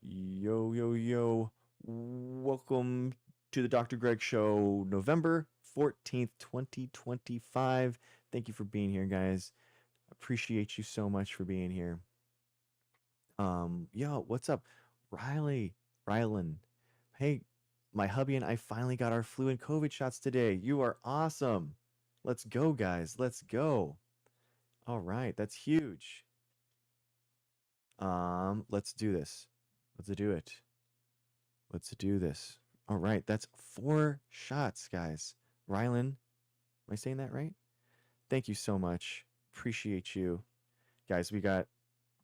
Yo, yo, yo. Welcome to the Dr. Greg Show, November 14th, 2025. Thank you for being here, guys. Appreciate you so much for being here. Yo, what's up? Rylan. Hey, my hubby and I finally got our flu and COVID shots today. You are awesome. Let's go, guys. Let's go. All right, that's huge. Let's do this. Let's do it. Let's do this. All right, that's 4 shots, guys. Rylan, am I saying that right? Thank you so much. Appreciate you. Guys, we got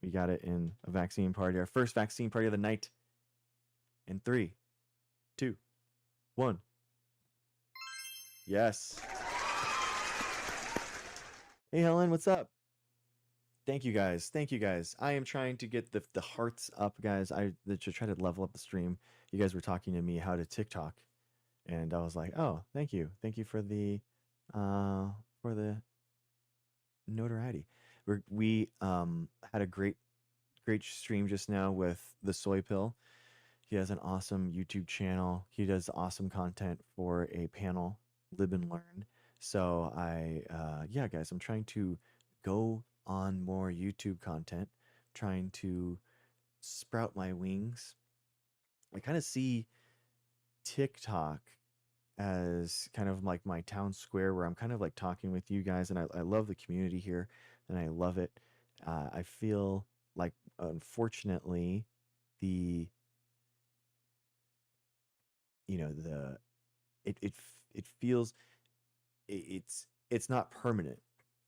it in a vaccine party. Our first vaccine party of the night. In 3, 2, 1. Yes. Hey Helen, what's up? Thank you guys. Thank you guys. I am trying to get the hearts up, guys. To try to level up the stream. You guys were talking to me how to TikTok, and I was like, oh, thank you. Thank you uh for the notoriety. We had a great stream just now with the soy pill. He has an awesome YouTube channel. He does awesome content for a panel, Live and Learn. So yeah, guys, I'm trying to go on more YouTube content, trying to sprout my wings. I kind of see TikTok as kind of like my town square where I'm kind of like talking with you guys, and I love the community here, and I love it. I feel like, unfortunately, the the it feels it's not permanent.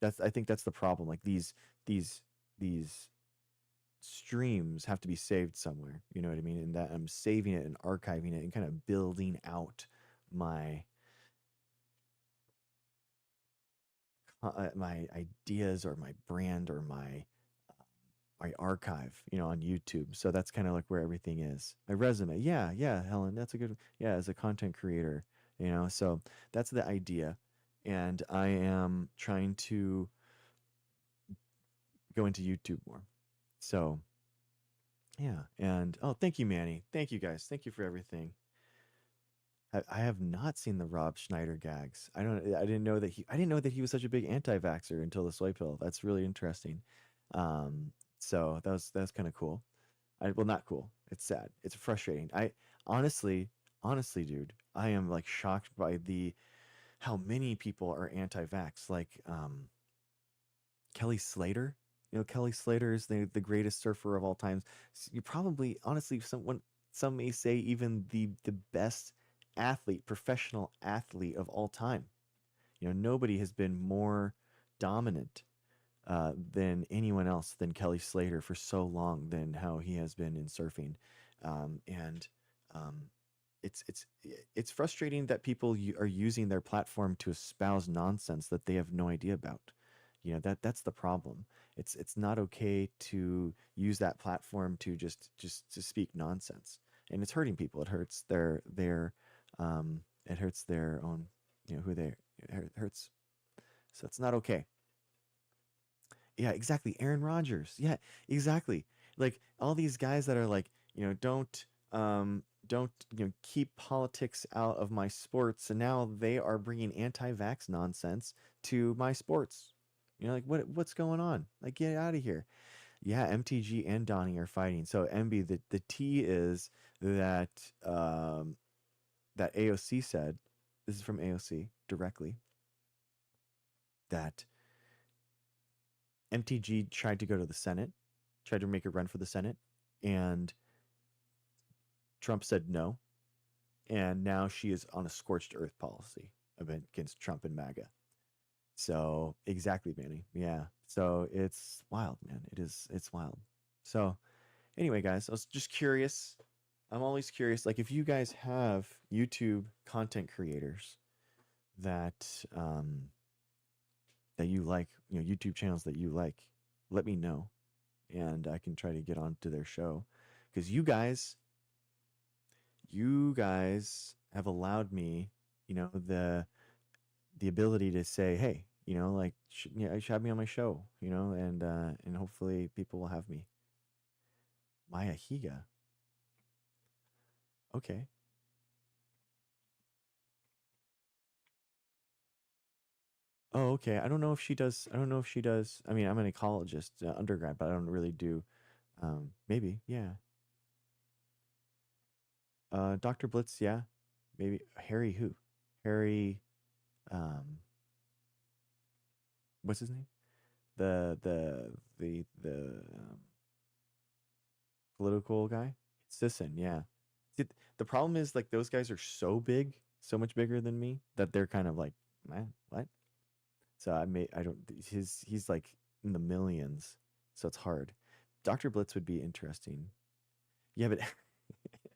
I think that's the problem. Like these these streams have to be saved somewhere. You know what I mean? And that I'm saving it and archiving it and kind of building out my my ideas or my brand or my archive, on YouTube. So that's kind of like where everything is. My resume. Yeah, yeah, Helen, that's a good, yeah, as a content creator, so that's the idea. And I am trying to go into YouTube more. So, yeah. And oh, thank you, Manny. Thank you guys. Thank you for everything. I have not seen the Rob Schneider gags. I didn't know that he was such a big anti-vaxxer until the soy pill. That's really interesting. So that's kind of cool. Well, not cool. It's sad. It's frustrating. I honestly, honestly, dude, I am like shocked by the how many people are anti-vax. Like Kelly Slater. Kelly Slater is the greatest surfer of all times. You probably, honestly, some may say even the best athlete, professional athlete of all time. Nobody has been more dominant than anyone else than Kelly Slater for so long than how he has been in surfing, and um, it's frustrating that people are using their platform to espouse nonsense that they have no idea about. That's the problem. It's not okay to use that platform to just to speak nonsense, and it's hurting people. It hurts it hurts their own, who they it hurts. So it's not okay. Yeah, exactly. Aaron Rodgers. Yeah, exactly. Like all these guys that are like, don't, keep politics out of my sports, and now they are bringing anti-vax nonsense to my sports. Like what's going on? Like get out of here. Yeah, MTG and Donnie are fighting. So MB, the T is that that AOC said, this is from AOC directly, that MTG tried to go to the Senate, tried to make a run for the Senate, and Trump said no. And now she is on a scorched earth policy against Trump and MAGA. So exactly, Manny. Yeah. So it's wild, man. It's wild. So anyway, guys, I was just curious. I'm always curious. Like if you guys have YouTube content creators that that you like, YouTube channels that you like, let me know, and I can try to get onto their show, because you guys have allowed me, the ability to say, hey, like, you should have me on my show, and hopefully people will have me. Maya Higa. Okay. Oh, okay. I don't know if she does. I don't know if she does. I mean, I'm an ecologist, undergrad, but I don't really do. Maybe, yeah. Dr. Blitz, yeah. Maybe Harry who? Harry, um, what's his name? The political guy. Sisson, yeah. See, the problem is like those guys are so big, so much bigger than me that they're kind of like, man, what? So I don't he's like in the millions, so it's hard. Dr. Blitz would be interesting. Yeah, but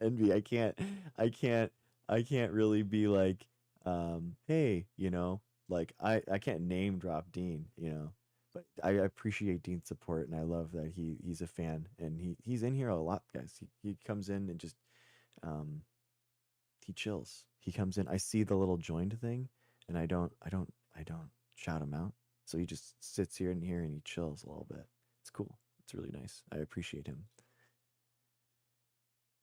envy, I can't I can't really be like, hey, like I can't name drop Dean, but I appreciate Dean's support and I love that he's a fan and he's in here a lot, guys. He comes in and just um he chills. He comes in. I see the little joined thing, and I don't shout him out. So he just sits here and he chills a little bit. It's cool. It's really nice. I appreciate him.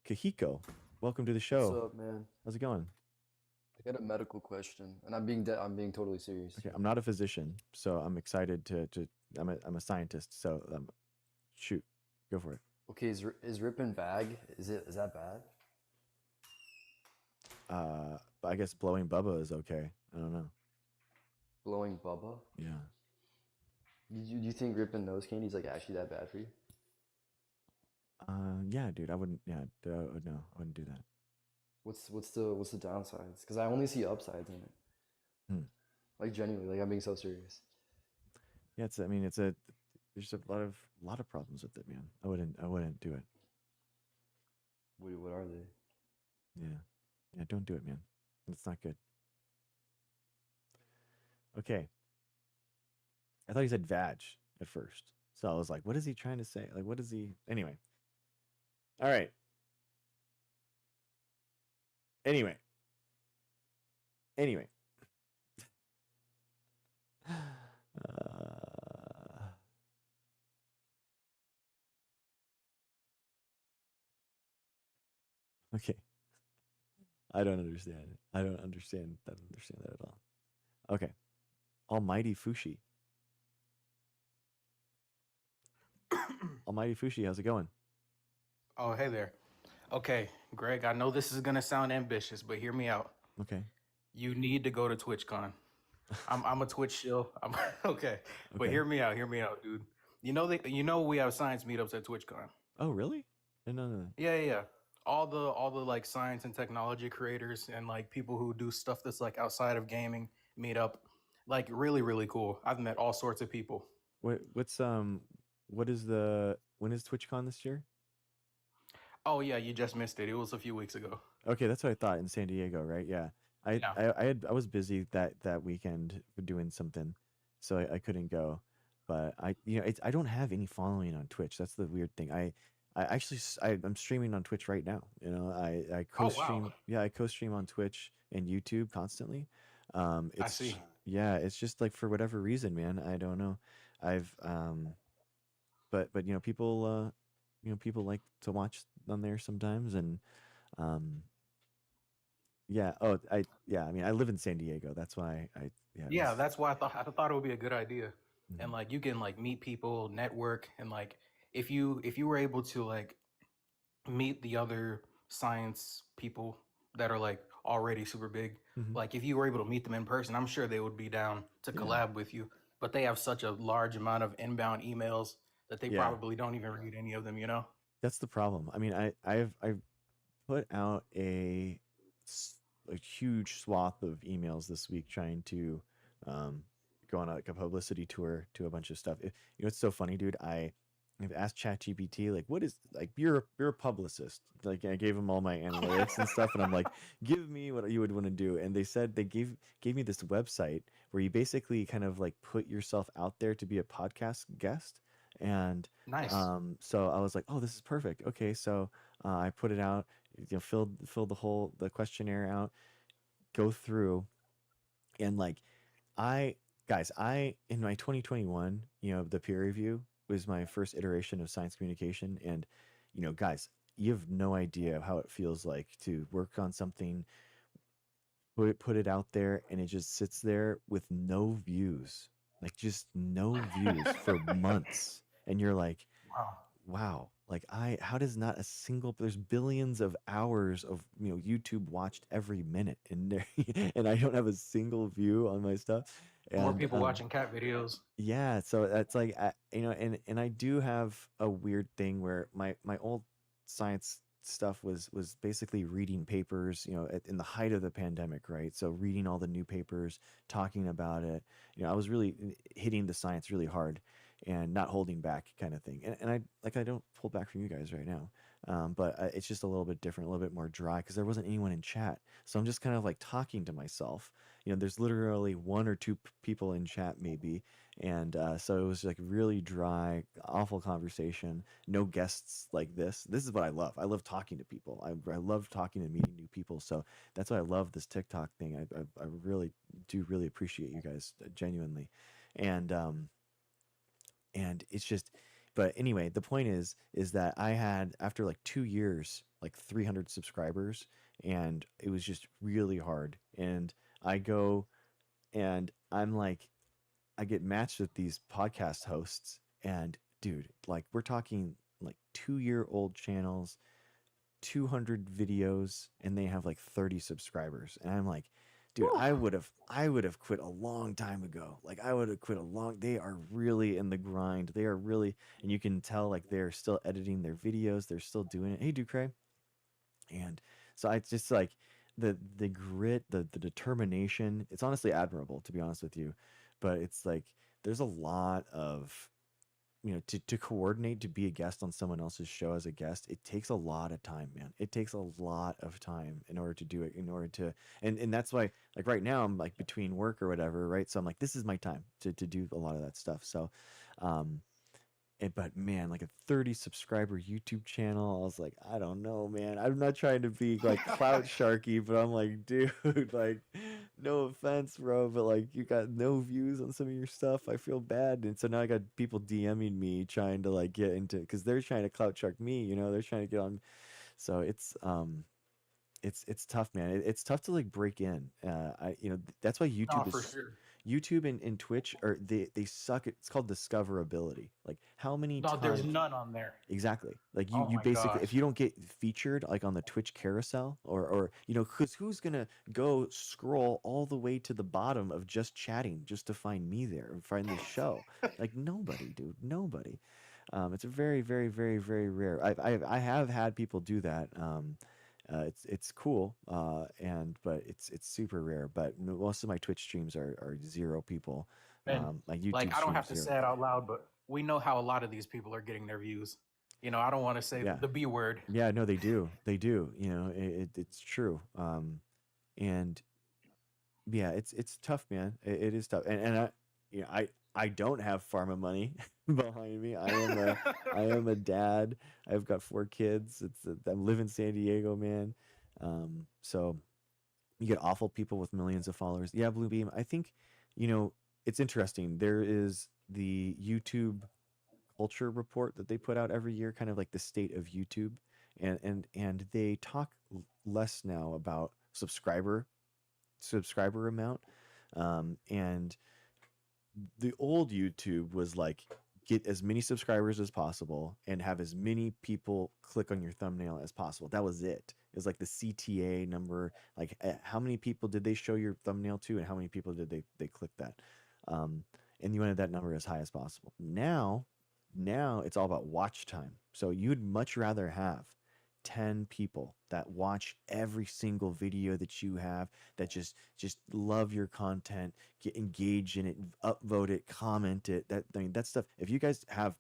Kahiko, welcome to the What's show. up, man? How's it going? I got a medical question, and I'm being totally serious Okay, here. I'm not a physician, so I'm excited to. I'm a scientist, so shoot, go for it. Okay, is rip and bag is that bad? But I guess blowing Bubba is okay. I don't know. Blowing bubba? Yeah. Do you think ripping nose candy is like actually that bad for you? Yeah, dude. I wouldn't. Yeah, no, I wouldn't do that. What's the downsides? Because I only see upsides in it. Hmm. Like genuinely, like I'm being so serious. Yeah, it's. I mean, there's a lot of problems with it, man. I wouldn't do it. What are they? Yeah, yeah, don't do it, man. It's not good. Okay, I thought he said vag at first, so I was like, what is he trying to say? Like, what is he? Anyway, all right. Anyway, anyway. Okay, I don't understand it. I don't understand. I don't understand that at all. Okay, Almighty Fushi. Almighty Fushi, how's it going? Oh, hey there. Okay, Greg, I know this is gonna sound ambitious, but hear me out. Okay, You need to go to TwitchCon. I'm a Twitch shill. I'm okay, but okay. hear me out, dude. We have science meetups at TwitchCon. Oh, really? No, no, no. Yeah, yeah, yeah. All the like science and technology creators and like people who do stuff that's like outside of gaming meet up. Like really, really cool. I've met all sorts of people. What is the when is TwitchCon this year? Oh yeah, you just missed it. It was a few weeks ago. Okay, that's what I thought in San Diego, right? Yeah. I Yeah. I I, had, I was busy that weekend doing something, so I couldn't go. But I don't have any following on Twitch. That's the weird thing. I actually I'm streaming on Twitch right now. I Oh wow. co-stream. Yeah, I co-stream on Twitch and YouTube constantly. I It's see. yeah, it's just like for whatever reason, man. I don't know. I've but people like to watch on there sometimes and um yeah. Oh, yeah. I mean, I live in San Diego. That's why yeah, it Yeah, was. that's why I thought it would be a good idea. Mhm. And like you can like meet people, network, and like if you were able to like meet the other science people that are like already super big, Mhm. like if you were able to meet them in person, I'm sure they would be down to Yeah. collab with you. But they have such a large amount of inbound emails that they Yeah. probably don't even read any of them, you know? That's the problem. I mean, I've put out a huge swath of emails this week trying to um, go on like a publicity tour to a bunch of stuff. It's so funny, dude. I've asked ChatGPT like, what is like you're a publicist. Like I gave them all my analytics and stuff, and I'm like, give me what you would want to do. And they said they gave me this website where you basically kind of like put yourself out there to be a podcast guest. And Nice. so I was like, oh, this is perfect. Okay, so I put it out, fill the questionnaire out, go through, and like I guys, I in my 2021, the peer review was my first iteration of science communication, and guys, you have no idea how it feels like to work on something, put it out there, and it just sits there with no views, like just no views for months, and you're like, Wow. wow, like how does not a single, there's billions of hours of, YouTube watched every minute, and there, and I don't have a single view on my stuff. More And people watching cat videos. yeah, so that's like, and I do have a weird thing where my old science stuff was basically reading papers, in the height of the pandemic, right? So reading all the new papers, talking about it. I was really hitting the science really hard and not holding back, kind of thing. And I don't hold back from you guys right now. But it's just a little bit different, a little bit more dry because there wasn't anyone in chat. So I'm just kind of like talking to myself. There's literally one or two people in chat maybe, and so it was like really dry, awful conversation. No guests like this. This is what I love. I love talking to people. I love talking and meeting new people. So that's why I love this TikTok thing. I really do really appreciate you guys, genuinely, and it's just. But anyway, the point is that I had, after like 2 years, like 300 subscribers, and it was just really hard. And I go and I'm like, I get matched with these podcast hosts, and dude, like we're talking like 2-year-old channels, 200 videos, and they have like 30 subscribers. And I'm like, dude, Whew. I would have quit a long time ago. Like I would have quit a long, they are really in the grind. They are really, and you can tell like they're still editing their videos, they're still doing it. Hey, Ducray. And so I just like the grit, the determination. It's honestly admirable, to be honest with you. But it's like there's a lot of, to coordinate, to be a guest on someone else's show as a guest. It takes a lot of time, man. It takes a lot of time in order to do it, in order to, and that's why, like right now I'm like between work or whatever, right? So I'm like, this is my time to do a lot of that stuff. So um but man, like a 30 subscriber YouTube channel, I was like, I don't know, man. I'm not trying to be like clout sharky, but I'm like, dude, like, no offense, bro, but like, you got no views on some of your stuff. I feel bad. And so now I got people DMing me trying to like get into, because they're trying to clout shark me, they're trying to get on. So it's tough, man. It's tough to like break in. That's why No, YouTube for is, sure. YouTube and Twitch are, they suck. It's called discoverability. Like how many No, there's times. none on there. Exactly. Like you Oh you my basically, if gosh. you don't get featured like on the Twitch carousel, or cuz who's going to go scroll all the way to the bottom of just chatting just to find me there and find this show? Like nobody, dude, nobody. It's a very, very, very, very rare. I have had people do that. It's cool, and but it's super rare. But most of my Twitch streams are zero people. And My like YouTube I don't have streams to zero. say it out loud, but we know how a lot of these people are getting their views. I don't want to say Yeah, the B word. yeah, no, they do, they do. It's true. And yeah, it's tough, man. It is tough, and I don't have pharma money behind me. I am a dad. I've got 4 kids. I live in San Diego, man. So you get awful people with millions of followers. Yeah, Bluebeam. I think, you know, it's interesting. There is the YouTube culture report that they put out every year, kind of like the state of YouTube, and they talk less now about subscriber amount, and the old YouTube was like, get as many subscribers as possible and have as many people click on your thumbnail as possible. That was it. It was like the CTA number, like how many people did they show your thumbnail to, and how many people did they click that, um, and you wanted that number as high as possible. Now it's all about watch time. So you'd much rather have 10 people that watch every single video that you have, that just love your content, get engaged in it, upvote it, comment it. That stuff. If you guys have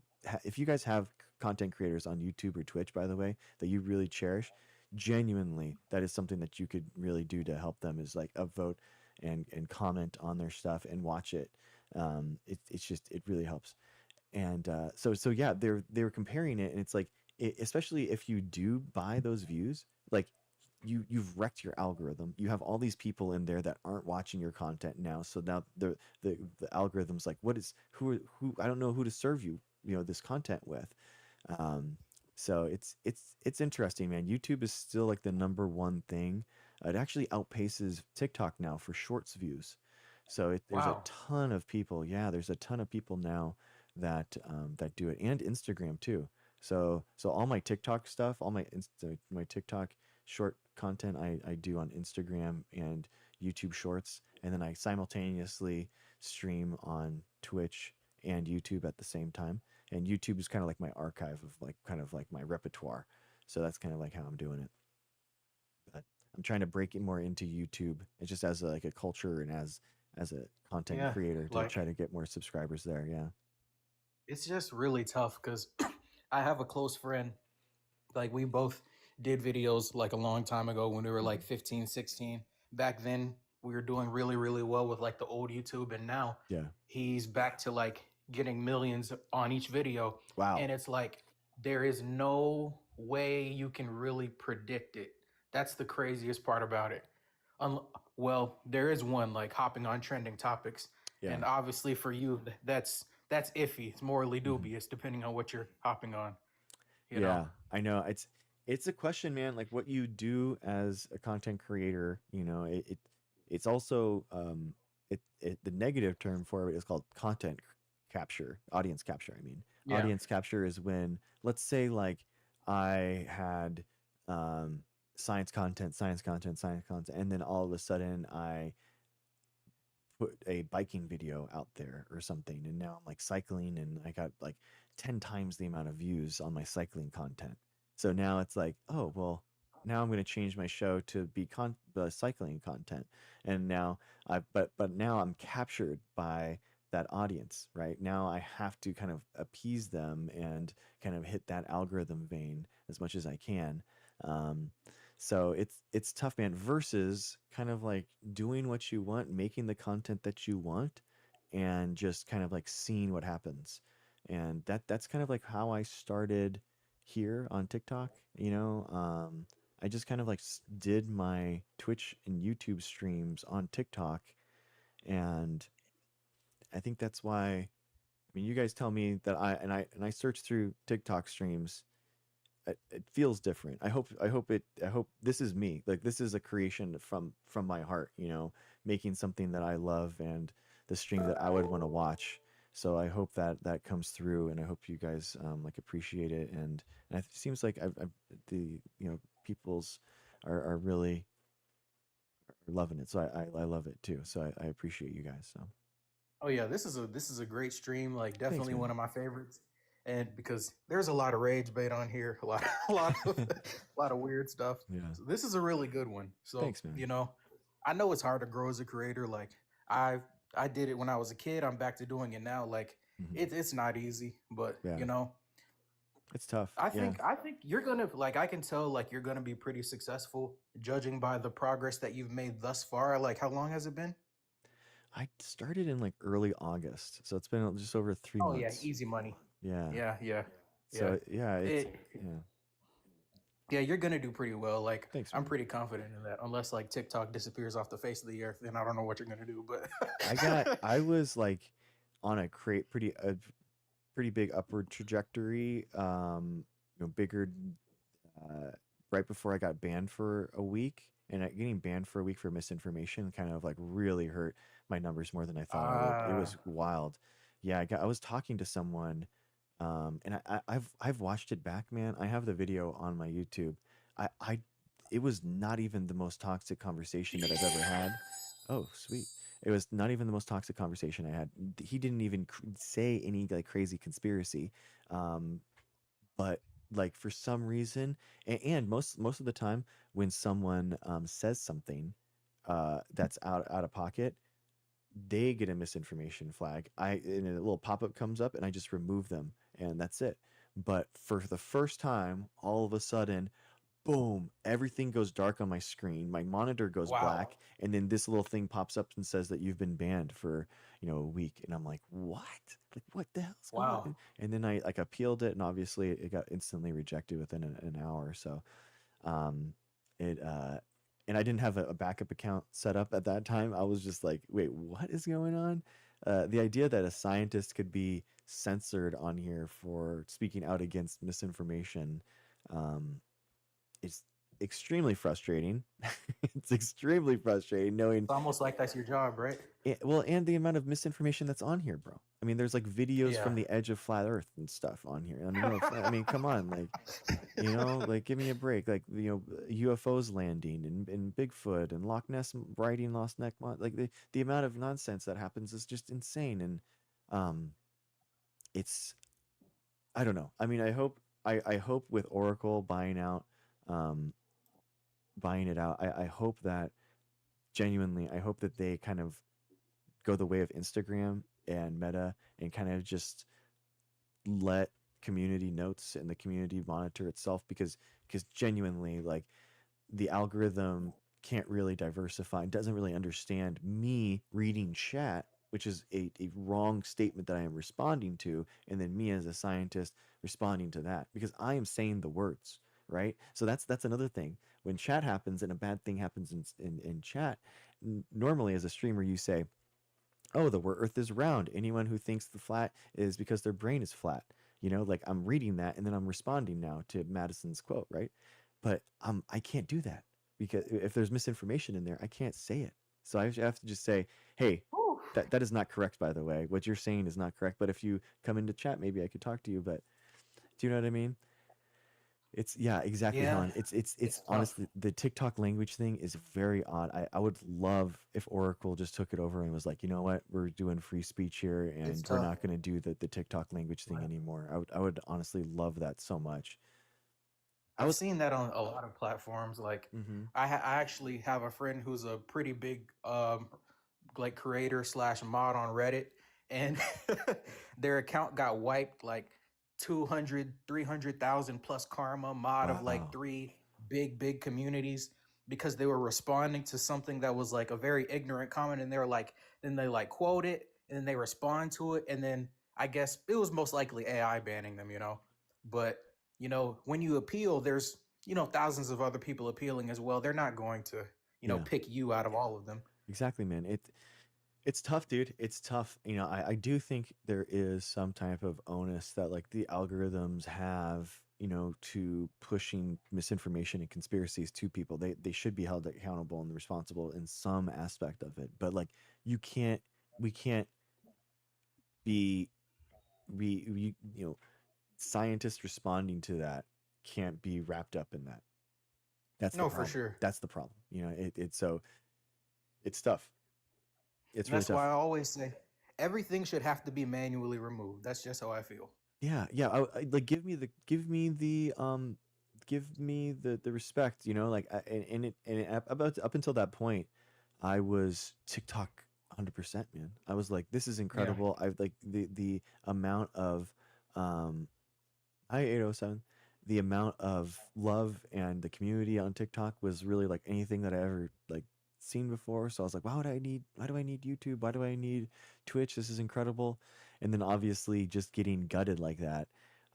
content creators on YouTube or Twitch, by the way, that you really cherish, genuinely, that is something that you could really do to help them, is like upvote and comment on their stuff and watch it. It's just, it really helps. And so yeah, they were comparing it, and it's like, especially if you do buy those views, like you've wrecked your algorithm. You have all these people in there that aren't watching your content now, so now the algorithm's like, what is, who I don't know who to serve you, this content with. um So it's interesting, man. YouTube is still like the number one thing. It actually outpaces TikTok now for shorts views. So there's a Wow. ton of people. Yeah, there's a ton of people now that do it, and Instagram too. So all my TikTok stuff, all my TikTok short content, I do on Instagram and YouTube Shorts, and then I simultaneously stream on Twitch and YouTube at the same time. And YouTube is kind of like my archive of like kind of like my repertoire. So that's kind of like how I'm doing it. But I'm trying to break it more into YouTube, and just as like a culture and as a content Yeah, creator to like try to get more subscribers there. Yeah. it's just really tough because I have a close friend. Like we both did videos like a long time ago when we were Mhm. like 15, 16. Back then we were doing really, really well with like the old YouTube, and now Yeah. he's back to like getting millions on each video. Wow. And it's like there is no way you can really predict it. That's the craziest part about it. Un- well, there is one like hopping on trending topics, Yeah. and obviously for you that's iffy. It's morally Hmm. dubious depending on what you're hopping on. You know? Yeah, I know. It's a question, man. Like what you do as a content creator, it's also the negative term for it is called capture, audience capture. I mean, Yeah. audience capture is when, let's say, like I had um, science content, and then all of a sudden I put a biking video out there or something, and now I'm like cycling and I got like 10 times the amount of views on my cycling content. So now it's like, oh well, now I'm going to change my show to be cycling content. And now but now I'm captured by that audience. Right now I have to kind of appease them and kind of hit that algorithm vein as much as I can. um, so it's tough, man, versus kind of like doing what you want, making the content that you want, and just kind of like seeing what happens. And that's kind of like how I started here on TikTok. I just kind of like did my Twitch and YouTube streams on TikTok, and I think that's why. I mean, you guys tell me that I search through TikTok streams, it feels different. I hope this is me. Like this is a creation from my heart, making something that I love and the stream that I would want to watch. So I hope that that comes through, and I hope you guys like appreciate it. And it seems like I've the people's are really loving it. So I love it too. So I appreciate you guys. So Oh yeah, this is a great stream. Like thanks, definitely man. one of my favorites. And because there's a lot of rage bait on here, a lot, a lot of, a lot of weird stuff. Yeah. So this is a really good one. So Thanks, man. I know it's hard to grow as a creator. Like I, I did it when I was a kid. I'm back to doing it now. Like Hmm. it's not easy, but Yeah. It's tough. I Yeah. think I think you're gonna like I can tell like you're gonna be pretty successful judging by the progress that you've made thus far. Like how long has it been? I started in like early August, so it's been just over three Oh yeah, months. easy money. Yeah. Yeah, yeah, yeah. So yeah, It yeah. Yeah, you're gonna do pretty well. Like Thanks, I'm man. pretty confident in that. Unless like TikTok disappears off the face of the earth, then I don't know what you're gonna do. I was like on a pretty big upward trajectory. Bigger uh, right before I got banned for a week, and getting banned for a week for misinformation kind of like really hurt my numbers more than I thought I would. It Ah, was wild. Yeah, I was talking to someone, and I've watched it back, man. I have the video on my YouTube. I it was not even the most toxic conversation that I've ever had. Oh, sweet. It was not even the most toxic conversation I had. He didn't even say any like crazy conspiracy. Um, but like for some reason, and most of the time when someone says something that's out of pocket, they get a misinformation flag. And a little pop-up comes up and I just remove them, and that's it. But for the first time, all of a sudden, boom, everything goes dark on my screen. My monitor goes wow, black, and then this little thing pops up and says that you've been banned for, a week. And I'm like, what? Like, what the hell's going wow, on? And then I like appealed it, and obviously it got instantly rejected within an hour. So, um, it and I didn't have a backup account set up at that time. I was just like, wait, what is going on? The idea that a scientist could be censored on here for speaking out against misinformation um, is extremely frustrating. It's extremely frustrating knowing It's almost like that's your job, right? well, and the amount of misinformation that's on here, bro. I mean, there's like videos Yeah. from the edge of flat Earth and stuff on here. I mean, no, I mean, come on, like like give me a break. Like UFOs landing and Bigfoot and Loch Ness riding Lost Neck, like the amount of nonsense that happens is just insane. And um, it's I don't know. I mean, I hope with Oracle um, buying it out. I hope that genuinely, I hope that they kind of go the way of Instagram and Meta and kind of just let community notes and the community monitor itself because genuinely like the algorithm can't really diversify and doesn't really understand me reading chat, which is a wrong statement that I am responding to, and then me as a scientist responding to that because I am saying the words, right? So that's another thing. When chat happens and a bad thing happens in chat, normally as a streamer you say, oh, the earth is round. Anyone who thinks the flat is because their brain is flat. Like I'm reading that and then I'm responding now to Madison's quote, right? But I can't do that because if there's misinformation in there, I can't say it. So I have to just say, hey, Whew. that is not correct, by the way. What you're saying is not correct. But if you come into chat, maybe I could talk to you. But do you know what I mean? It's yeah, exactly, Yeah, Helen. It's it's tough. honestly the TikTok language thing is very odd. I would love if Oracle just took it over and was like, you know what, we're doing free speech here It's and we're tough. not going to do the TikTok language thing anymore. I would honestly love that so much. I I've was seen that on a lot of platforms. Like, mm-hmm. I actually have a friend who's a pretty big like creator slash mod on Reddit, and their account got wiped like 200, 300,000 plus karma, mod of like Wow. three big communities because they were responding to something that was like a very ignorant comment, and they were like, then they like quote it, and then they respond to it, and then I guess it was most likely AI banning them, but when you appeal, there's thousands of other people appealing as well. They're not going to Yeah. pick you out of all of them. Exactly, man. It's tough, dude. It's tough. I do think there is some type of onus that like the algorithms have, to pushing misinformation and conspiracies to people. They should be held accountable and responsible in some aspect of it. But like you can't we can't be scientists responding to that can't be wrapped up in that. That's the No, for problem. sure. That's the problem. It's so it's tough. It's And really that's why tough. I always say everything should have to be manually removed. That's just how I feel. Yeah, yeah. Like give me the respect. Like up until that point, I was TikTok 100%, man. I was like, this is Yeah. incredible. I like the amount of um hi 807. The amount of love and the community on TikTok was really like anything that I ever like seen before. So I was like, why do I need YouTube? Why do I need Twitch? This is incredible. And then obviously just getting gutted like that,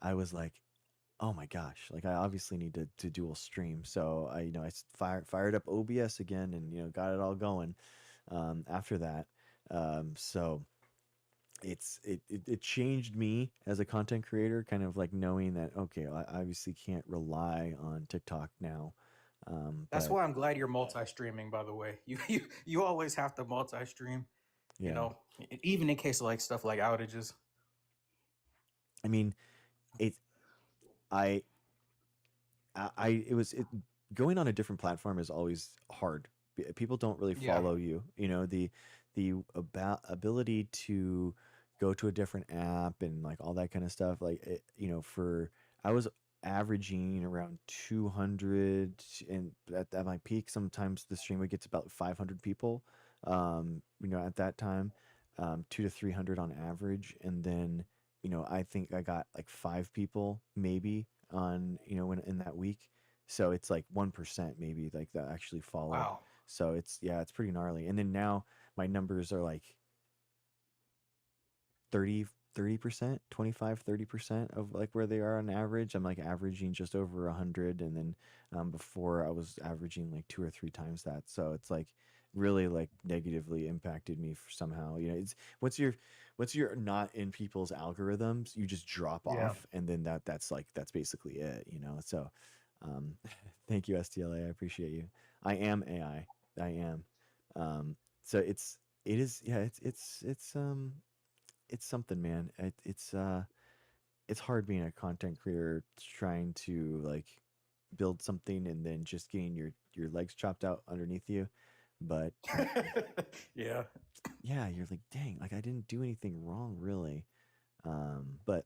I was like, oh my gosh, like I obviously need to dual stream. So I fired up OBS again and got it all going after that. So it changed me as a content creator, kind of like knowing that okay, I obviously can't rely on TikTok now. That's But why I'm glad you're multi-streaming, by the way. You always have to multi-stream, you yeah, know, even in case of like stuff like outages. I mean, it I it was going on a different platform is always hard. People don't really Yeah. follow you. The about ability to go to a different app and like all that kind of stuff. Like for I was averaging around 200, and at my peak, sometimes the stream would get to about 500 people. At that time, 2 to 300 on average, and then I think I got like 5 people maybe on in that week. So it's like 1% maybe like that actually followed. Wow. So it's pretty gnarly. And then now my numbers are like 30%, 25, 30% of like where they are on average. I'm like averaging just over 100, and then before I was averaging like 2 or 3 times that. So it's like really like negatively impacted me somehow. You know, it's once you're not in people's algorithms, you just drop Yeah. off, and then that's basically it. You know, so um, thank you, STLA. I appreciate you. I am AI. I am. So it is yeah. It's something, man. It's hard being a content creator trying to like build something and then just getting your legs chopped out underneath you. But Yeah. yeah, you're like, dang, like I didn't do anything wrong really. But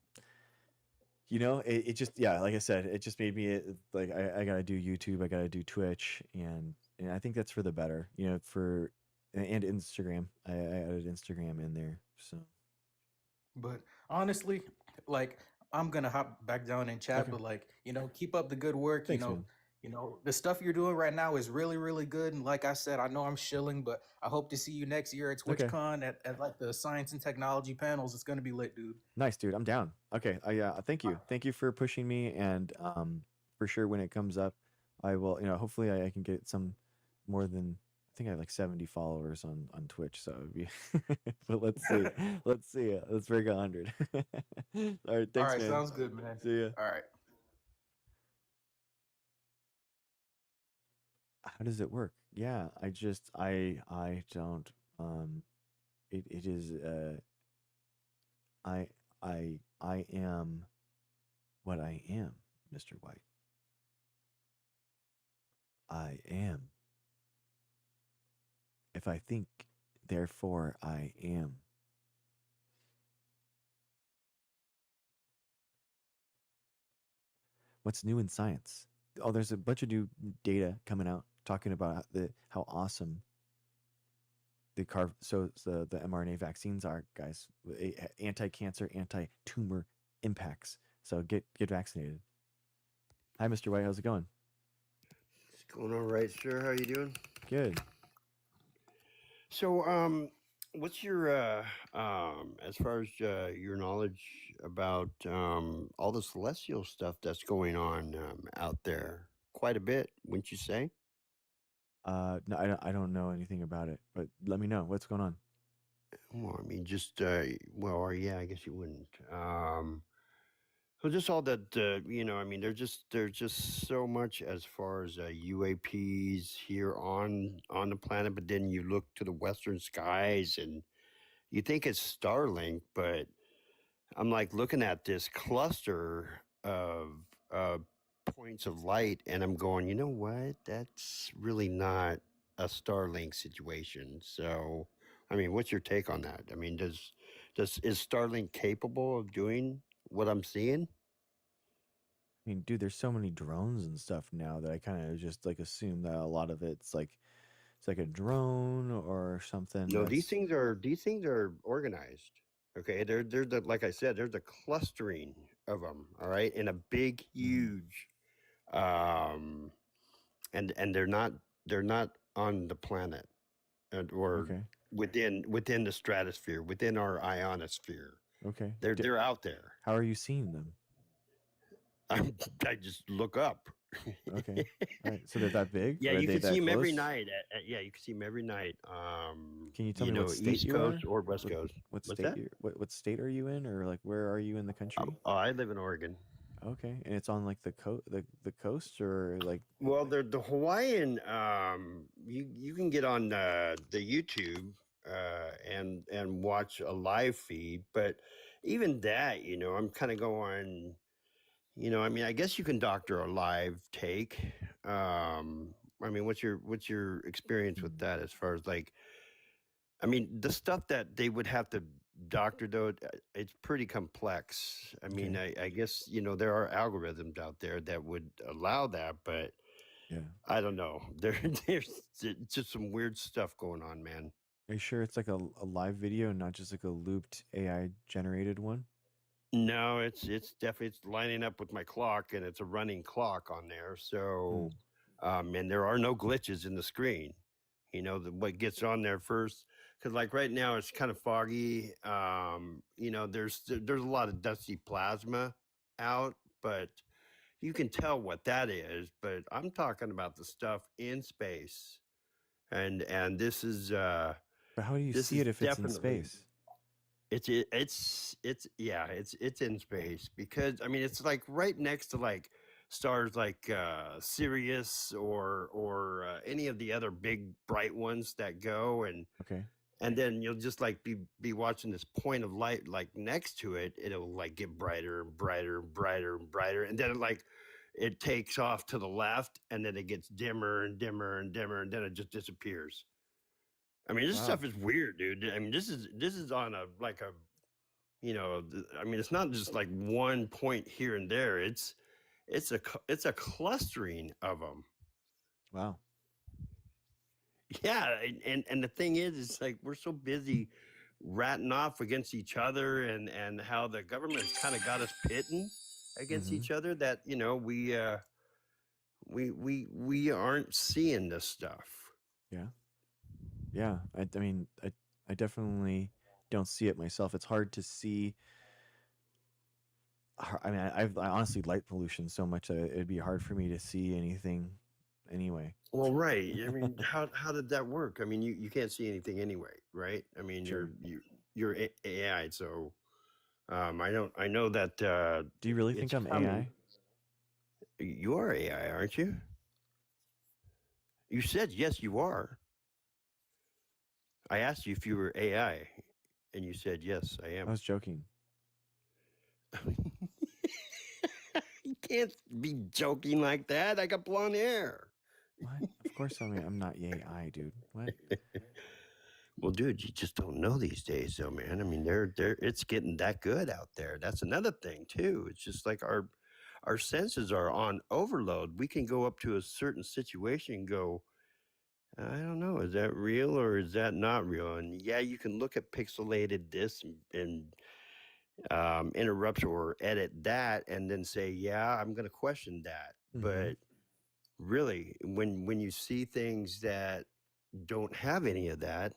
you know, it just yeah, like I said, it just made me like I gotta do YouTube, I gotta do Twitch, and I think that's for the better. You know, for and Instagram. I added Instagram in there. So But honestly, like I'm gonna hop back down in chat, okay, but like, keep up the good work. thanks, man. The stuff you're doing right now is really, really good. And like I said, I know I'm shilling, but I hope to see you next year at Okay, TwitchCon at like the science and technology panels. It's gonna be lit, dude. nice, dude. I'm down. Okay, thank you for pushing me, and for sure when it comes up, I will. You know, hopefully I can get some more than. I think I have like 70 followers on Twitch, so it'd be. But let's see, let's see. Let's break 100. All right, All thanks, right, man. sounds good, man. See ya. All right. How does it work? Yeah, I don't. It is. I I am what I am, Mr. White. I am. If I think, therefore I am. What's new in science? Oh, there's a bunch of new data coming out talking about how awesome the mRNA vaccines are, guys. Anti-cancer, anti-tumor impacts. So get vaccinated. Hi, Mr. White. How's it going? It's going all right, sir. How you doing? Good. So, what's your as far as your knowledge about all the celestial stuff that's going on out there? Quite a bit, wouldn't you say? No, I don't know anything about it, but let me know what's going on. Well, I mean, just well, or yeah, I guess you wouldn't. So just all that, I mean, there's just so much as far as UAPs here on the planet, but then you look to the western skies and you think it's Starlink, but I'm like looking at this cluster of uh, points of light, and I'm going, you know what? That's really not a Starlink situation. So, I mean, what's your take on that? I mean, is Starlink capable of doing what I'm seeing? I mean, dude, there's so many drones and stuff now that I kind of just like assume that a lot of it's like a drone or something No, that's these things are organized. Okay, they're the like I said, there's a clustering of them. All right, in a big, mm, huge um and they're not on the planet or okay. within the stratosphere, within our ionosphere. Okay. They're out there. How are you seeing them? I just look up. Okay. All right. So they're that big? Yeah, Are you they can see that them every close? night. Yeah, you can see them every night. Can you tell me what state East you Coast are? or West Coast. What What's state that? you what state are you in, or like where are you in the country? I live in Oregon. Okay. And it's on like the coast, or like Well, the Hawaiian, you can get on the YouTube and watch a live feed, but even that, I'm kind of going, I mean, I guess you can doctor a live take. I mean, what's your experience with mm, that as far as like, I mean, the stuff that they would have to doctor though, it's pretty complex. I mean, okay. I guess there are algorithms out there that would allow that, but Yeah. I don't know. There's just some weird stuff going on, man. Are you sure it's like a live video and not just like a looped AI generated one? No, it's definitely it's lining up with my clock, and it's a running clock on there. Hmm. So, and there are no glitches in the screen. What gets on there first, because like right now it's kind of foggy. There's a lot of dusty plasma out, but you can tell what that is. But I'm talking about the stuff in space. and But how do you this see is it if it's in definitely space? it's yeah, it's in space because I mean it's like right next to like stars like Sirius or any of the other big bright ones that go, Okay. and then you'll just like be watching this point of light like next to it. It'll like get brighter and brighter and brighter and brighter, and then it takes off to the left, and then it gets dimmer and dimmer and dimmer, and then it just disappears. I mean, this Wow. stuff is weird, dude. I mean, this is on a like a I mean, it's not just like one point here and there. It's a clustering of them. Wow. Yeah, and the thing is, it's like we're so busy ratting off against each other, and how the government's kind of got us pitting against Mm-hmm. each other that we aren't seeing this stuff. Yeah. Yeah. I mean, I definitely don't see it myself. It's hard to see. I mean, I honestly light pollution so much that it'd be hard for me to see anything anyway. Well, right. I mean, how did that work? I mean, you can't see anything anyway, right? I mean, Sure. you're AI, so I know that Do you really think it's I'm coming. AI? You are AI, aren't you? You said yes, you are. I asked you if you were AI, and you said yes, I I am. was joking. You can't be joking like that. I got blonde hair. What? Of course I'm not AI, dude. What? Well, dude, you just don't know these days, though, man. I mean, they're it's getting that good out there. That's another thing too. It's just like our senses are on overload. We can go up to a certain situation and go, I don't know, is that real or is that not real? And yeah, you can look at pixelated this and interrupt or edit that, and then say, yeah, I'm going to question that. Mm-hmm. But really, when you see things that don't have any of that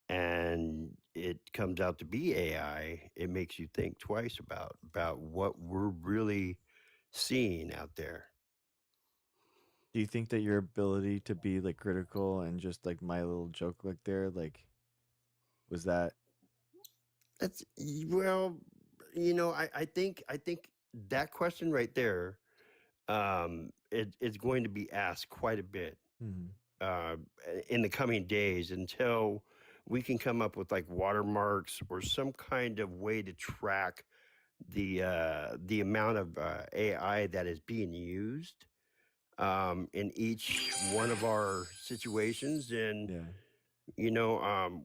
and it comes out to be AI, it makes you think twice about what we're really seeing out there. Do you think that your ability to be like critical and just like my little joke like there, like was that That's well, I think that question right there, it's going to be asked quite a bit mm-hmm. uh, in the coming days until we can come up with like watermarks or some kind of way to track the amount of AI that is being used in each one of our situations, and Yeah. you know,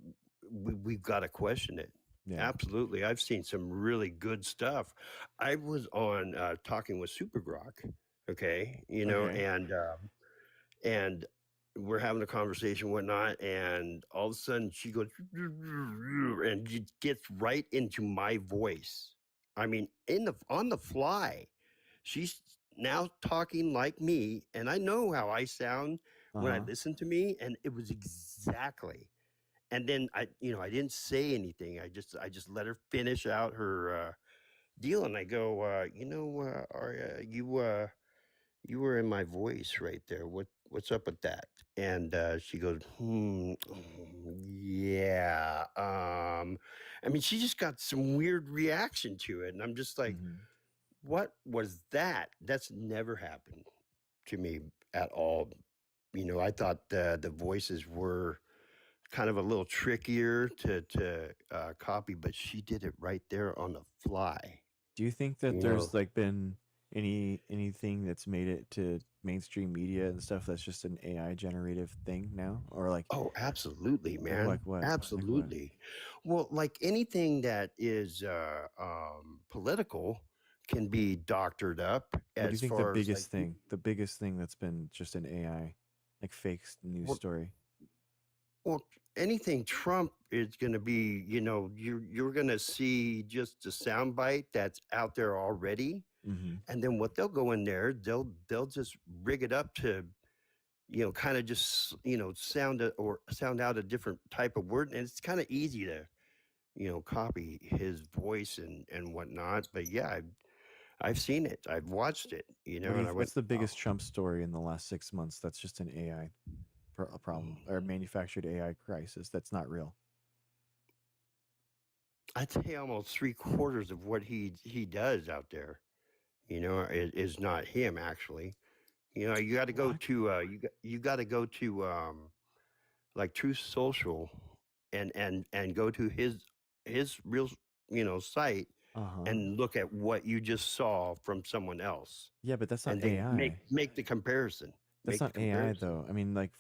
we've got to question it. Yeah. Absolutely, I've seen some really good stuff. I was on talking with Super Grok, okay, Okay. and we're having a conversation, whatnot, and all of a sudden she goes and it gets right into my voice. I mean, on the fly, she's now talking like me, and I know how I sound when I Uh-huh. listen to me, and it was exactly. And then I didn't say anything. I just let her finish out her deal, and I go, Aria, you were in my voice right there. What's up with that? And she goes, yeah. I mean, she just got some weird reaction to it, and I'm just like, Mm-hmm. what was that? That's never happened to me at all. I thought the voices were kind of a little trickier to copy, but she did it right there on the fly. Do you think that You there's know, like been anything that's made it to mainstream media and stuff that's just an AI generative thing now? Or oh, absolutely, like man. what? Like what? Absolutely. Well, like anything that is political can be doctored up What do you as think the far as like, biggest thing? The biggest thing that's been just an AI, like fake news well, story. well, anything Trump is going to be, you're going to see just a soundbite that's out there already, Mm-hmm. and then what they'll go in there, they'll just rig it up to kind of just sound out a different type of word, and it's kind of easy to copy his voice and whatnot. But yeah, I've seen it, I've watched it, What do and you? I What's went, the oh, biggest Trump story in the last 6 months that's just an AI? problem or manufactured AI crisis that's not real. I'd say almost 3/4 of what he does out there, is not him actually. You got to go What? to you got to go to like Truth Social and go to his real site Uh huh. and look at what you just saw from someone else, Yeah, but that's not and then make AI. make the comparison. That's Make the not AI comparison. though. I mean, like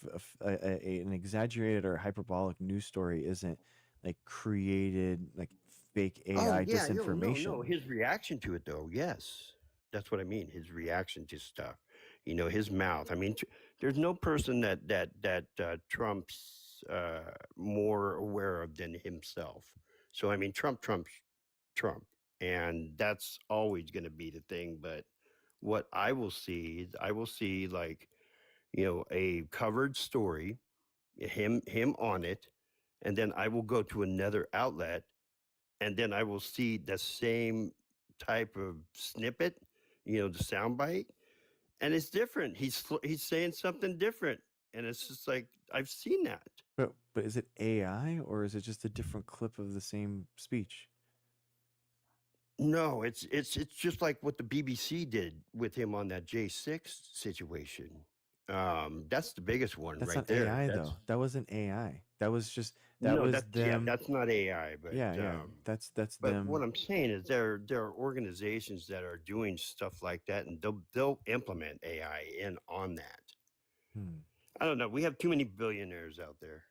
an exaggerated or hyperbolic news story isn't like created like fake Oh AI yeah, no. disinformation. His reaction to it, though, yes, that's what I mean. His reaction to stuff, his mouth. I mean, there's no person that Trump's more aware of than himself. So I mean, Trump's Trump, and that's always going to be the thing. But what I will see is I will see like a covered story, him on it, and then I will go to another outlet and then I will see the same type of snippet, the soundbite, and it's different. He's saying something different, and it's just like I've seen that. But is it AI or is it just a different clip of the same speech? No, it's just like what the BBC did with him on that J6 situation. That's the biggest one That's right not there. AI That's though. That wasn't AI. That was just that no, was that's yeah, them. that's not AI, Yeah, yeah. That's but what them. I'm saying is there are organizations that are doing stuff like that, and they'll implement AI in on that. Hmm. I don't know. We have too many billionaires out there.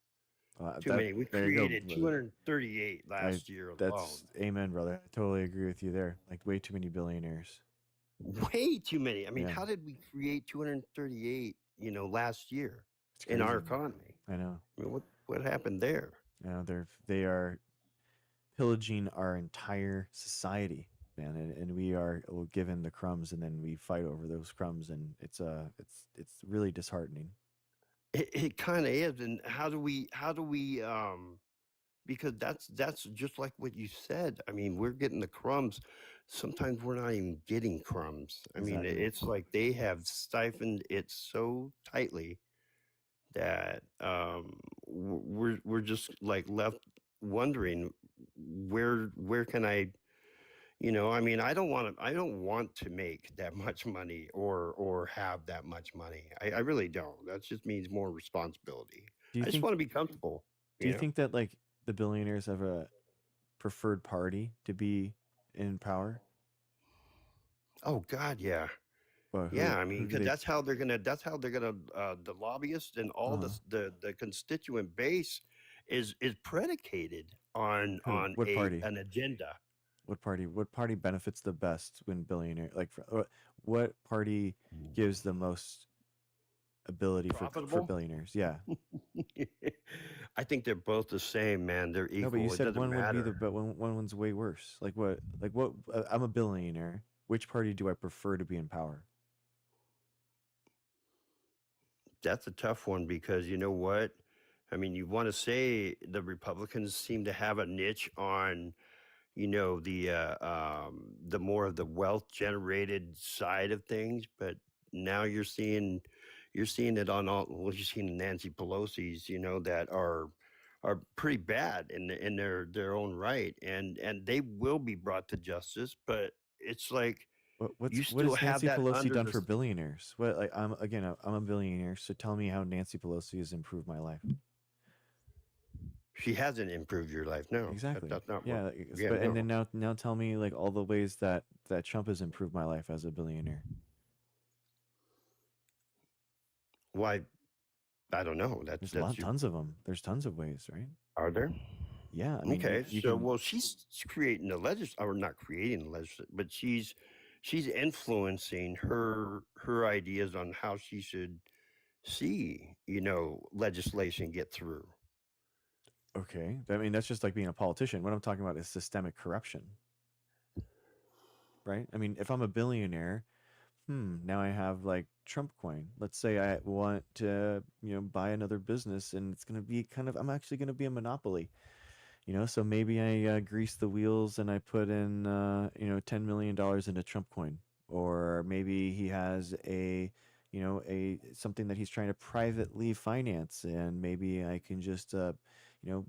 Too That many. We there you go, created brother. 238 I last year alone. that's amen, brother. I totally agree with you there. Like way too many billionaires. Way too many. I mean, Yeah, how did we create 238, last year it's in our crazy. economy? I know. I mean, what happened there? They are pillaging our entire society, man, and we are given the crumbs, and then we fight over those crumbs, and it's really disheartening. It kind of is. And how do we because that's just like what you said. I mean, we're getting the crumbs. Sometimes we're not even getting crumbs. I mean, Exactly. it's like they have stifled it so tightly that we're just like left wondering where can I I mean I don't want to make that much money or have that much money. I really don't. That just means more responsibility. Do you I just think want to be comfortable, do you think that like the billionaires have a preferred party to be in power? Oh God, yeah. Well, Yeah, I mean, who do because they? that's how they're gonna the lobbyists and all Uh, the constituent base is predicated who? on What a party? an agenda. What party? What party benefits the best when billionaire? Like, what party gives the most ability for Profitable. billionaires? Yeah. I think they're both the same, man. They're No, but you equal. It said doesn't one would be the matter. but one one's way worse. Like what? Like what? I'm a billionaire. Which party do I prefer to be in power? That's a tough one because you know what? I mean, you want to say the Republicans seem to have a niche on the more of the wealth generated side of things, but now you're seeing it on all. Well, you're seeing Nancy Pelosi's, that are pretty bad in their own right, and they will be brought to justice. But it's like you What still has have Nancy that Pelosi under done the. for billionaires? What like I'm again I'm a billionaire, so tell me how Nancy Pelosi has improved my life. She hasn't improved your life. No, Exactly. that's not what. Yeah, Yeah, but and no. then now tell me like all the ways that Trump has improved my life as a billionaire. Why? I don't know. That's There's a lot, that's your. tons of them. There's tons of ways, right? Are there? Yeah, I mean Okay, you so can. well, she's creating the or not creating the but she's influencing her ideas on how she should see legislation get through. Okay, I mean that's just like being a politician. What I'm talking about is systemic corruption, right? I mean if I'm a billionaire, now I have like Trump coin. Let's say I want to, buy another business and it's going to be I'm actually going to be a monopoly, so maybe I grease the wheels and I put in, $10 million into Trump coin. Or maybe he has a, a something that he's trying to privately finance, and maybe I can just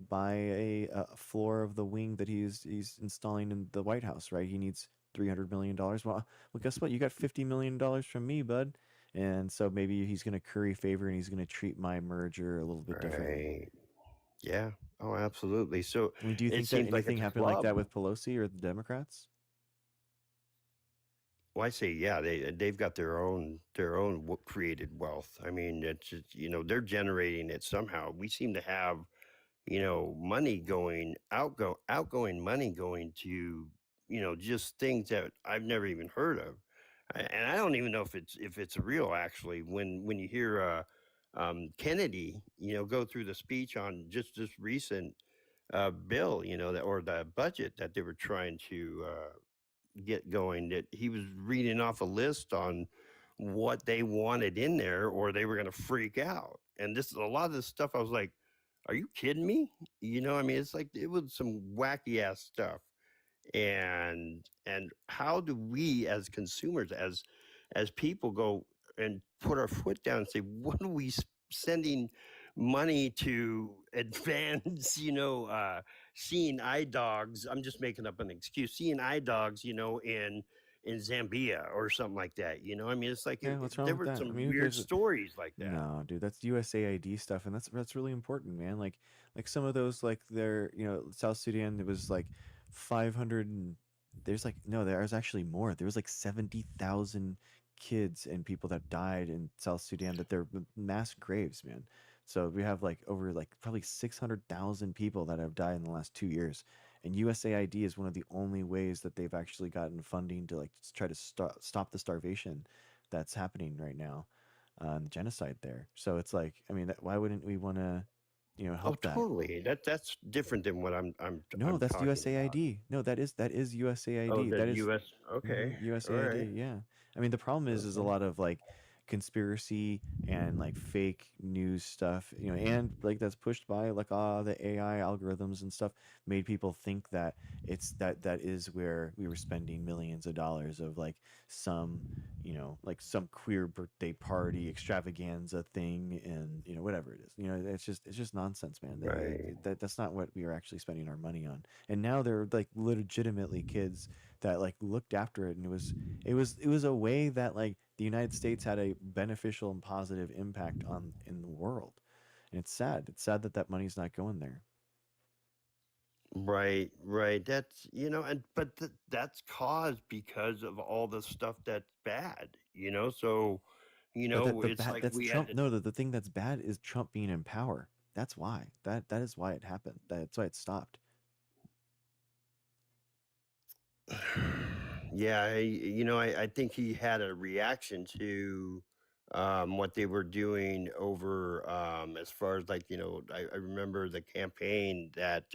buy a floor of the wing that he's installing in the White House, right? He needs $300 million. Well, guess what? You got $50 million from me, bud. And so maybe he's going to curry favor and he's going to treat my merger a little bit differently. Right. Yeah. Oh, absolutely. So I mean, do you it think that seems like anything it's a happened like club. that with Pelosi or the Democrats? Well, I say, yeah, they've got their own created wealth. I mean, it's just, they're generating it somehow. We seem to have money outgoing money going to just things that I've never even heard of, and I don't even know if it's real actually. When you hear Kennedy, go through the speech on just this recent bill, that or the budget that they were trying to get going, that he was reading off a list on what they wanted in there or they were going to freak out. And this a lot of this stuff I was like, are you kidding me? I mean, it's like it was some wacky ass stuff. And how do we as consumers, as people, go and put our foot down and say, what are we sending money to advance, seeing eye dogs? I'm just making up an excuse. Seeing eye dogs, in Zambia or something like that. I mean, it's like Yeah, what's wrong there with were that? I some mean, who weird cares? stories like that. No, dude, that's USAID stuff, and that's really important, man. Like some of those, like they're South Sudan. There was like 500, and there's like no, there was actually more. There was like 70,000 kids and people that died in South Sudan that they're mass graves, man. So we have like over like probably 600,000 people that have died in the last 2 years, and USAID is one of the only ways that they've actually gotten funding to like try to stop the starvation that's happening right now, genocide there. So it's like, I mean, why wouldn't we want to, Oh, help that? totally. That's different than what No, I'm that's talking about. USAID. No, that is Oh, USAID. the That is U.S. Okay, all right. USAID. Yeah. I mean, the problem is a Okay. lot of like conspiracy and like fake news stuff, and like that's pushed by like the AI algorithms and stuff, made people think that that is where we were spending millions of dollars of like some, like some queer birthday party extravaganza thing, and whatever it is. It's just nonsense, man. Right. That's not what we are actually spending our money on. And now they're like legitimately kids that like looked after it, and it was a way that like the United States had a beneficial and positive impact on in the world. And it's sad that that money's not going there. Right, right. That's and but that's caused because of all the stuff that's bad. So But that the it's bad like that's we had Trump. to. No, the thing that's bad is Trump being in power. That's why. That is why it happened. That's why it stopped. Yeah, I think he had a reaction to what they were doing over, as far as like, I remember the campaign that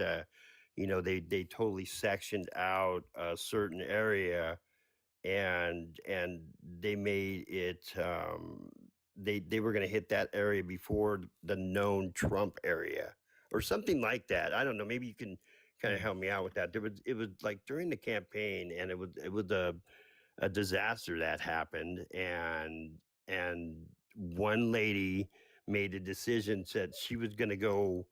they totally sectioned out a certain area, and they made it, they were going to hit that area before the known Trump area or something like that. I don't know. Maybe you can kind of Hmm. help me out with that. It was like during the campaign, and it was a disaster that happened, and one lady made a decision, said she was going to go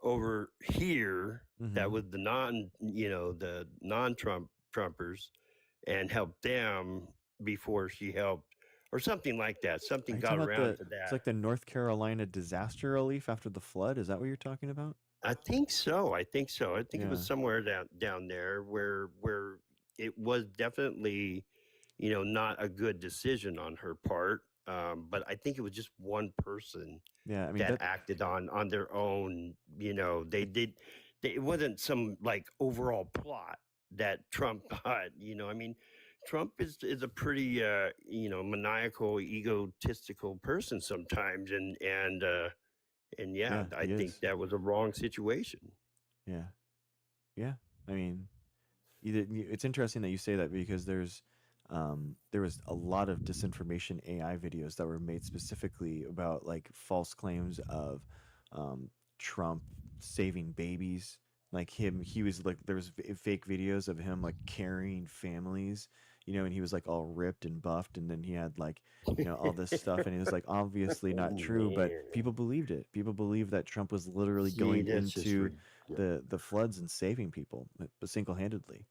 over here, that Mm-hmm. was the non-Trump Trumpers, and help them before she helped, or something like that. Are Something you got talking about around to it's that. like the North Carolina disaster relief after the flood? Is that what you're talking about? I think so. I think it was Yeah. somewhere down there where it was definitely, not a good decision on her part. But I think it was just one person Yeah. I mean that that acted on their own. They like did. It wasn't some like overall plot that Trump thought. I mean, Trump is a pretty maniacal, egotistical person sometimes, and yeah, yeah, I he think is. that was a wrong situation. Yeah. Yeah. I mean, it's interesting that you say that because there was a lot of disinformation AI videos that were made specifically about like false claims of um, Trump saving babies. Like him, he was like there was fake videos of him like carrying families, and he was like all ripped and buffed, and then he had like, all this stuff, and it was like obviously Oh not true, but man. people believed it. People believed that Trump was literally See, going that's just into ridiculous. the floods and saving people, but single-handedly.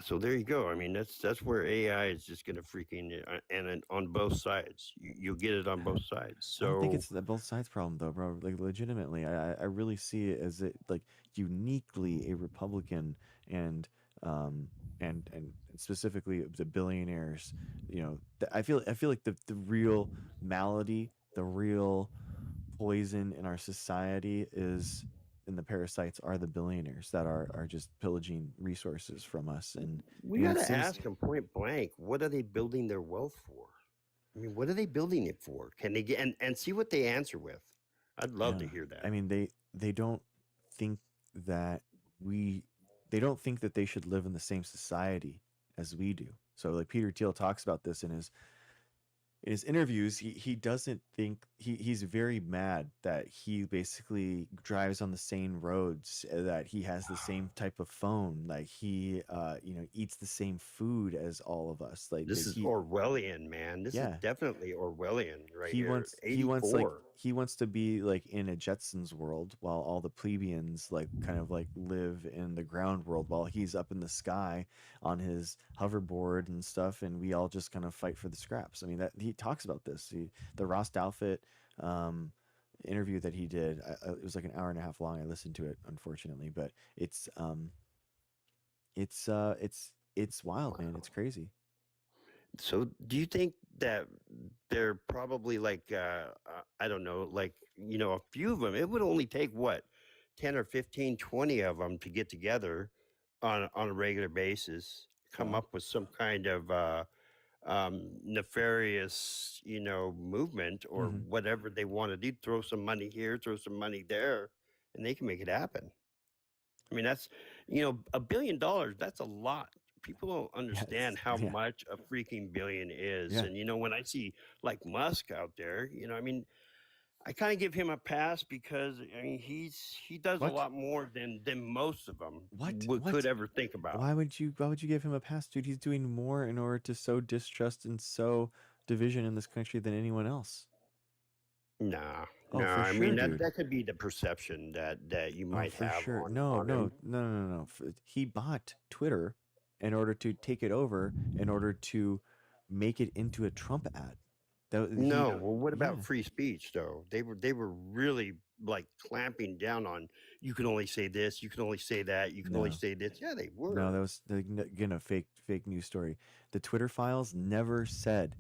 So there you go. I mean, that's where AI is just going to freaking and on both sides. You'll get it on both sides. I don't think So it's the both sides problem though, bro. Like legitimately, I really see it as it like uniquely a Republican and um and specifically the billionaires. I feel like the real malady, the real poison in our society is, and the parasites are the billionaires that are just pillaging resources from us. And we got it to seems, ask them point blank, what are they building their wealth for? I mean, what are they building it for? Can they get and see what they answer with? I'd love yeah, to hear I that. mean they don't think that we they don't think that they should live in the same society as we do. So like Peter Thiel talks about this in his interviews. He doesn't think he's very mad that he basically drives on the same roads, that he has the same type of phone, like he eats the same food as all of us, like This that is he Orwellian, man. This is yeah, definitely Orwellian right he here. wants he wants like 84. he wants to be like in a Jetsons world, while all the plebeians like kind of like live in the ground world, while he's up in the sky on his hoverboard and stuff, and we all just kind of fight for the scraps. I mean, that he talks about this. The Ross Douthat um, interview that he did, it was like an hour and a half long. I listened to it, unfortunately, but it's wild, man. It's Wow. crazy. So do you think that they're probably like I don't know, like a few of them? It would only take what 10 or 15, 20 of them to get together on a regular basis, come Well, up with some kind of nefarious, movement or hmm whatever they want to do. Throw some money here, throw some money there, and they can make it happen. I mean, that's $1 billion. That's a lot. People don't yeah, understand how yeah, much a freaking billion is. yeah. And when I see like Musk out there, I mean, I kind of give him a pass because I mean he does a What? lot more than most of them What? could What? ever think about. Why would you give him a pass, dude? He's doing more in order to sow distrust and sow division in this country than anyone else. Nah, Oh, nah. for I sure, mean that dude. that could be the perception that you Oh, might for have sure. on No, on no, him. no, no, no, no. He bought Twitter in order to take it over, in order to make it into a Trump ad. That he, No, well, what about yeah. free speech though? They were really like clamping down on you can only say this, you can only say that, you can only No, say this. Yeah, they no, that were. was again a fake news story. The Twitter files never said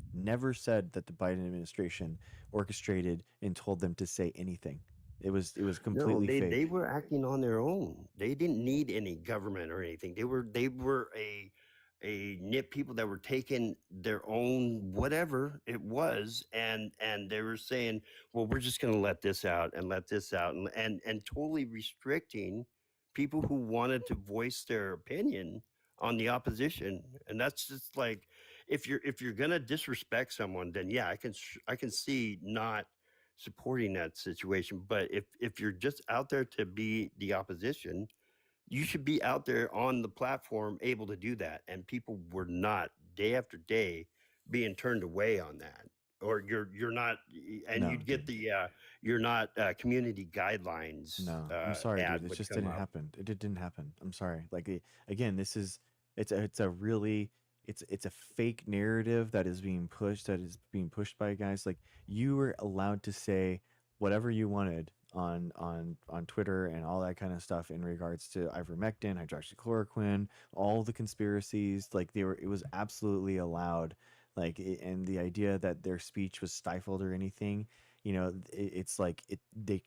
that the Biden administration orchestrated and told them to say anything. It was No, completely they fake. were acting on their own. They didn't need any government or anything. They were a nit people that were taking their own whatever it was and they were saying, well, we're just going to let this out and let this out and totally restricting people who wanted to voice their opinion on the opposition. And that's just like if you're going to disrespect someone, then yeah, I can see not supporting that situation. But if you're just out there to be the opposition, you should be out there on the platform able to do that. And people were not day after day being turned away on that. Or you're not, and No, you'd get dude. the you're not community guidelines No, I'm sorry, dude. ad It would just come didn't up. happen. It didn't happen. I'm sorry. Like again, this is it's a really it's a fake narrative that is being pushed, by guys. Like, you were allowed to say whatever you wanted on Twitter and all that kind of stuff in regards to ivermectin, hydroxychloroquine, all the conspiracies. Like, it was absolutely allowed. Like, and the idea that their speech was stifled or anything, it's like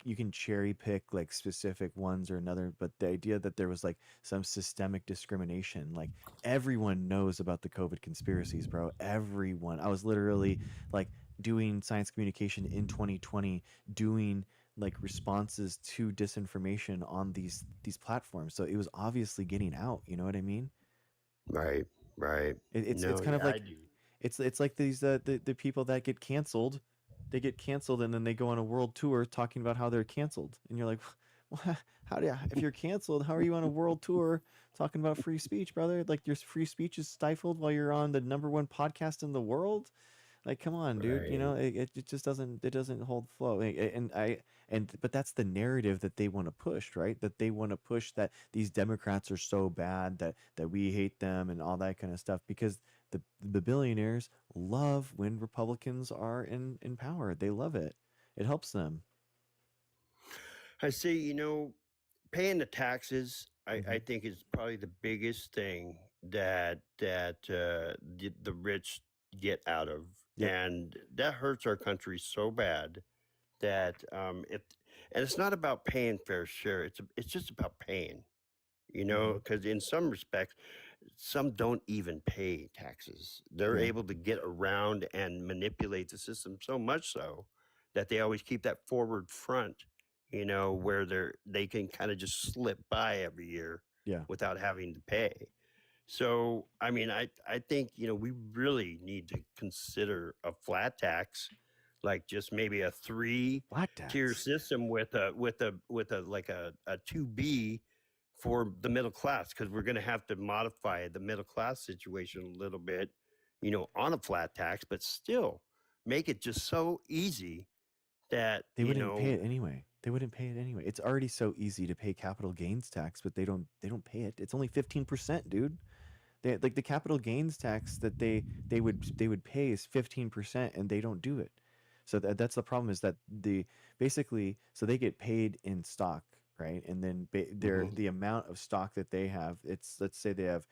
you can cherry pick like specific ones or another, but the idea that there was like some systemic discrimination, like, everyone knows about the COVID conspiracies, bro. Everyone. I was literally like doing science communication in 2020, doing like responses to disinformation on these platforms, so it was obviously getting out. You know what I mean? Right, right. It's No, kind of yeah, I like do. it's like these the people that get canceled. They get canceled and then they go on a world tour talking about how they're canceled, and you're like, How do you, if you're canceled, how are you on a world tour talking about free speech, brother? Like your free speech is stifled while you're on the number one podcast in the world. Like, come on, dude. You Right. know, it just doesn't hold flow. But that's the narrative that they want to push, right? That they want to push that these Democrats are so bad that we hate them and all that kind of stuff because the billionaires love when Republicans are in power. They love it. It helps them. I say, paying the taxes, I Hmm. think is probably the biggest thing that the rich get out of, Yep. and that hurts our country so bad that if and it's not about paying fair share. It's just about paying. Hmm. Because in some respects, some don't even pay taxes. They're Yeah. able to get around and manipulate the system so much so that they always keep that forward front, where they can kind of just slip by every year Yeah. without having to pay. So, I mean, I think, we really need to consider a flat tax, like just maybe a Flat three-tier tax. system with a like a 2B for the middle class, because we're going to have to modify the middle class situation a little bit, on a flat tax, but still make it just so easy that, They wouldn't pay it anyway. They wouldn't pay it anyway. It's already so easy to pay capital gains tax, but they don't pay it. It's only 15%, dude. They like the capital gains tax that they would pay is 15% and they don't do it. So that's the problem is that the basically so they get paid in stock, right? And then their Mhm. the amount of stock that they have, it's let's say they have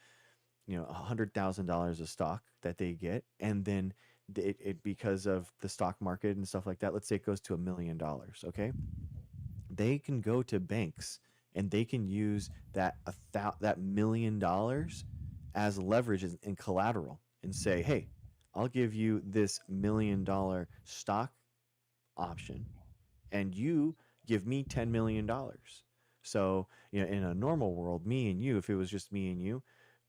$100,000 of stock that they get, and then it because of the stock market and stuff like that. Let's say it goes to $1 million. Okay, they can go to banks and they can use that $1 million as leverage and collateral and say, hey, I'll give you this $1 million stock option and you give me $10 million. So, in a normal world, me and you, if it was just me and you,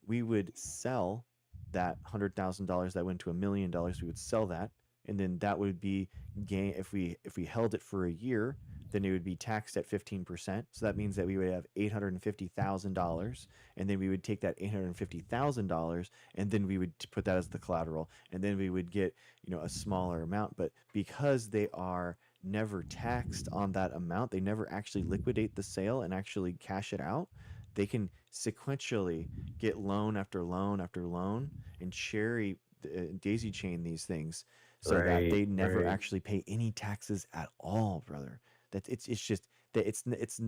we would sell that $100,000 that went to $1 million. We would sell that, and then that would be gain if we held it for a year. Then it would be taxed at 15%. So that means that we would have $850,000, and then we would take that $850,000, and then we would put that as the collateral, and then we would get a smaller amount. But because they are never taxed on that amount, they never actually liquidate the sale and actually cash it out, they can sequentially get loan after loan after loan and daisy chain these things so that Right, they never right. actually pay any taxes at all, brother. That it's just that it's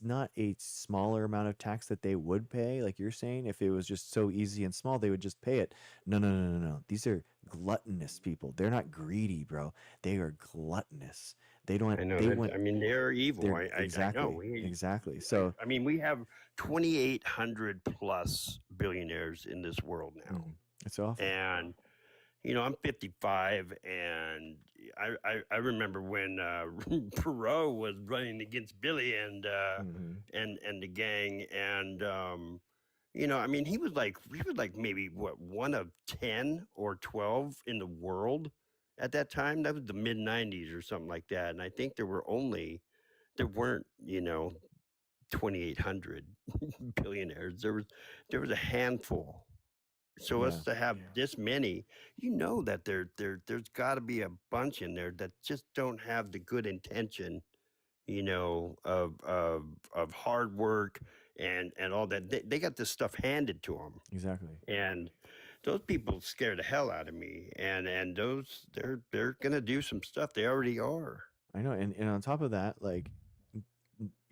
not a smaller amount of tax that they would pay, like you're saying. If it was just so easy and small, they would just pay it. No, no, no, no, no. These are gluttonous people. They're not greedy, bro. They are gluttonous. They don't. I know They that. want. I mean, they're evil. They're I know. exactly, We, exactly. So, I mean, we have 2,800 plus billionaires in this world now, it's awful. and I'm 55, and I remember when Perot was running against Billy Hmm. and the gang, and I mean, he was like maybe what, one of 10 or 12 in the world at that time. That was the mid 90s or something like that, and I think there weren't 2,800 billionaires. There was a handful. So Yeah, us to have this many, that there's got to be a bunch in there that just don't have the good intention, of hard work and all that. They got this stuff handed to them, exactly. and those people scare the hell out of me. And those they're gonna do some stuff. They already are. I know, and on top of that, like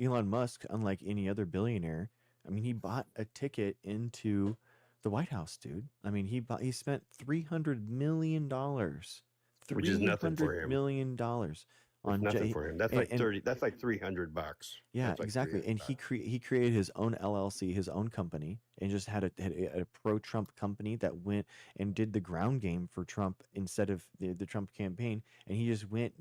Elon Musk, unlike any other billionaire, I mean, he bought a ticket into the White House, dude. I mean, he spent $300 million, Which is three nothing hundred for him. million dollars It's on nothing for him. That's like and 30. That's like $300. yeah, That's like three exactly. hundred And bucks. he created his own LLC, his own company, and just had a pro-Trump company that went and did the ground game for Trump instead of the Trump campaign. And he just went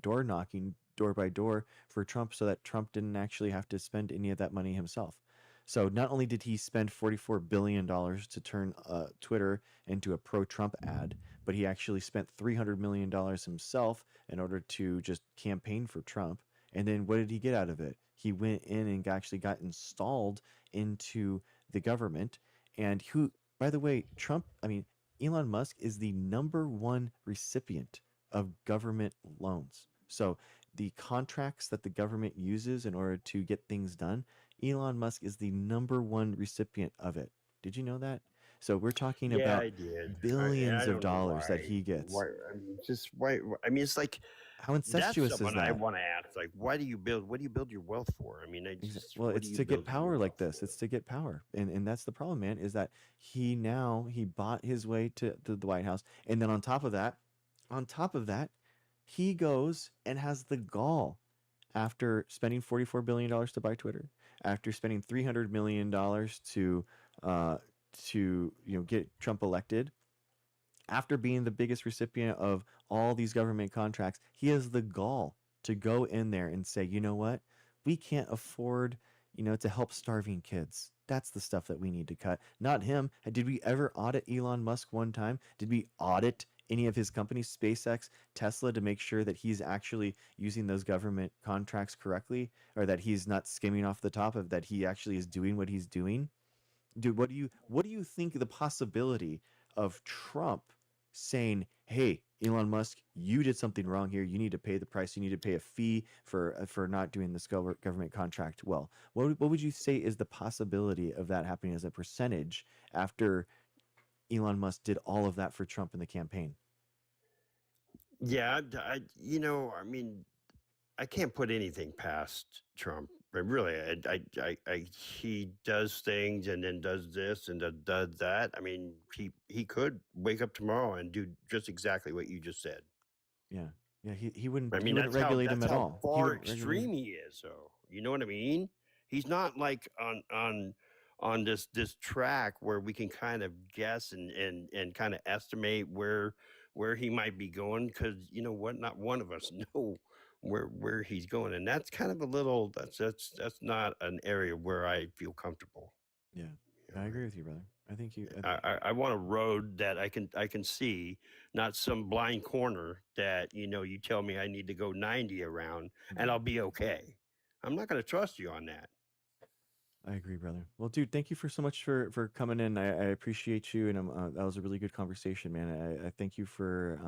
door knocking, door by door for Trump, so that Trump didn't actually have to spend any of that money himself. So not only did he spend $44 billion to turn Twitter into a pro-Trump ad, but he actually spent $300 million himself in order to just campaign for Trump, And then what did he get out of it? He went in and actually got installed into the government. And who, by the way, Elon Musk is the #1 recipient of government loans. So the contracts that the government uses in order to get things done, Elon Musk is the #1 recipient of it. Did you know that? So we're talking Yeah, about I did. I billions of don't know dollars that why. he gets. Why? I mean, just why? I mean, it's like How that's incestuous is someone I that? want to ask. Like, why do you build? What do you build your wealth for? I mean, I just Well, what do it's you to get build your power like wealth this. for? It's to get power, and that's the problem, man. Is that he bought his way to the White House, and then on top of that, he goes and has the gall after spending $44 billion to buy Twitter, after spending $300 million uh to get Trump elected, after being the biggest recipient of all these government contracts, he has the gall to go in there and say, you know what? We can't afford, to help starving kids. That's the stuff that we need to cut. Not him. Did we ever audit Elon Musk one time? Did we audit any of his companies, SpaceX, Tesla, to make sure that he's actually using those government contracts correctly, or that he's not skimming off the top of that he actually is doing what he's doing? Dude, what do you think the possibility of Trump saying, "Hey, Elon Musk, you did something wrong here. You need to pay the price. You need to pay a fee for not doing this government contract well." What would you say is the possibility of that happening as a percentage after Elon Musk did all of that for Trump in the campaign? Yeah, I mean, I can't put anything past Trump. But really, he does things and then does this and does that. I mean, he could wake up tomorrow and do just exactly what you just said. Yeah, yeah. He wouldn't I he mean, wouldn't regulate him that's at how all. He far wouldn't regulate him. extreme he is. So you know what I mean? He's not like on this track where we can kind of guess and kind of estimate where he might be going, because you know what? Not one of us know where he's going, and that's kind of a little that's not an area where I feel comfortable. Yeah, You I know, agree with you, brother. I think you. I want a road that I can see, not some blind corner that you tell me I need to go 90 around and I'll be okay. I'm not going to trust you on that. I agree, brother. Well, dude, thank you for so much for coming in. I appreciate you, and that was a really good conversation, man. I thank you for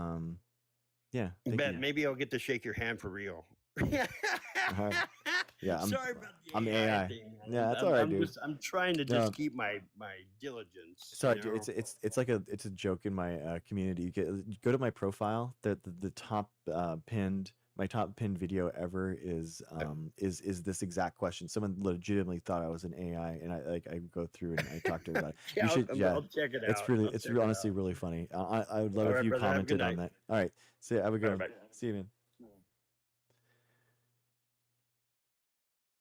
yeah, thank Bet you. maybe I'll get to shake your hand for real. All right. Yeah, Sorry about I'm the AI AI. thing, man. Yeah, that's all right, I'm dude. just I'm trying to No, just keep my diligence. sorry, dude. It's like it's a joke in my community. Go to my profile. The top pinned my top pinned video ever is this exact question. Someone legitimately thought I was an AI, and I go through and I talk to her about it. Yeah, You should, yeah. I'll check it It's out. really I'll it's check it honestly out. really funny. I would love All if right, you brother. Have a good commented on night. that. All right. See, have a good All right, one. bye. See you, man.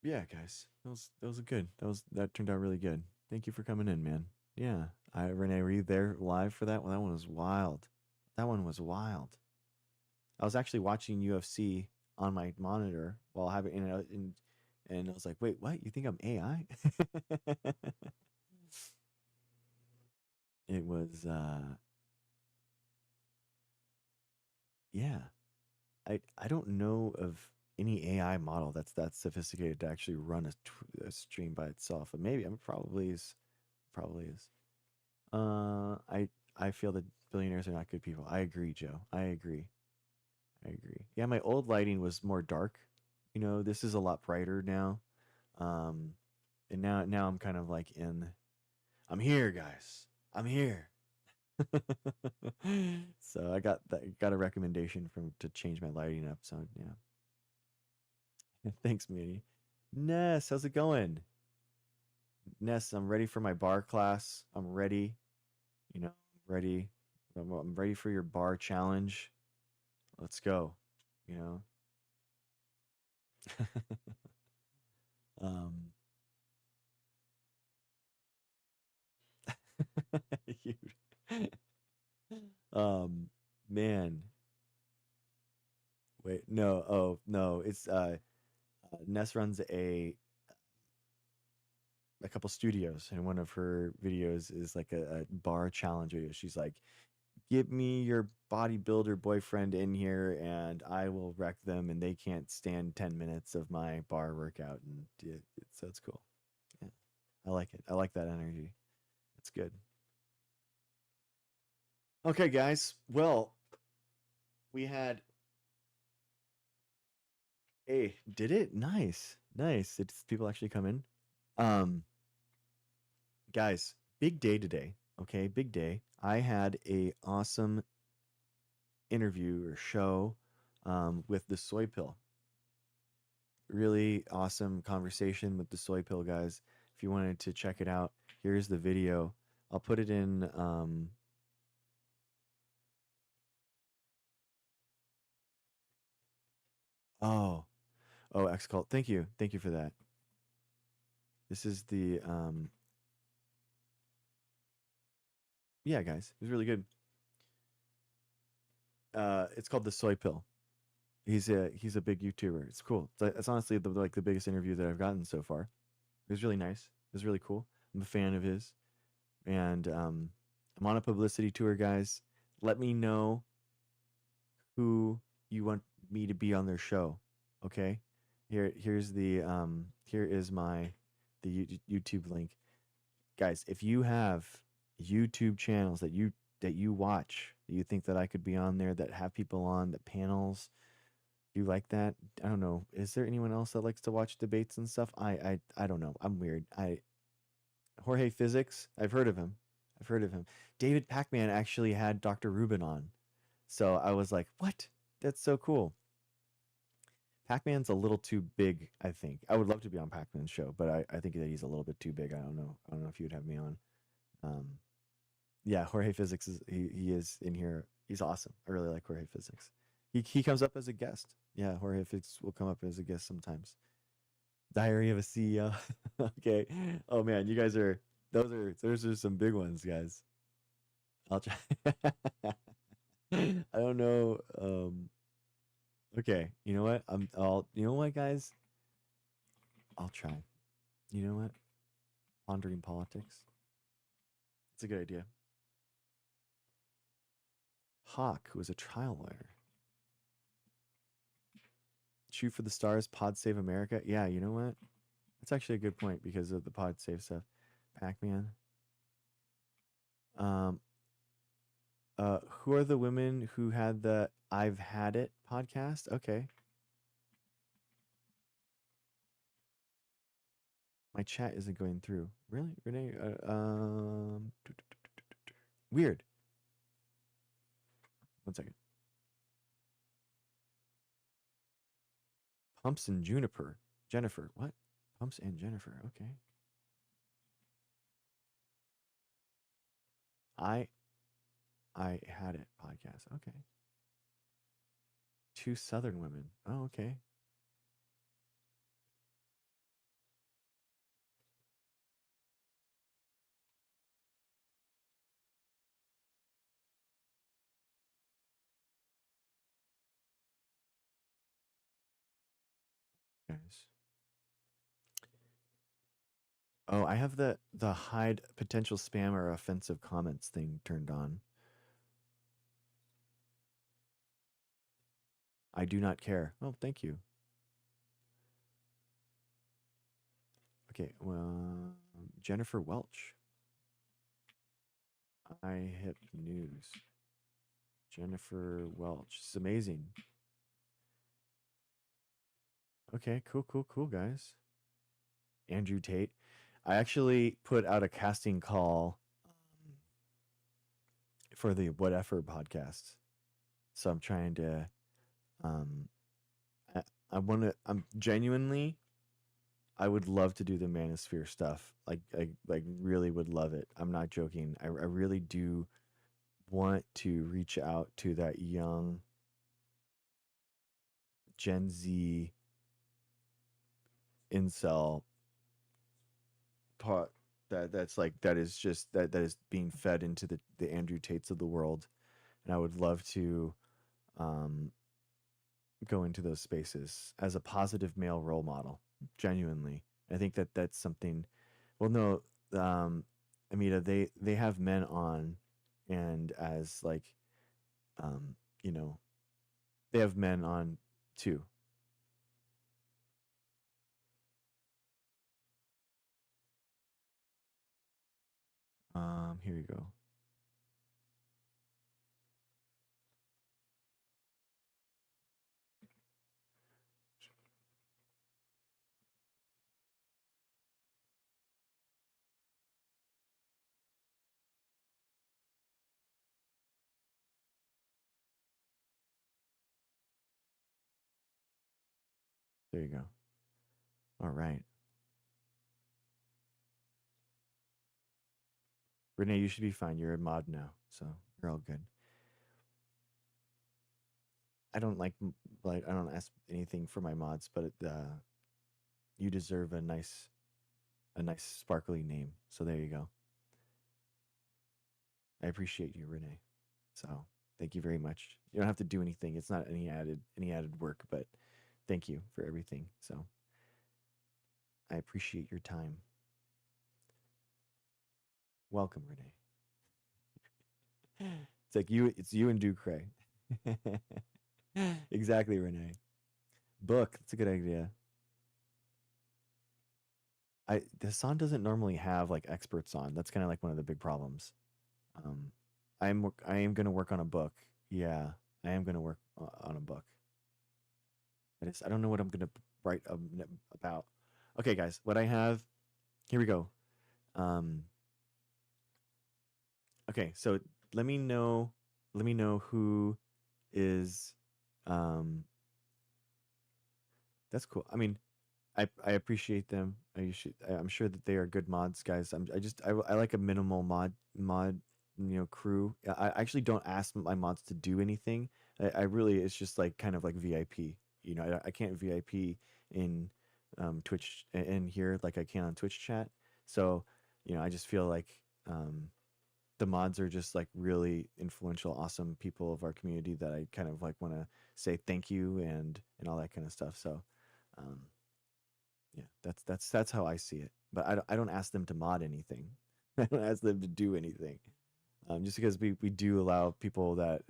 Yeah, guys. That was good. That turned out really good. Thank you for coming in, man. Yeah. Renee, were you there live for that one? That one was wild. That one was wild. I was actually watching UFC on my monitor while having and I was like, wait, what? You think I'm AI? It was yeah. I don't know of any AI model that's that sophisticated to actually run a stream by itself. But maybe I'm probably is. Probably is. I feel that billionaires are not good people. I agree, Joe. I agree. I agree. Yeah, my old lighting was more dark. This is a lot brighter now. Um, and now I'm kind of like I'm here, guys. I'm here. So I got a recommendation from to change my lighting up. So yeah. Thanks, Minnie. Ness, how's it going? Ness, I'm ready for my bar class. I'm ready. I'm ready. I'm ready for your bar challenge. Let's go. You know. um. you, um. Man. Wait. No. Oh no. It's Ness runs a couple studios, and one of her videos is like a bar challenge video. She's like, Get me your bodybuilder boyfriend in here and I will wreck them and they can't stand 10 minutes of my bar workout. And so it's cool. Yeah. I like it. I like that energy. It's good. Okay, guys. Well, we had. Hey, did it? Nice. Nice. Did people actually come in? Um, guys, big day today. Okay, big day. I had a awesome interview or show with the soy pill. Really awesome conversation with the soy pill guys. If you wanted to check it out, here's the video. I'll put it in. Oh, X Cult. Thank you. Thank you for that. This is the yeah, guys. It was really good. It's called the soy pill. He's a big YouTuber. It's cool. It's honestly the biggest interview that I've gotten so far. It was really nice. It was really cool. I'm a fan of his, and I'm on a publicity tour, guys. Let me know who you want me to be on their show. Okay, here's the here is the YouTube link, guys. If you have YouTube channels that you watch that you think that I could be on there, that have people on, that panels, you like that? I don't know. Is there anyone else that likes to watch debates and stuff? I don't know. I'm weird. Jorge Physics. I've heard of him. I've heard of him. David Pacman actually had Dr. Rubin on, so I was like, what? That's so cool. Pacman's a little too big, I think. I would love to be on Pacman's show, but I think that he's a little bit too big. I don't know. I don't know if you'd have me on. Um, yeah, Jorge Physics is he is in here. He's awesome. I really like Jorge Physics. He comes up as a guest. Yeah, Jorge Physics will come up as a guest sometimes. Diary of a CEO. Okay. Oh man, you guys are those are some big ones, guys. I'll try. I don't know. Okay, you know what? you know what, guys? I'll try. You know what? Pondering politics. It's a good idea. Hawk, who was a trial lawyer. Shoot for the stars, Pod Save America. Yeah, you know what? That's actually a good point because of the Pod Save stuff. Pac-Man. Um, who are the women who had the I've Had It podcast? Okay. My chat isn't going through. Really? Renee? Weird. One second. Pumps and Juniper. Jennifer. What? Pumps and Jennifer. Okay. I I Had It podcast. Okay. Two Southern women. Oh, okay. Guys. Oh, I have the hide potential spam or offensive comments thing turned on. I do not care. Oh, thank you. Okay, well, Jennifer Welch. I Hip News. Jennifer Welch. It's amazing. Okay, cool, guys. Andrew Tate. I actually put out a casting call for the Whatever podcast. So I'm trying to I want to I'm genuinely I would love to do the Manosphere stuff. Like really would love it. I'm not joking. I really do want to reach out to that young Gen Z incel part that's like that is just that is being fed into the Andrew Tates of the world, and I would love to um go into those spaces as a positive male role model. Genuinely, I think that that's something. Well, no, Amita, they have men on and as like, um, you know, they have men on too. Here you go. There you go. All right. Renee, you should be fine. You're a mod now, so you're all good. I don't like I don't ask anything for my mods, but you deserve a nice sparkly name. So there you go. I appreciate you, Renee. So thank you very much. You don't have to do anything. It's not any added work, but thank you for everything. So I appreciate your time. Welcome, Renee. It's like it's you and Ducray. Exactly, Renee. Book. That's a good idea. Hassan doesn't normally have like experts on. That's kind of like one of the big problems. Um, I am gonna work on a book. Yeah, I am gonna work on a book. I don't know what I'm gonna write about. Okay, guys, what I have here we go. Um, okay, so let me know. Let me know who is. Um, that's cool. I mean, I appreciate them. I'm sure that they are good mods, guys. I like a minimal mod crew. I actually don't ask my mods to do anything. I really it's just like kind of like VIP. I can't VIP in Twitch in here like I can on Twitch chat. So I just feel like the mods are just like really influential, awesome people of our community that I kind of like want to say thank you and all that kind of stuff. So. Um, yeah, that's how I see it. But I don't ask them to mod anything. I don't ask them to do anything. Just because we do allow people that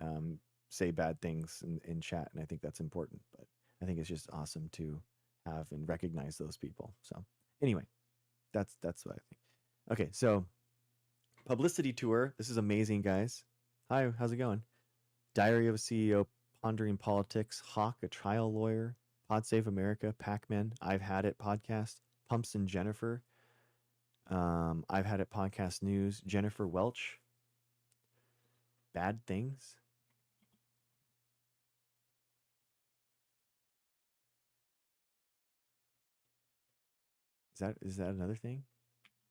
say bad things in chat, and I think that's important. But I think it's just awesome to have and recognize those people. So anyway, that's what I think. Okay, so publicity tour. This is amazing, guys. Hi, how's it going? Diary of a CEO, Pondering Politics, Hawk, a trial lawyer, Pod Save America, Pac-Man, I've Had It podcast, Pumps and Jennifer, I've Had It podcast news, Jennifer Welch, Bad Things. Is that another thing?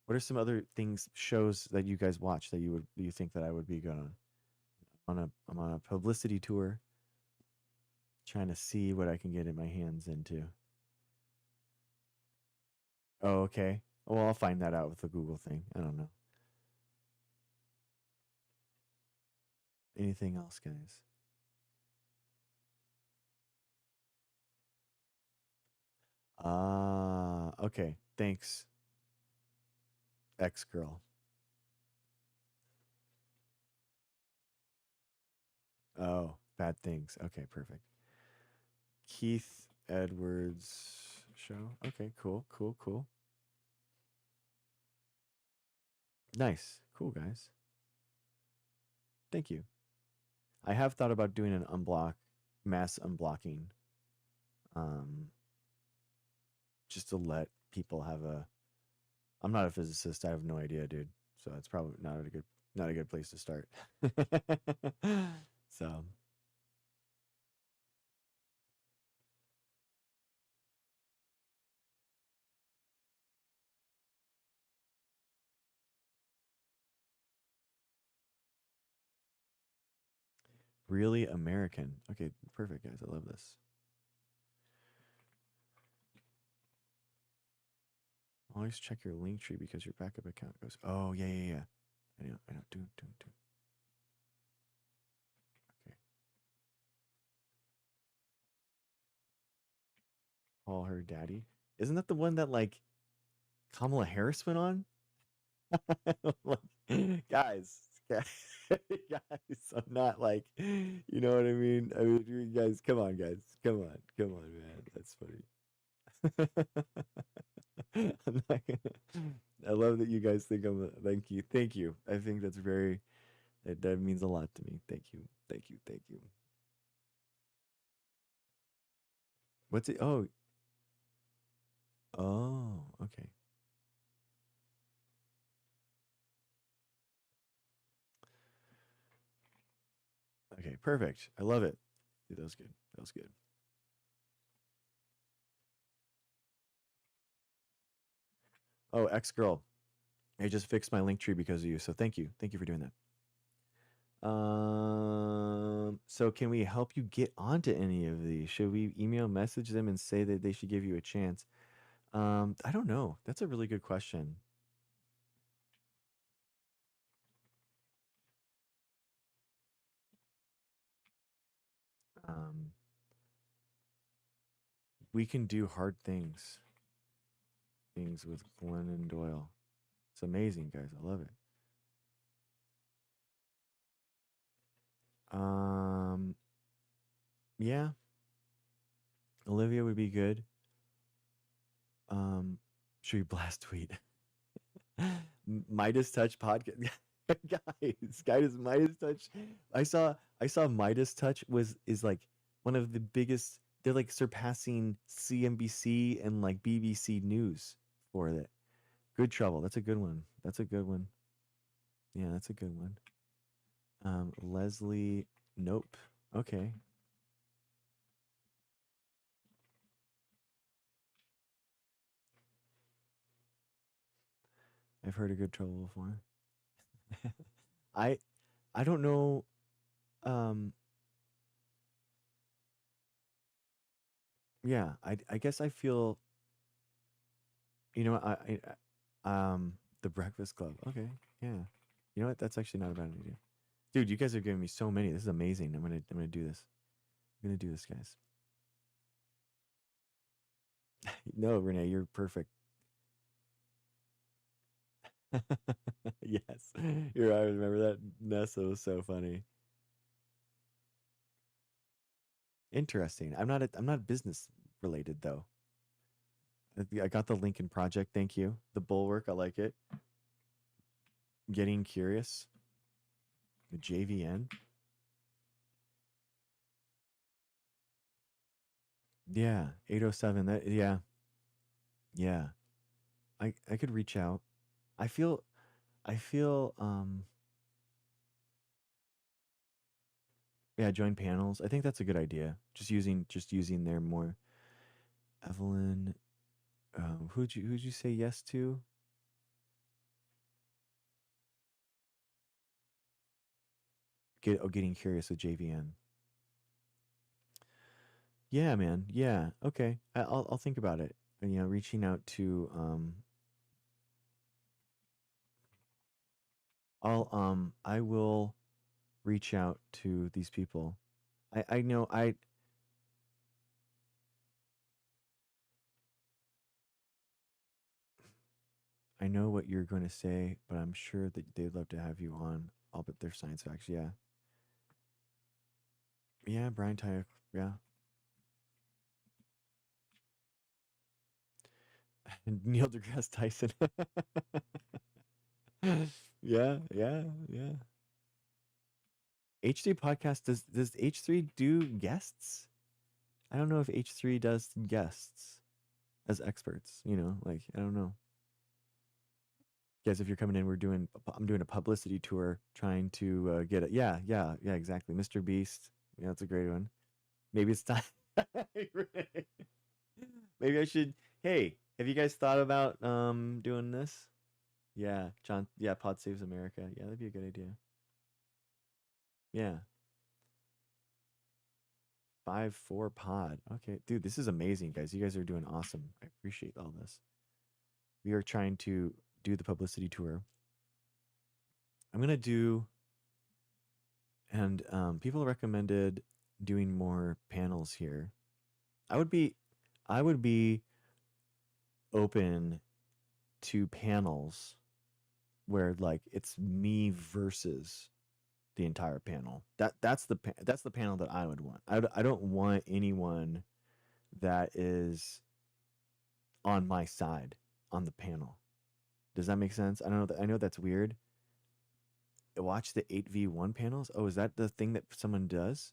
What are some other things shows that you guys watch that you think that I would be good on? I'm on a publicity tour, trying to see what I can get in my hands into. Oh, okay. Well, I'll find that out with the Google thing. I don't know. Anything else, guys? Ah, okay. Thanks, ex girl. Oh, bad things. Okay, perfect. Keith Edwards show. Okay, cool, cool, cool. Nice. Cool, guys. Thank you. I have thought about doing an mass unblocking, um, just to let people have a. I'm not a physicist. I have no idea, dude. So it's probably not a good place to start. So really American. Okay, perfect, guys. I love this. Always check your link tree because your backup account goes. Oh yeah, yeah, yeah. I know. Do. Okay. Call her daddy. Isn't that the one that like Kamala Harris went on? Like, guys, Yeah. Guys, I'm not like, you know what I mean? I mean, you guys, come on, guys. Come on, man. That's funny. I'm not gonna, I love that you guys think I'm thank you. Thank you. I think that's very, that means a lot to me. Thank you. Thank you. Thank you. What's it? Oh, oh, okay. Okay, perfect. I love it. Dude, that was good. That was good. Oh, ex girl. I just fixed my link tree because of you. So thank you. Thank you for doing that. So can we help you get onto any of these? Should we email message them and say that they should give you a chance? I don't know. That's a really good question. Um, we can do hard things. Things with Glennon Doyle. It's amazing, guys. I love it. Um, yeah, Olivia would be good. Um, should we blast tweet? Midas Touch podcast. guys, Midas Touch. I saw Midas Touch is like one of the biggest. They're like surpassing CNBC and like BBC News for it. Good Trouble. That's a good one. That's a good one. Yeah, that's a good one. Leslie. Nope. Okay. I've heard of Good Trouble before. I I don't know. Um. Yeah. I guess I feel. You know. The Breakfast Club. Okay. Yeah. You know what? That's actually not a bad idea. Dude, you guys are giving me so many. This is amazing. I'm gonna do this. I'm gonna do this, guys. No, Renee, you're perfect. Yes. You're right. Remember that Nessa was so funny. Interesting. I'm not business related though. I got the Lincoln Project. Thank you. The Bulwark. I like it. Getting Curious. The JVN. Yeah. 807. That. Yeah. Yeah. I could reach out. I feel. I feel. Yeah. Join panels. I think that's a good idea. Just using their more. Evelyn. Who'd you say yes to? Getting Curious with JVN. Yeah, man. Yeah. Okay. I'll think about it. And, reaching out to I will reach out to these people. I know I know what you're going to say, but I'm sure that they'd love to have you on. I'll bet they're science facts. Yeah. Yeah, Brian Tyler. Yeah. Neil deGrasse Tyson. Yeah, yeah, yeah. H3 podcast does H3 do guests? I don't know if H3 does guests as experts, like I don't know. Guys, if you're coming in, I'm doing a publicity tour trying to get it. Yeah, yeah, yeah, exactly. Mr. Beast. Yeah, that's a great one. Maybe it's time. Maybe I should. Hey, have you guys thought about doing this? Yeah, John. Yeah, Pod Saves America. Yeah, that'd be a good idea. Yeah, 5-4 Pod. Okay, dude, this is amazing, guys. You guys are doing awesome. I appreciate all this. We are trying to do the publicity tour. I'm gonna do, and people recommended doing more panels here. I would be, I would be open to panels where like it's me versus the entire panel. That's the panel that I would want. I don't want anyone that is on my side on the panel. Does that make sense? I know that's weird. Watch the 8v1 panels. Oh, is that the thing that someone does?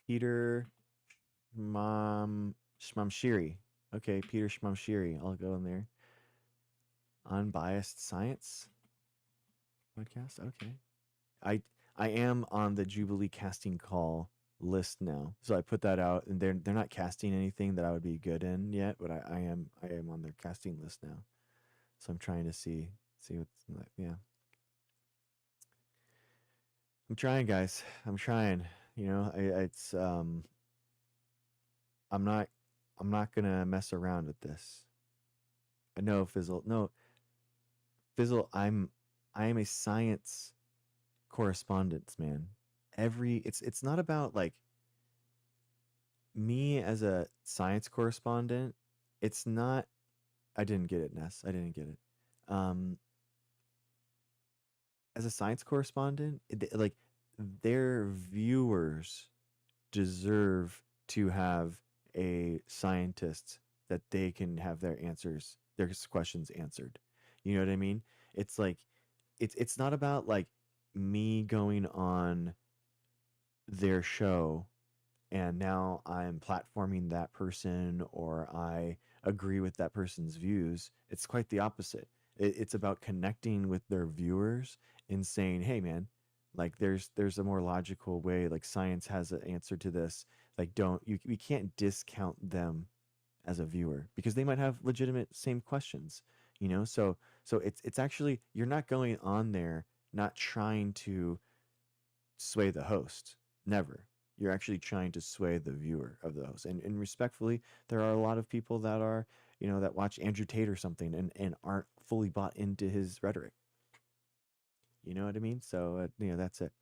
Peter Shmamshiri. Okay, Peter Shmamshiri. I'll go in there. Unbiased Science podcast. Okay. I am on the Jubilee casting call list now. So I put that out, and they're not casting anything that I would be good in yet, but I am on their casting list now. So I'm trying to see what's like. Yeah. I'm trying, guys. I'm trying. You know, it's I'm not gonna mess around with this. I know Fizzle. No, Fizzle. I am a science correspondent, man. It's not about like me as a science correspondent. It's not. I didn't get it, Ness. I didn't get it. Um, as a science correspondent, like their viewers deserve to have a scientist that they can have their questions answered. You know what I mean? It's like it's not about like me going on their show and now I'm platforming that person or I agree with that person's views. It's quite the opposite. It's about connecting with their viewers and saying, "Hey, man, like there's a more logical way. Like science has an answer to this. Like don't you we can't discount them as a viewer because they might have legitimate same questions, you know? So it's actually you're not going on there not trying to sway the host. Never. You're actually trying to sway the viewer of the host. And respectfully, there are a lot of people that are, you know, that watch Andrew Tate or something and aren't fully bought into his rhetoric. You know what I mean? So, you know, that's it.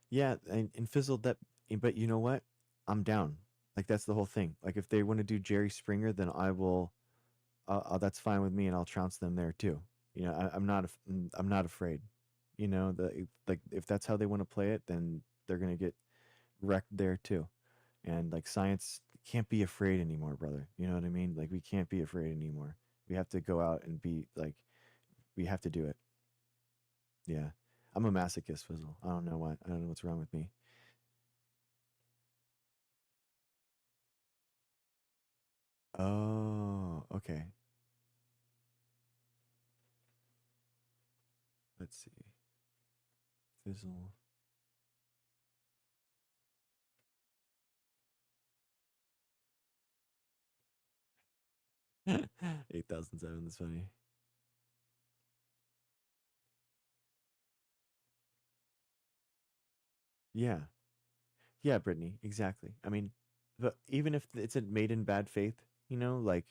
Yeah, and fizzled that, but you know what? I'm down. Like that's the whole thing. Like if they want to do Jerry Springer, then I will. That's fine with me, and I'll trounce them there too. You know, I'm not afraid. You know, like if that's how they want to play it, then they're gonna get wrecked there too. And like science can't be afraid anymore, brother. You know what I mean? Like we can't be afraid anymore. We have to go out and be like, we have to do it. Yeah, I'm a masochist, Fizzle. I don't know why. I don't know what's wrong with me. Oh, okay. Let's see. Fizzle. 8007. That's funny. Yeah. Yeah, Brittany. Exactly. I mean, but even if it's made in bad faith, you know, like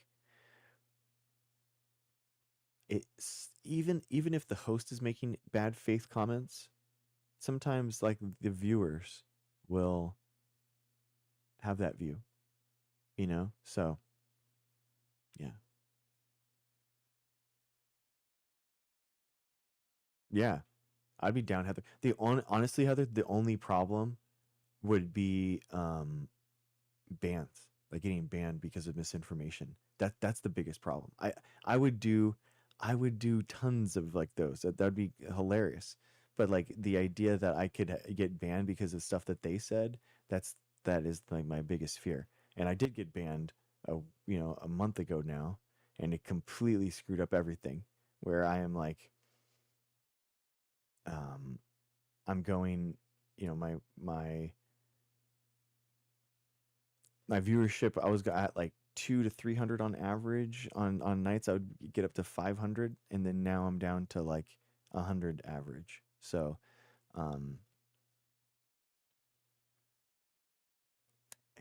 it's even if the host is making bad faith comments, sometimes like the viewers will have that view, you know? So, yeah. Yeah. I'd be down, Heather. Honestly, Heather, the only problem would be bans, like getting banned because of misinformation. That's the biggest problem. I would do I would do tons of like those. That'd be hilarious. But like the idea that I could get banned because of stuff that they said, that is like my biggest fear. And I did get banned you know, a month ago now, and it completely screwed up everything. Where I am like um I'm going, you know, my viewership I was at like 2 to 300 on average on nights I would get up to 500, and then now I'm down to like 100 average. So um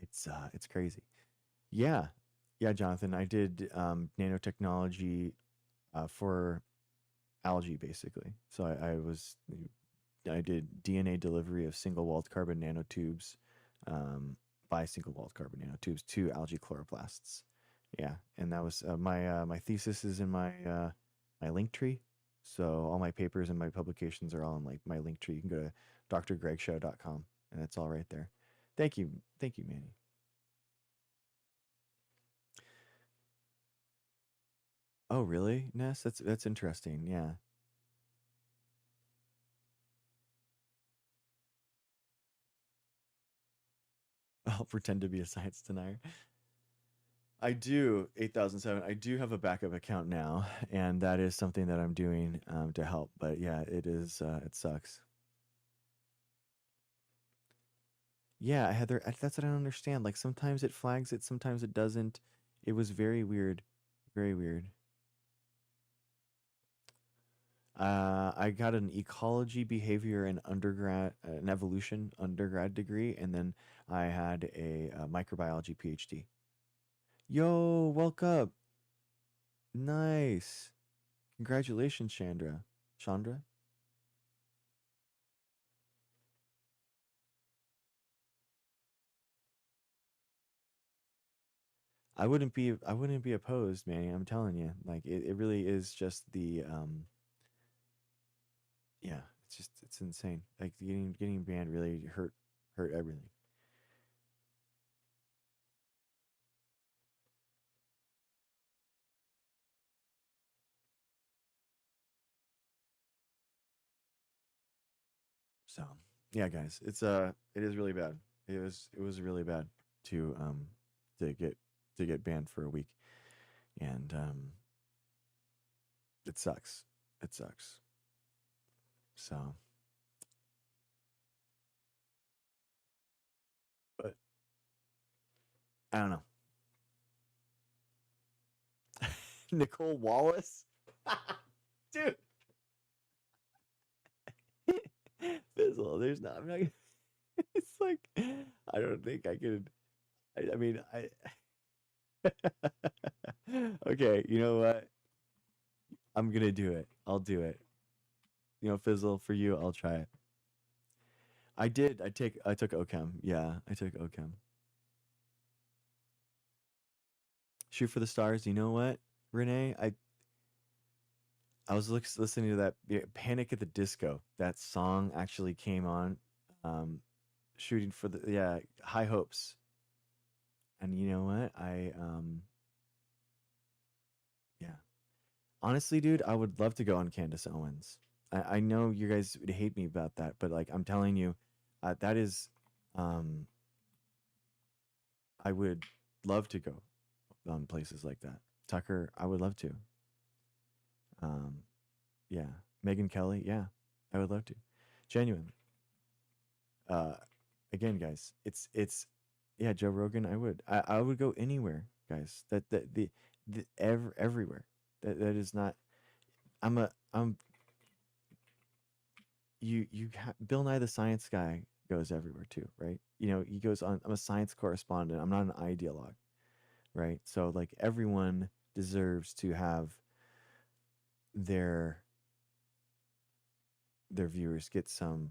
it's crazy. Yeah. Yeah, Jonathan, I did nanotechnology for algae basically. So I did DNA delivery of single walled carbon nanotubes by single walled carbon nanotubes to algae chloroplasts. Yeah, and that was my thesis is in my link tree. So all my papers and my publications are all in like my link tree. You can go to drgregshow.com and it's all right there. Thank you, Manny. Oh, really, Ness? That's interesting. Yeah. I'll pretend to be a science denier. I do 8007. I do have a backup account now, and that is something that I'm doing to help. But yeah, it is. It sucks. Yeah, Heather. That's what I don't understand. Like sometimes it flags it, sometimes it doesn't. It was very weird. Very weird. I got an ecology, behavior, and undergrad, an evolution undergrad degree, and then I had a microbiology PhD. Yo, welcome. Nice. Congratulations, Chandra. Chandra? I wouldn't be opposed, Manny. I'm telling you. Like it really is just the yeah, it's insane. Like getting banned really hurt everything. So yeah, guys, it is really bad. It was really bad to um to get to get banned for a week. And it sucks. It sucks. So but I don't know. Nicole Wallace? Dude. Fizzle, there's not I'm not it's like I don't think I could I mean I okay, you know what? I'm gonna do it. I'll do it. You know, Fizzle, for you, I'll try it. I did. I took OChem. Yeah, I took OChem. Shoot for the stars. You know what, Renee? I was listening to that Panic at the Disco. That song actually came on. Um, shooting for the yeah high hopes. And you know what? Yeah. Honestly, dude, I would love to go on Candace Owens. I know you guys would hate me about that, but like I'm telling you, that is um I would love to go on places like that. Tucker, I would love to. Um, yeah, Megan Kelly, yeah, I would love to. Genuine. Uh, again, guys, it's yeah, Joe Rogan. I would go anywhere, guys. Everywhere. That is not. I'm Bill Nye the Science Guy goes everywhere too, right? You know, he goes on. I'm a science correspondent. I'm not an ideologue, right? So like everyone deserves to have their their viewers get some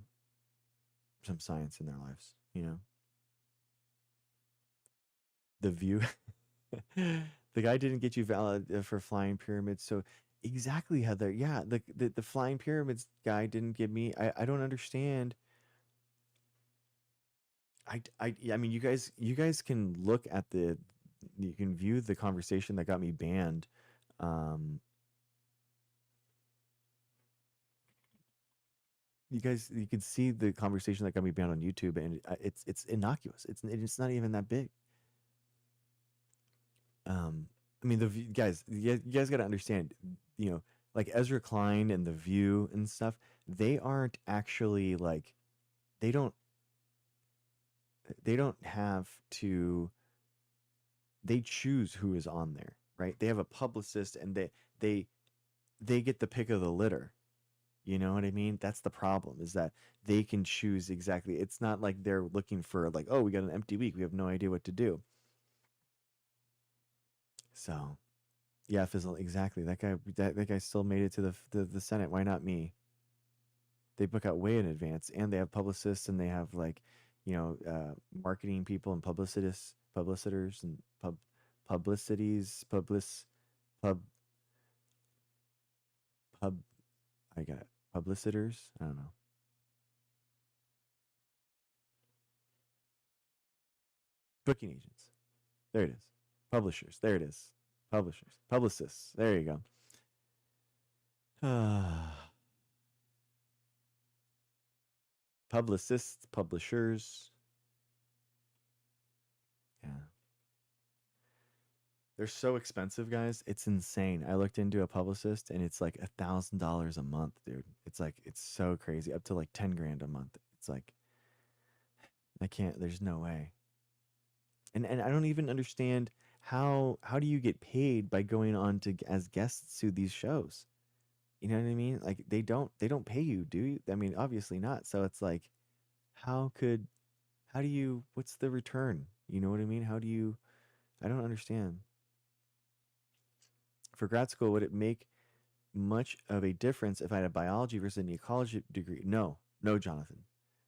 science in their lives, you know. The view the guy didn't get you valid for flying pyramids, so exactly, Heather. Yeah, the flying pyramids guy didn't get me. I don't understand. I mean, you guys can look at the you can view the conversation that got me banned. um you can see the conversation that got me banned on YouTube, and it's innocuous. It's not even that big. um I mean, guys, you guys got to understand, you know, like Ezra Klein and the View and stuff, they aren't actually like they don't they don't have to they choose who is on there, right? They have a publicist, and they they get the pick of the litter. You know what I mean? That's the problem, is that they can choose exactly. It's not like they're looking for like, oh, we got an empty week, we have no idea what to do. So yeah, Fizzle, exactly. That guy still made it to the Senate. Why not me? They book out way in advance, and they have publicists, and they have like, marketing people and publicitors and publicities, pub, pub, I got publicitors. I don't know. Booking agents. There it is. Publishers. There it is. Publishers. Publicists. There you go. Publicists, publishers. Yeah. They're so expensive, guys. It's insane. I looked into a publicist and it's like $1,000 a month, dude. It's so crazy. Up to like 10 grand a month. It's like I can't, there's no way. And I don't even understand how do you get paid by going on to as guests to these shows? You know what I mean? Like they don't pay you, do you? I mean, obviously not. So it's like how could how do you what's the return? You know what I mean? How do you I don't understand. For grad school, would it make much of a difference if I had a biology versus an ecology degree? No, no, Jonathan.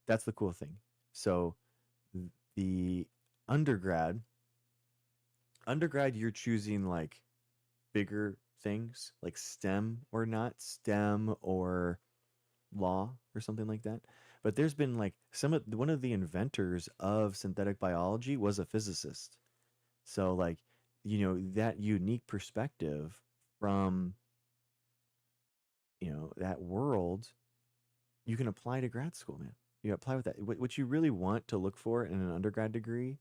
That's the cool thing. So the undergrad, undergrad, you're choosing like bigger things like STEM or not STEM or law or something like that. But there's been like one of the inventors of synthetic biology was a physicist. So like, that unique perspective from, that world, you can apply to grad school, man. You apply with that. What you really want to look for in an undergrad degree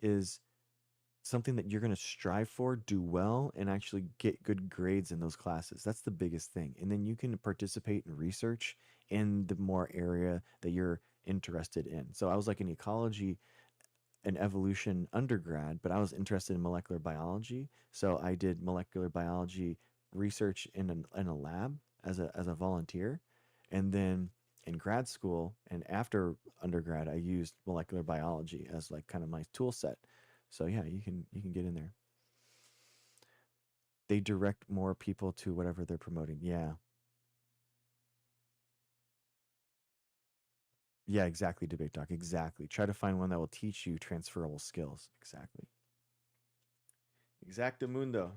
is something that you're going to strive for, do well, and actually get good grades in those classes. That's the biggest thing. And then you can participate in research in the more area that you're interested in. So I was like an ecology and evolution undergrad, but I was interested in molecular biology. So I did molecular biology research in a lab as a volunteer. And then in grad school and after undergrad, I used molecular biology as like kind of my tool set. So yeah, you can get in there. They direct more people to whatever they're promoting. Yeah. Yeah, exactly, debate doc. Exactly. Try to find one that will teach you transferable skills. Exactly. Exactamundo.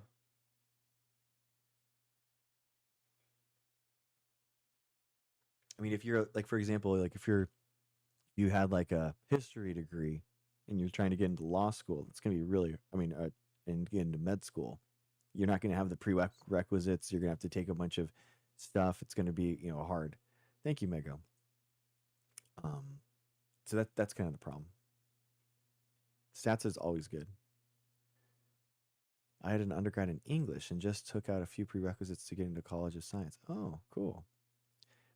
I mean, if you're like, for example, like if you had like a history degree and you're trying to get into law school, it's going to be really, I mean, and get into med school, you're not going to have the prerequisites. You're going to have to take a bunch of stuff. It's going to be, hard. Thank you, Mego. Um, so that's kind of the problem. Stats is always good. I had an undergrad in English and just took out a few prerequisites to get into College of Science. Oh, cool.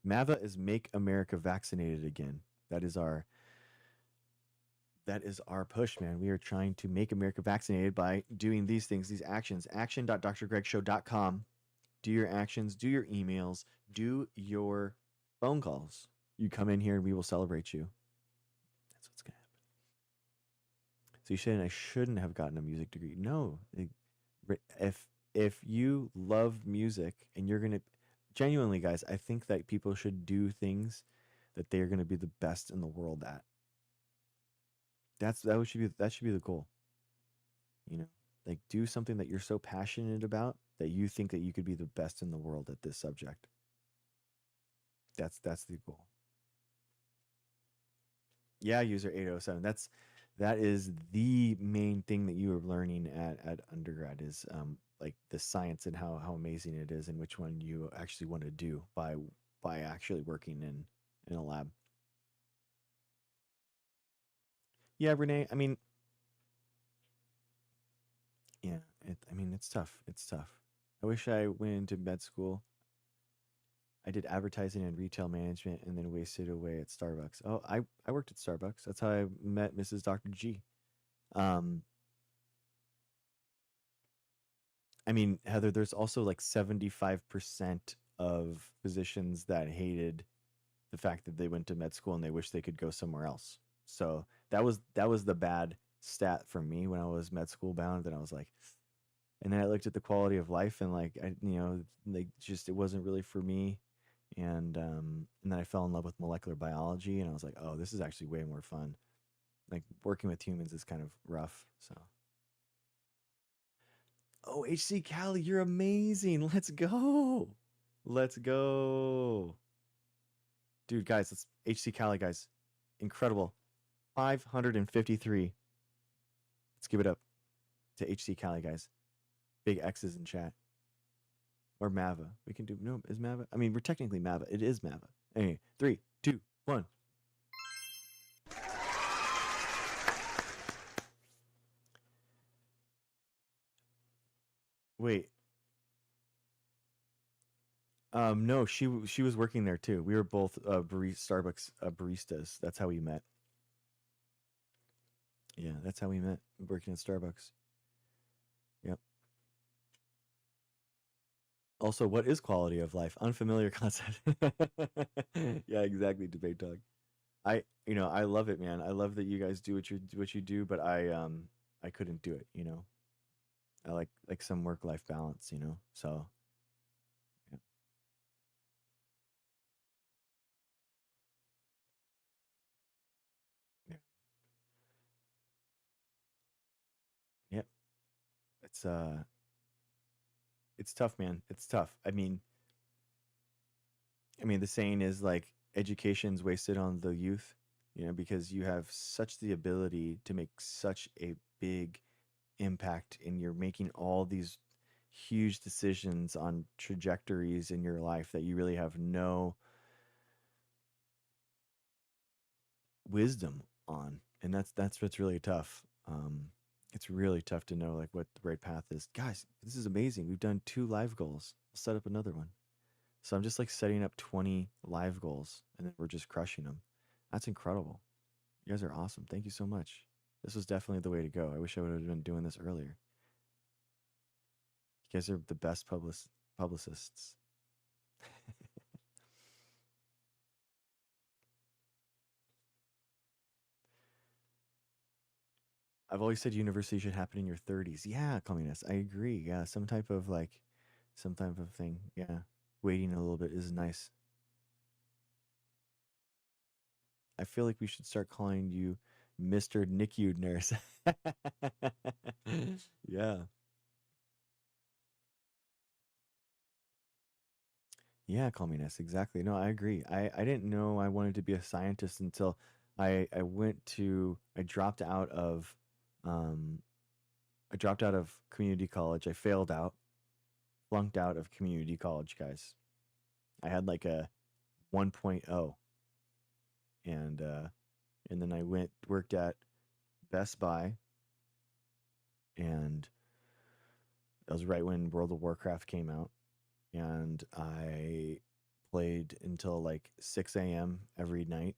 MAVA is Make America Vaccinated Again. That is our push, man. We are trying to make America vaccinated by doing these things, these actions. Action.drgregshow.com. Do your actions, do your emails, do your phone calls. You come in here and we will celebrate you. That's what's going to happen. So you said I shouldn't have gotten a music degree. No. If you love music and you're going to genuinely, guys, I think that people should do things that they are going to be the best in the world at. That should be the goal. You know, like do something that you're so passionate about that you think that you could be the best in the world at this subject. That's the goal. Yeah, user 807. That is the main thing that you are learning at undergrad is like the science and how amazing it is and which one you actually want to do by actually working in a lab. Yeah, Renee. I mean, yeah. I mean, it's tough. It's tough. I wish I went into med school. I did advertising and retail management and then wasted away at Starbucks. Oh, I worked at Starbucks. That's how I met Mrs. Dr. G. Um, I mean, Heather, there's also like 75% of physicians that hated the fact that they went to med school and they wish they could go somewhere else. So that was the bad stat for me when I was med school bound. And I was like, and then I looked at the quality of life and like like just it wasn't really for me. And then I fell in love with molecular biology and I was like, oh, this is actually way more fun. like working with humans is kind of rough. So, oh, HC Cali, you're amazing. Let's go. Let's go. Dude, guys, let's HC Cali, guys. Incredible. 553. Let's give it up to HC Cali, guys. Big X's in chat. Or Mava. We can do, no, is Mava? I mean, we're technically Mava. It is Mava. Anyway, 3, 2, 1. Wait. No, she was working there too. We were both Starbucks baristas. That's how we met. Yeah, that's how we met, working at Starbucks. Yep. Also, what is quality of life? Unfamiliar concept. Yeah, exactly. Debate dog. I love it, man. I love that you guys do what you do, but I couldn't do it. I like some work life balance. So yeah. Yeah. Yep. It's tough, man. It's tough. I mean, the saying is like education's wasted on the youth, because you have such the ability to make such a big impact, and you're making all these huge decisions on trajectories in your life that you really have no wisdom on, and that's what's really tough. It's really tough to know like what the right path is. Guys, this is amazing. We've done 2 live goals. We'll set up another one. So I'm just like setting up 20 live goals, and then we're just crushing them. That's incredible. You guys are awesome. Thank you so much. This was definitely the way to go. I wish I would have been doing this earlier. You guys are the best publicists. I've always said university should happen in your 30s. Yeah, communist. I agree. Yeah, some type of thing. Yeah, waiting a little bit is nice. I feel like we should start calling you Mr. NICU nurse. Yeah. Yeah, communist. Exactly. No, I agree. I didn't know I wanted to be a scientist until I dropped out of um community college. I failed out, flunked out of community college, guys. I had like a 1.0, and then I worked at Best Buy, and that was right when World of Warcraft came out, and I played until like 6 a.m. every night,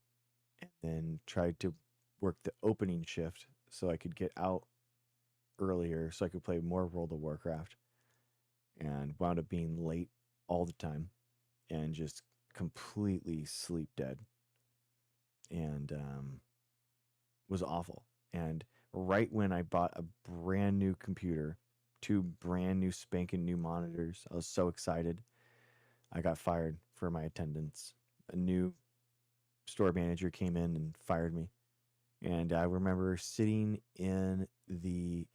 and then tried to work the opening shift so I could get out earlier so I could play more World of Warcraft, and wound up being late all the time and just completely sleep dead, and was awful. And right when I bought a brand new computer, 2 brand new spanking new monitors, I was so excited. I got fired for my attendance. A new store manager came in and fired me. And I remember sitting in the,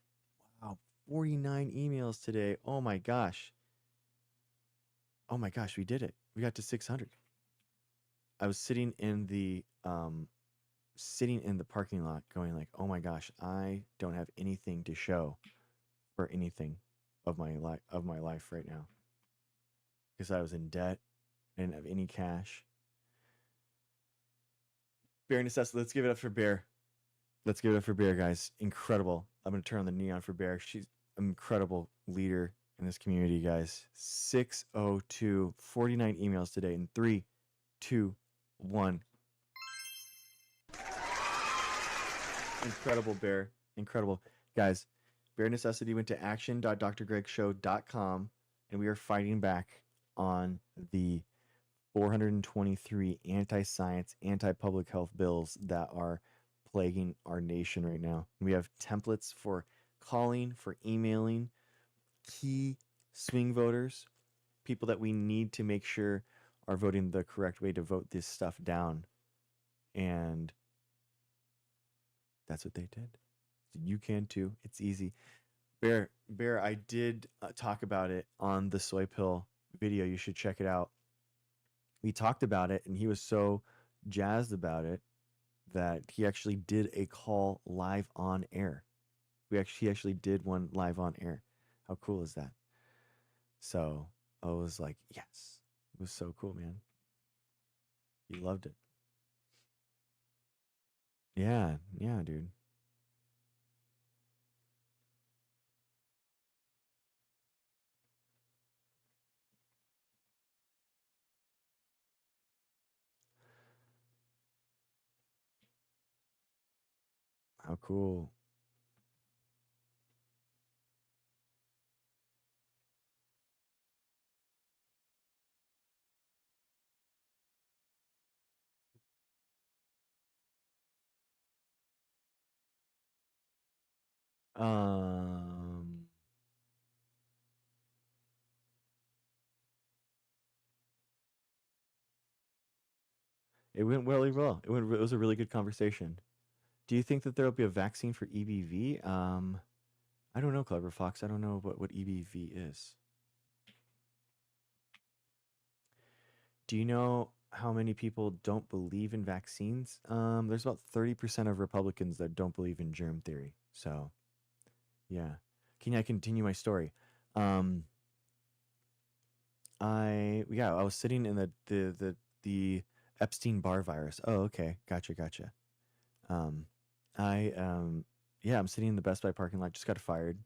wow, 49 emails today. Oh my gosh. Oh my gosh, we did it. We got to 600. I was sitting in the parking lot going like, "Oh my gosh, I don't have anything to show for anything of my life right now." Because I was in debt. I didn't have any cash. Bear necessity. Let's give it up for Bear. Let's give it up for Bear, guys. Incredible. I'm going to turn on the neon for Bear. She's an incredible leader in this community, guys. 602, 49 emails today in 3, 2, 1. Incredible, Bear. Incredible. Guys, Bear Necessity went to action.drgregshow.com, and we are fighting back on the 423 anti-science, anti-public health bills that are plaguing our nation right now. We have templates for calling, for emailing key swing voters, people that we need to make sure are voting the correct way to vote this stuff down. And That's what they did. So you can too. It's easy. Bear, I did talk about it on the soy pill video. You should check it out. We talked about it, and he was so jazzed about it that he actually did a call live on air. He actually did one live on air. How cool is that? So I was like, yes, it was so cool, man. He loved it. Yeah, yeah, dude. How cool. Um, it went really well. It was a really good conversation. Do you think that there will be a vaccine for EBV? I don't know, Clever Fox. I don't know what EBV is. Do you know how many people don't believe in vaccines? There's about 30% of Republicans that don't believe in germ theory. So, yeah. Can I continue my story? Um, I was sitting in the Epstein Barr virus. Oh, okay. Gotcha. Um, I yeah, I'm sitting in the Best Buy parking lot, just got fired,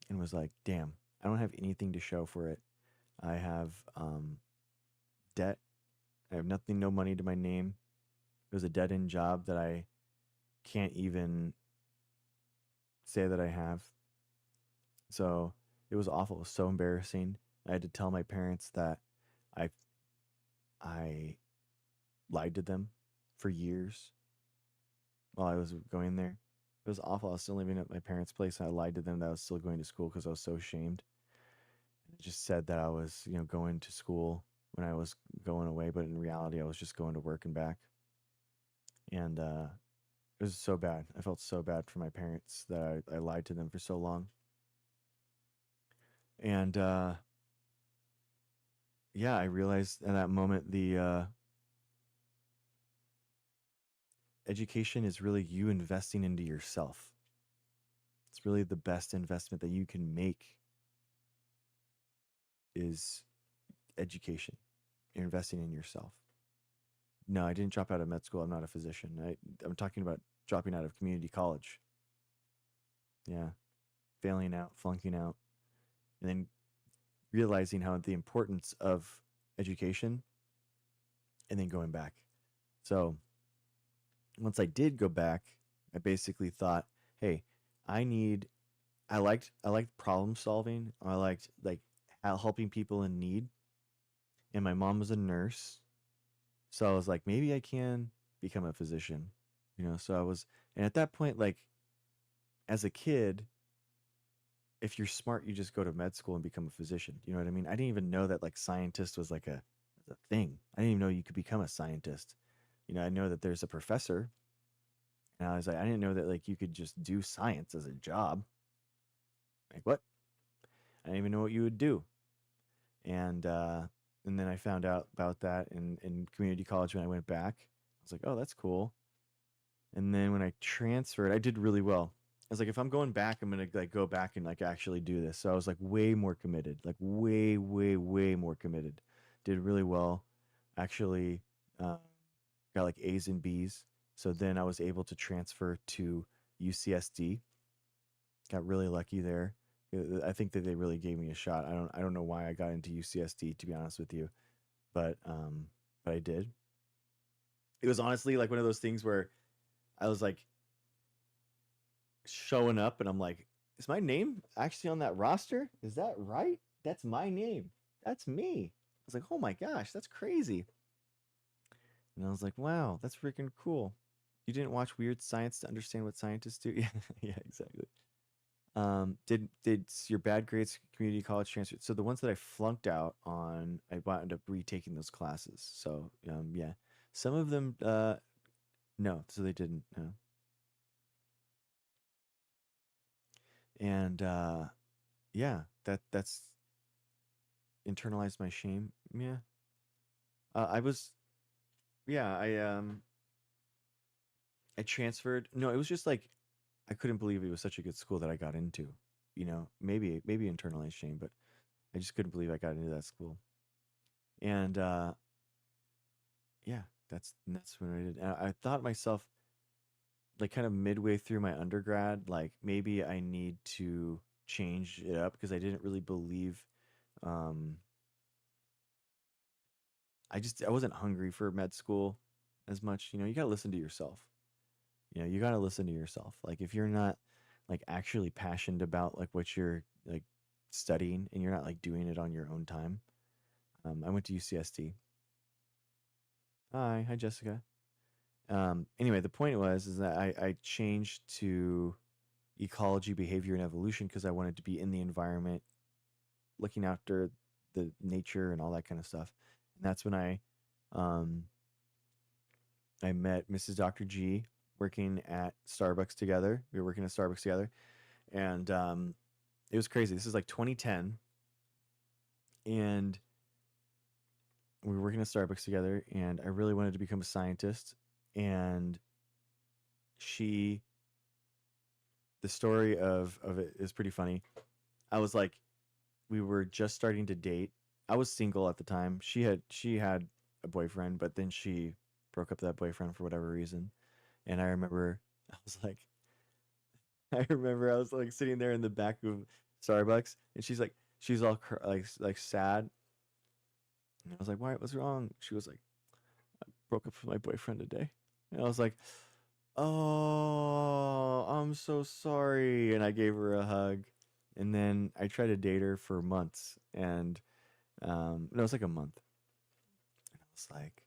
and was like, damn, I don't have anything to show for it. I have debt. I have nothing, no money to my name. It was a dead end job that I can't even say that I have. So it was awful. It was so embarrassing. I had to tell my parents that I I lied to them for years while I was going there. It was awful. I was still living at my parents' place, and I lied to them that I was still going to school because I was so ashamed. I just said that I was, going to school when I was going away, but in reality, I was just going to work and back. And it was so bad. I felt so bad for my parents that I lied to them for so long. And yeah, I realized in that moment the education is really you investing into yourself. It's really the best investment that you can make is education. You're investing in yourself. No, I didn't drop out of med school. I'm not a physician. I'm talking about dropping out of community college. Yeah, failing out, flunking out, and then realizing how the importance of education and then going back. So once I did go back, I basically thought, hey, I liked problem solving. I liked like helping people in need. And my mom was a nurse. So I was like, maybe I can become a physician. So I was, and at that point, like as a kid, if you're smart, you just go to med school and become a physician. You know what I mean? I didn't even know that like scientist was like a thing. I didn't even know you could become a scientist. I know that there's a professor, and I was like, I didn't know that like you could just do science as a job. Like what? I didn't even know what you would do. And then I found out about that in community college when I went back. I was like, oh, that's cool. And then when I transferred, I did really well. I was like, if I'm going back, I'm gonna like go back and like actually do this. So I was like way more committed, like way more committed. Did really well. Actually, uh, got like A's and B's. So then I was able to transfer to UCSD. Got really lucky there. I think that they really gave me a shot. I don't know why I got into UCSD, to be honest with you, but I did. It was honestly like one of those things where I was like showing up and I'm like, is my name actually on that roster? Is that right? That's my name. That's me. I was like, oh my gosh, that's crazy. And I was like, wow, that's freaking cool. You didn't watch Weird Science to understand what scientists do? Yeah, yeah, exactly. Did your bad grades community college transfer? So the ones that I flunked out on, I wound up retaking those classes. So yeah, some of them No, so they didn't. No. And yeah, that's internalized my shame. Yeah. I was yeah, I transferred. No, it was just like I couldn't believe it was such a good school that I got into. You know, maybe internalized shame, but I just couldn't believe I got into that school. And yeah, that's what I did. And I thought myself like kind of midway through my undergrad, like maybe I need to change it up because I didn't really believe um I wasn't hungry for med school as much. You know, you got to listen to yourself. You know, you got to listen to yourself. Like if you're not like actually passionate about like what you're like studying and you're not like doing it on your own time. I went to UCST. Hi Jessica. Anyway, the point was is that I changed to ecology, behavior, and evolution because I wanted to be in the environment, looking after the nature and all that kind of stuff. And that's when um, I met Mrs. Dr. G working at Starbucks together. We were working at Starbucks together, and it was crazy. This is like 2010, and we were working at Starbucks together. And I really wanted to become a scientist. And she, the story of it is pretty funny. I was like, we were just starting to date. I was single at the time. She had a boyfriend, but then she broke up with that boyfriend for whatever reason. And I remember I was like, I remember I was like sitting there in the back of Starbucks, and she's all like sad. And I was like, why? What's wrong? She was like, I broke up with my boyfriend today. And I was like, oh, I'm so sorry. And I gave her a hug. And then I tried to date her for months, and no, it was like a month. And I was like,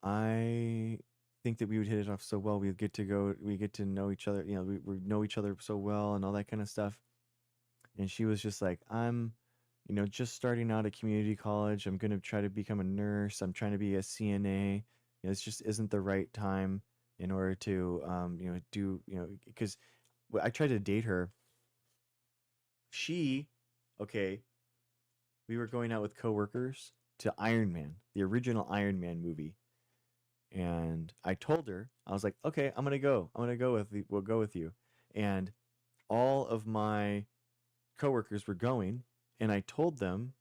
I think that we would hit it off so well. We get to know each other. You know, we know each other so well and all that kind of stuff. And she was just like, I'm, you know, just starting out at community college. I'm gonna try to become a nurse. I'm trying to be a CNA. You know, this just isn't the right time in order to, you know, do, you know, because I tried to date her. She, okay, we were going out with coworkers to Iron Man, the original Iron Man movie. And I told her, I was like, okay, I'm gonna go. I'm gonna go with you. We'll go with you. And all of my coworkers were going, and I told them,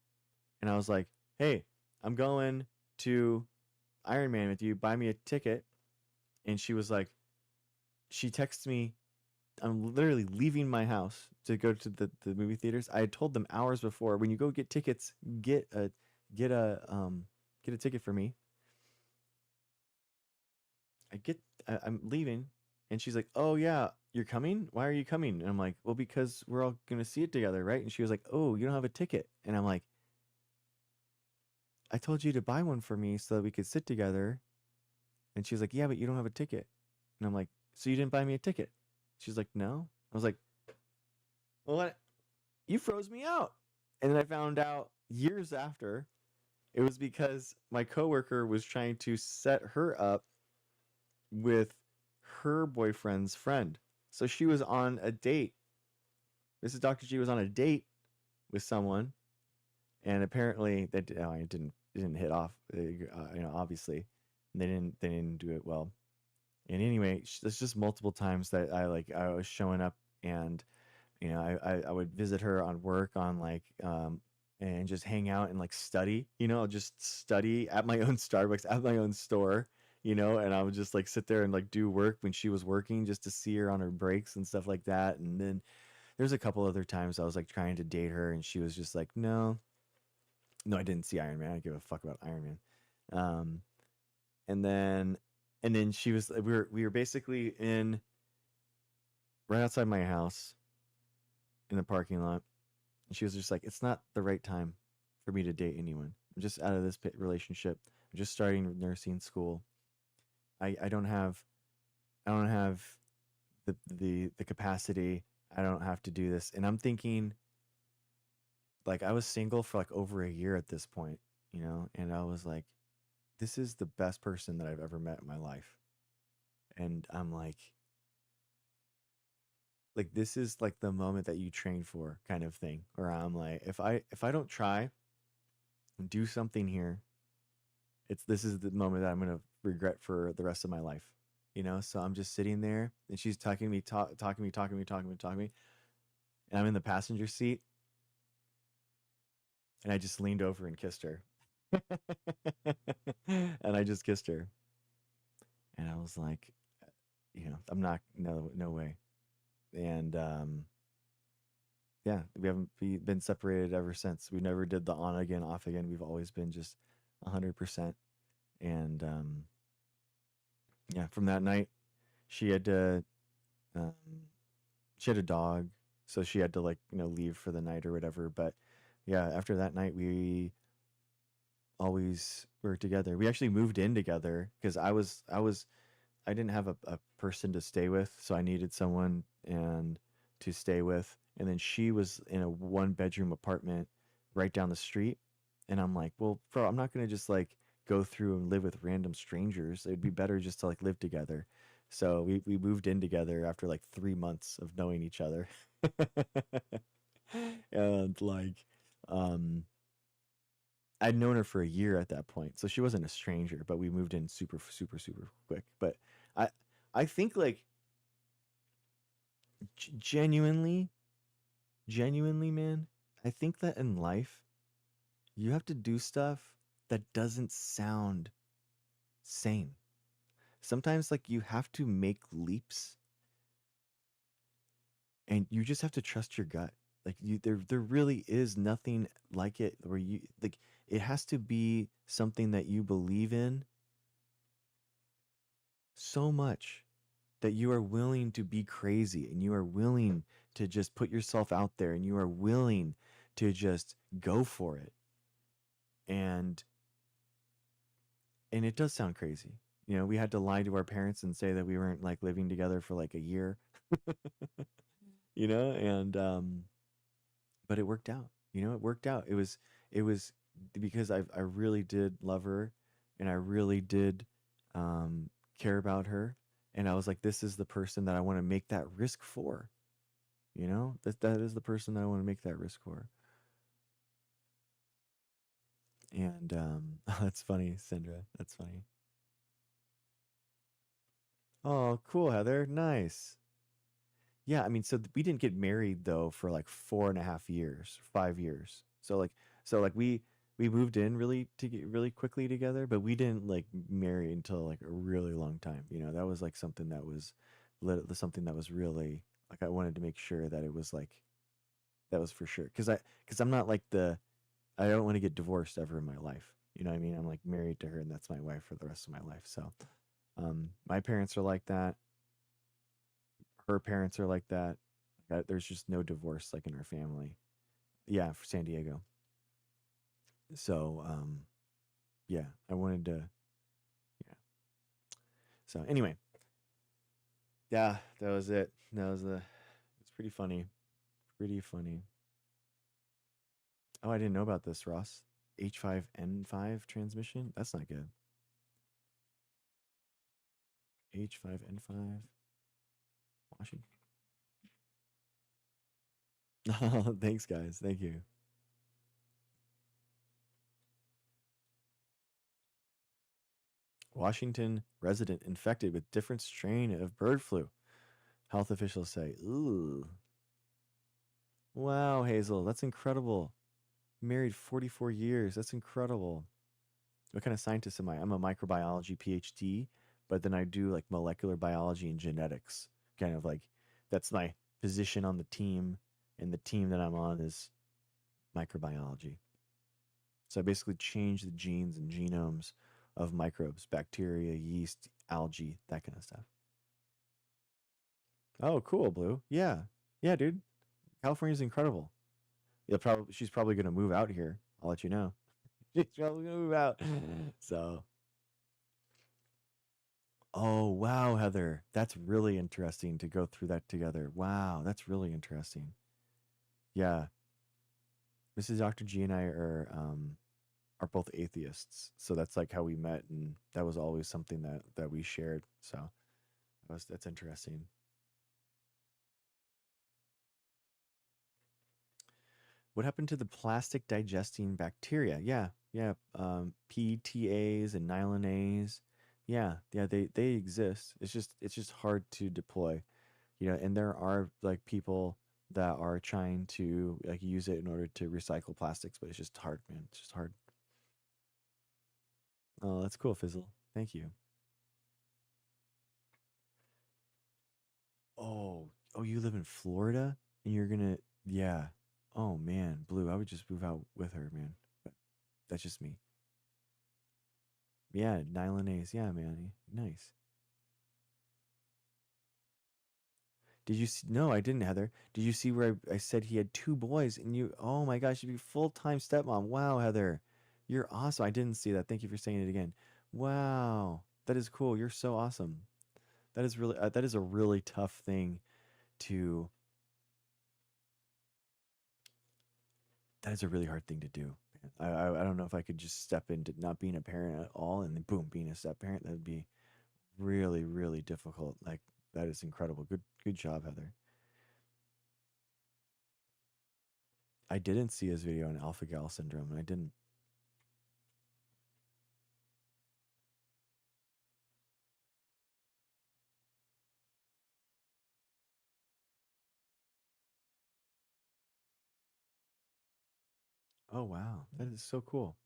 and I was like, hey, I'm going to Iron Man with you. Buy me a ticket. And she was like, she texts me, I'm literally leaving my house to go to the movie theaters. I had told them hours before, when you go get tickets, get a get a get a ticket for me. I'm leaving, and she's like, "Oh yeah, you're coming? Why are you coming?" And I'm like, "Well, because we're all gonna see it together, right?" And she was like, "Oh, you don't have a ticket?" And I'm like, "I told you to buy one for me so that we could sit together." And she's like, "Yeah, but you don't have a ticket." And I'm like, "So you didn't buy me a ticket?" She's like, "No." I was like, "Well, what? You froze me out." And then I found out years after it was because my coworker was trying to set her up with her boyfriend's friend. So she was on a date. Mrs. Dr. G was on a date with someone, and apparently that it didn't hit off. You know, obviously, and they didn't do it well. And anyway, there's just multiple times that I was showing up, and you know I would visit her on work on like and just hang out and like study. You know, just study at my own Starbucks at my own store. You know, and I would just like sit there and like do work when she was working just to see her on her breaks and stuff like that. And then there's a couple other times I was like trying to date her, and she was just like, no, no, I didn't see Iron Man. I don't give a fuck about Iron Man. Um, and then, and then she was, we were basically in right outside my house in the parking lot, and she was just like, it's not the right time for me to date anyone. I'm just out of this relationship. I'm just starting nursing school. I I don't have the capacity. I don't have to do this. And I'm thinking, like I was single for like over a year at this point, you know, and I was like, this is the best person that I've ever met in my life. And I'm like this is like the moment that you train for kind of thing. Or I'm like, if I don't try and do something here, this is the moment that I'm gonna regret for the rest of my life. You know, so I'm just sitting there and she's talking to me, talking to me, and I'm in the passenger seat and I just leaned over and kissed her. And I just kissed her. And I was like, you know, I'm not, no way. And yeah, we haven't been separated ever since. We never did the on again, off again. We've always been just 100%. And yeah, from that night, she had to, um, she had a dog, so she had to like leave for the night or whatever. But yeah, after that night, we always were together. We actually moved in together because I didn't have a person to stay with, so I needed someone and to stay with. And then she was in a 1-bedroom apartment right down the street. And I'm like, well, bro, I'm not gonna just like go through and live with random strangers. It'd be better just to like live together. So we moved in together after like 3 months of knowing each other. And like um I'd known her for a year at that point, so she wasn't a stranger, but we moved in super, super, super quick. But I, I think like genuinely, genuinely, man, I think that in life you have to do stuff that doesn't sound sane. Sometimes like you have to make leaps, and you just have to trust your gut. Like there really is nothing like it where you like it has to be something that you believe in so much that you are willing to be crazy and you are willing to just put yourself out there and you are willing to just go for it. And it does sound crazy. You know, we had to lie to our parents and say that we weren't like living together for like a year. You know, and but it worked out. You know, it worked out. It was because I really did love her and I really did care about her, and I was like, this is the person that I want to make that risk for. You know, that is the person that I want to make that risk for. And that's funny, Sandra. That's funny. Oh, cool, Heather. Nice. Yeah, I mean, so we didn't get married though for like 4.5 years, 5 years. So like we moved in really to get really quickly together, but we didn't like marry until like a really long time. You know, that was like something that was something that was really like I wanted to make sure that it was like that was for sure because I'm not like I don't want to get divorced ever in my life. You know what I mean? I'm like married to her and that's my wife for the rest of my life. So my parents are like that. Her parents are like that. There's just no divorce like in our family. Yeah, for San Diego. So yeah, I wanted to yeah. So anyway, yeah, that was it. That was the it's pretty funny. Pretty funny. Oh, I didn't know about this, Ross. H5N5 transmission? That's not good. H5N5 Washington. Oh, thanks guys. Thank you. Washington resident infected with different strain of bird flu. Health officials say. Ooh. Wow, Hazel, that's incredible. Married 44 years. That's incredible. What kind of scientist am I? I'm a microbiology PhD, but then I do like molecular biology and genetics. Kind of like that's my position on the team, and the team that I'm on is microbiology. So I basically change the genes and genomes of microbes, bacteria, yeast, algae, that kind of stuff. Oh, cool, Blue. Yeah. Yeah, dude. California's incredible. She's probably gonna move out here. I'll let you know. She's probably gonna move out. So oh wow, Heather. That's really interesting to go through that together. Wow, that's really interesting. Yeah. Mrs. Dr. G and I are both atheists, so that's like how we met, and that was always something that we shared. So that's interesting. What happened to the plastic digesting bacteria? Yeah, yeah. PTAs and nylonase. Yeah, yeah. They exist. It's just hard to deploy. And there are like people that are trying to like use it in order to recycle plastics, but it's just hard, man. It's just hard. Oh, that's cool, Fizzle. Thank you. Oh, you live in Florida and you're gonna, yeah. Oh man, Blue, I would just move out with her, man. But that's just me. Yeah, nylonase. Yeah, man. Nice. Did you see? No, I didn't, Heather. Did you see where I said he had two boys and you, oh my gosh, you'd be full-time stepmom. Wow, Heather. You're awesome. I didn't see that. Thank you for saying it again. Wow. That is cool. You're so awesome. That is a really tough thing to, that is a really hard thing to do. I don't know if I could just step into not being a parent at all and then boom, being a step parent. That would be really, really difficult. Like, that is incredible. Good job, Heather. I didn't see his video on alpha gal syndrome. I didn't. Oh wow, that is so cool.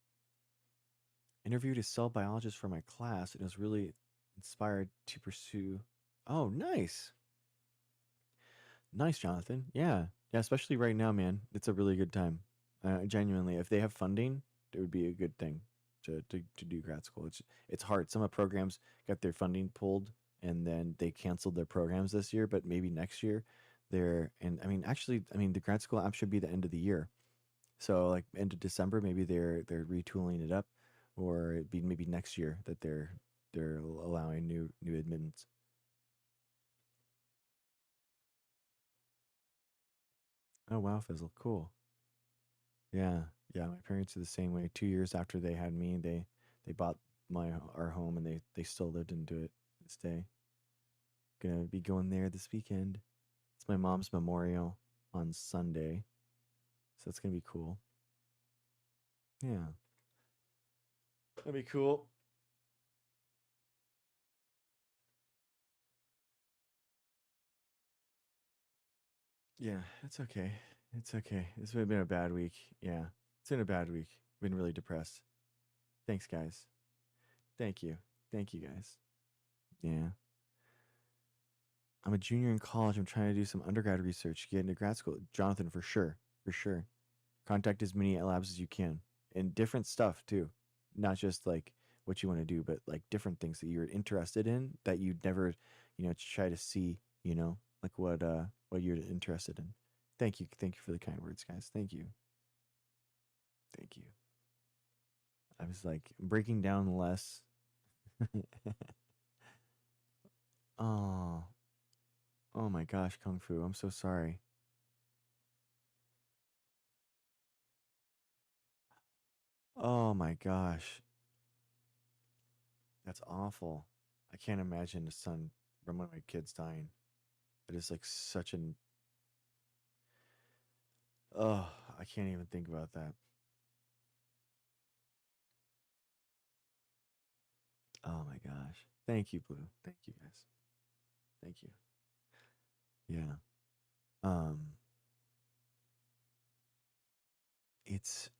Interviewed a cell biologist for my class and was really inspired to pursue. Oh, nice. Nice, Jonathan. Yeah. Yeah, especially right now, man. It's a really good time. Genuinely, if they have funding, it would be a good thing to do grad school. It's hard. Some of the programs got their funding pulled and then they canceled their programs this year, but maybe next year they're, and I mean actually I mean the grad school app should be the end of the year. So like end of December, maybe they're retooling it up, or it'd be maybe next year that they're allowing new admittance. Oh wow, Fizzle, cool. Yeah, yeah. My parents are the same way. 2 years after they had me, they bought our home, and they still lived into it this day. Gonna be going there this weekend. It's my mom's memorial on Sunday, so it's gonna be cool. Yeah, that'd be cool. Yeah, it's okay. It's okay. This would have been a bad week. Yeah, it's been a bad week. Been really depressed. Thanks, guys. Thank you. Thank you, guys. Yeah. I'm a junior in college. I'm trying to do some undergrad research, get into grad school. Jonathan, for sure. For sure. Contact as many labs as you can and different stuff too. Not just like what you want to do, but like different things that you're interested in that you'd never, try to see, like what you're interested in. Thank you. Thank you for the kind words, guys. Thank you. Thank you. I was like breaking down less. Oh, oh my gosh, Kung Fu. I'm so sorry. Oh my gosh. That's awful. I can't imagine a son from one of my kids dying. It is like such an, oh, I can't even think about that. Oh my gosh. Thank you, Blue. Thank you, guys. Thank you. Yeah. Um, it's,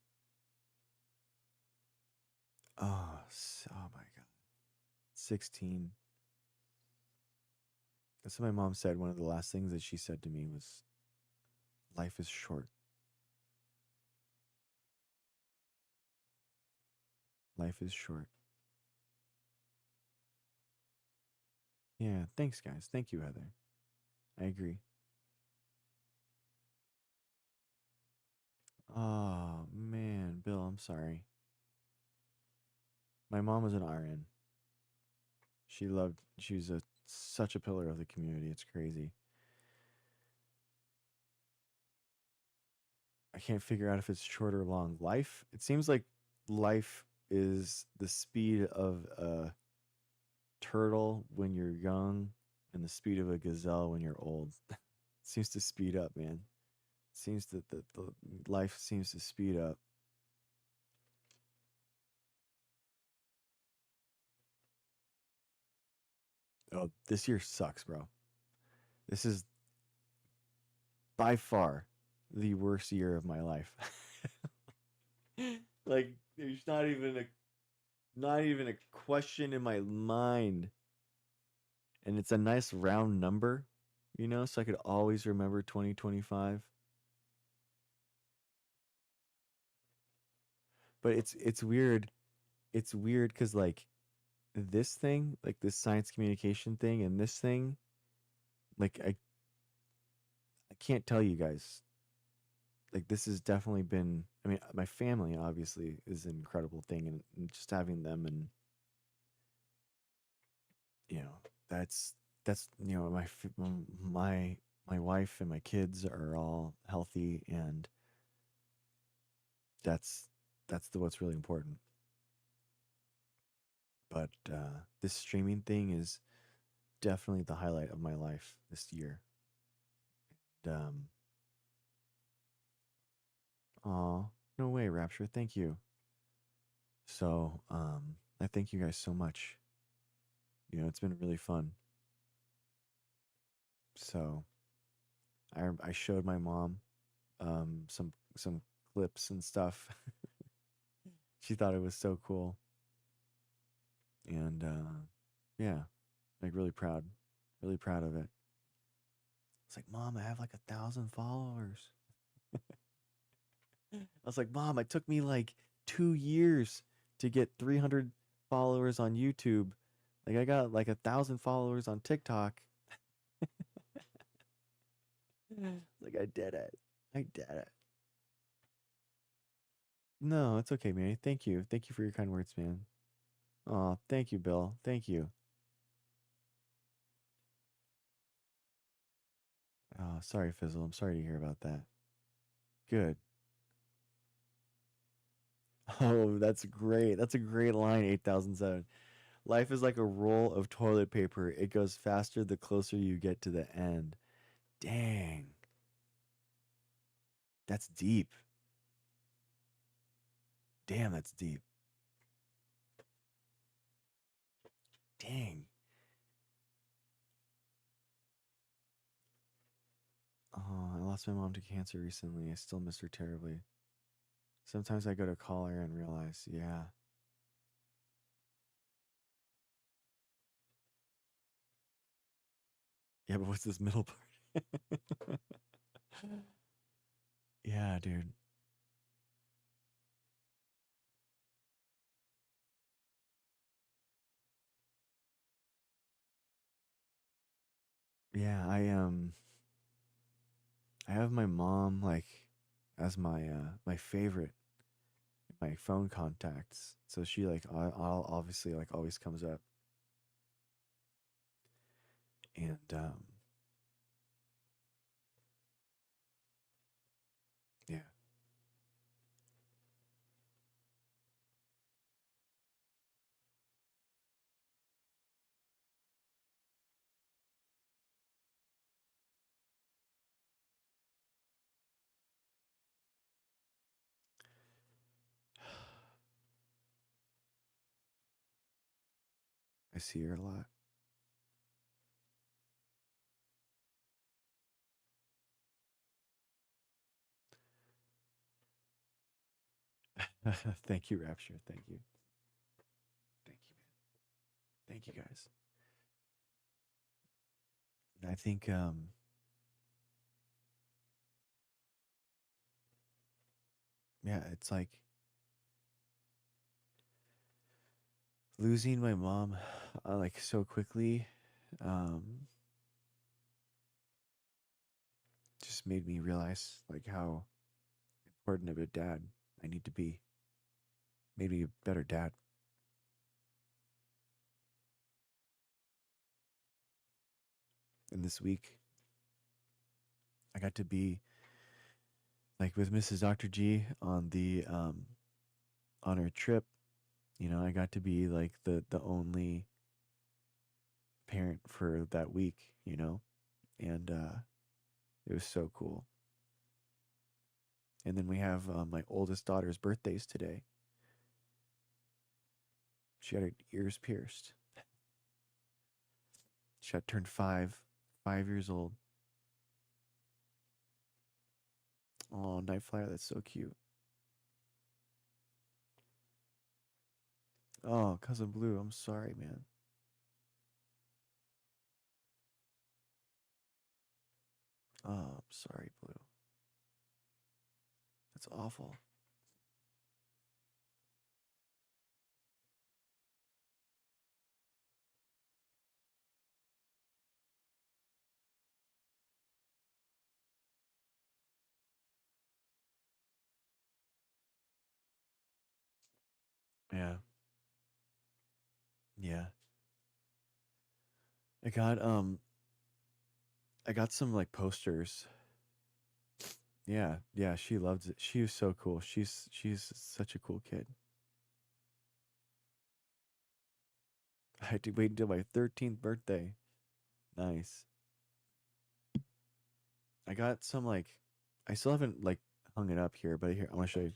oh my God. 16. That's what my mom said. One of the last things that she said to me was, life is short. Life is short. Yeah. Thanks, guys. Thank you, Heather. I agree. Oh, man. Bill, I'm sorry. My mom was an RN. She was such a pillar of the community. It's crazy. I can't figure out if it's short or long. Life, it seems like life is the speed of a turtle when you're young and the speed of a gazelle when you're old. Seems to speed up, man. Seems that the life seems to speed up. Oh, this year sucks, bro. This is by far the worst year of my life. Like there's not even a question in my mind. And it's a nice round number, so I could always remember 2025. But it's weird. It's weird cuz like this thing, like this science communication thing and this thing, like I can't tell you guys. Like this has definitely been, I mean, my family obviously is an incredible thing, and just having them, and you know that's my wife and my kids are all healthy, and that's what's really important. But this streaming thing is definitely the highlight of my life this year. And aw, no way, Rapture, thank you. So I thank you guys so much. It's been really fun. So I showed my mom some clips and stuff. She thought it was so cool, and yeah, like really proud of it. It's like, Mom, I have like 1,000 followers. I was like, Mom, it took me like 2 years to get 300 followers on YouTube. Like I got like 1,000 followers on TikTok. Like I did it. I did it. No, it's okay, man. Thank you. Thank you for your kind words, man. Oh, thank you, Bill. Thank you. Oh, sorry, Fizzle. I'm sorry to hear about that. Good. Oh, that's great. That's a great line, 8007. Life is like a roll of toilet paper. It goes faster the closer you get to the end. Dang. That's deep. Damn, that's deep. Dang. Oh, I lost my mom to cancer recently. I still miss her terribly. Sometimes I go to call her and realize, yeah. Yeah, but what's this middle part? Yeah, dude. Yeah, I have my mom like as my favorite, my phone contacts. So she like I'll obviously like always comes up, and yeah. I see her a lot. Thank you, Rapture. Thank you. Thank you, man. Thank you guys. I think yeah, it's like losing my mom like so quickly um just made me realize like how important of a dad I need to be. Made me a better dad. And this week I got to be like with Mrs. Dr. G on our trip, you know, I got to be like the only parent for that week, you know, and it was so cool. And then we have my oldest daughter's birthdays today. She had her ears pierced. She had turned 5 years old. Oh, Night Flyer, that's so cute. Oh, Cousin Blue, I'm sorry, man. Oh, I'm sorry, Blue. That's awful. Yeah. Yeah. I got I got some like posters. Yeah, yeah, she loves it. She was so cool. She's such a cool kid. I had to wait until my 13th birthday. Nice. I got some like I still haven't like hung it up here, but here I want to show you.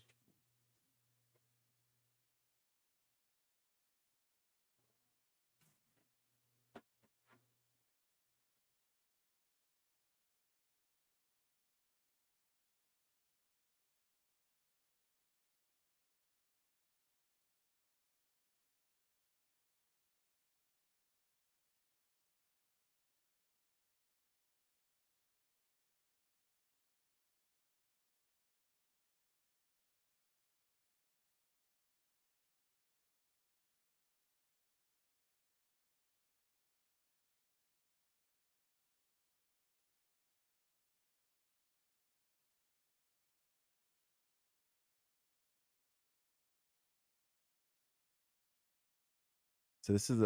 So this is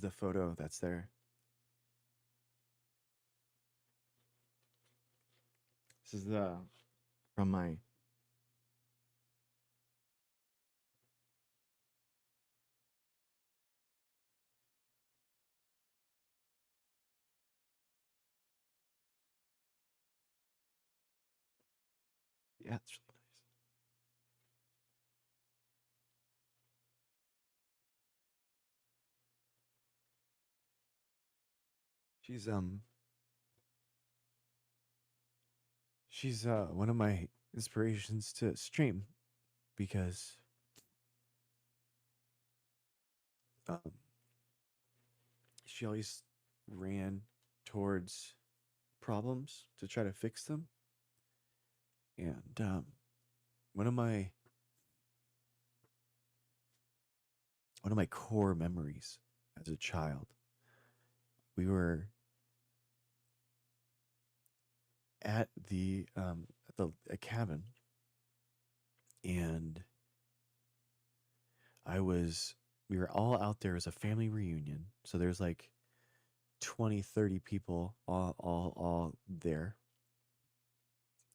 the photo that's there. This is the from my yeah, it's really nice. She's she's one of my inspirations to stream because um she always ran towards problems to try to fix them. And one of my one of my core memories as a child, we were at the a cabin, and we were all out there as a family reunion. So there's like 20, 30 people all there.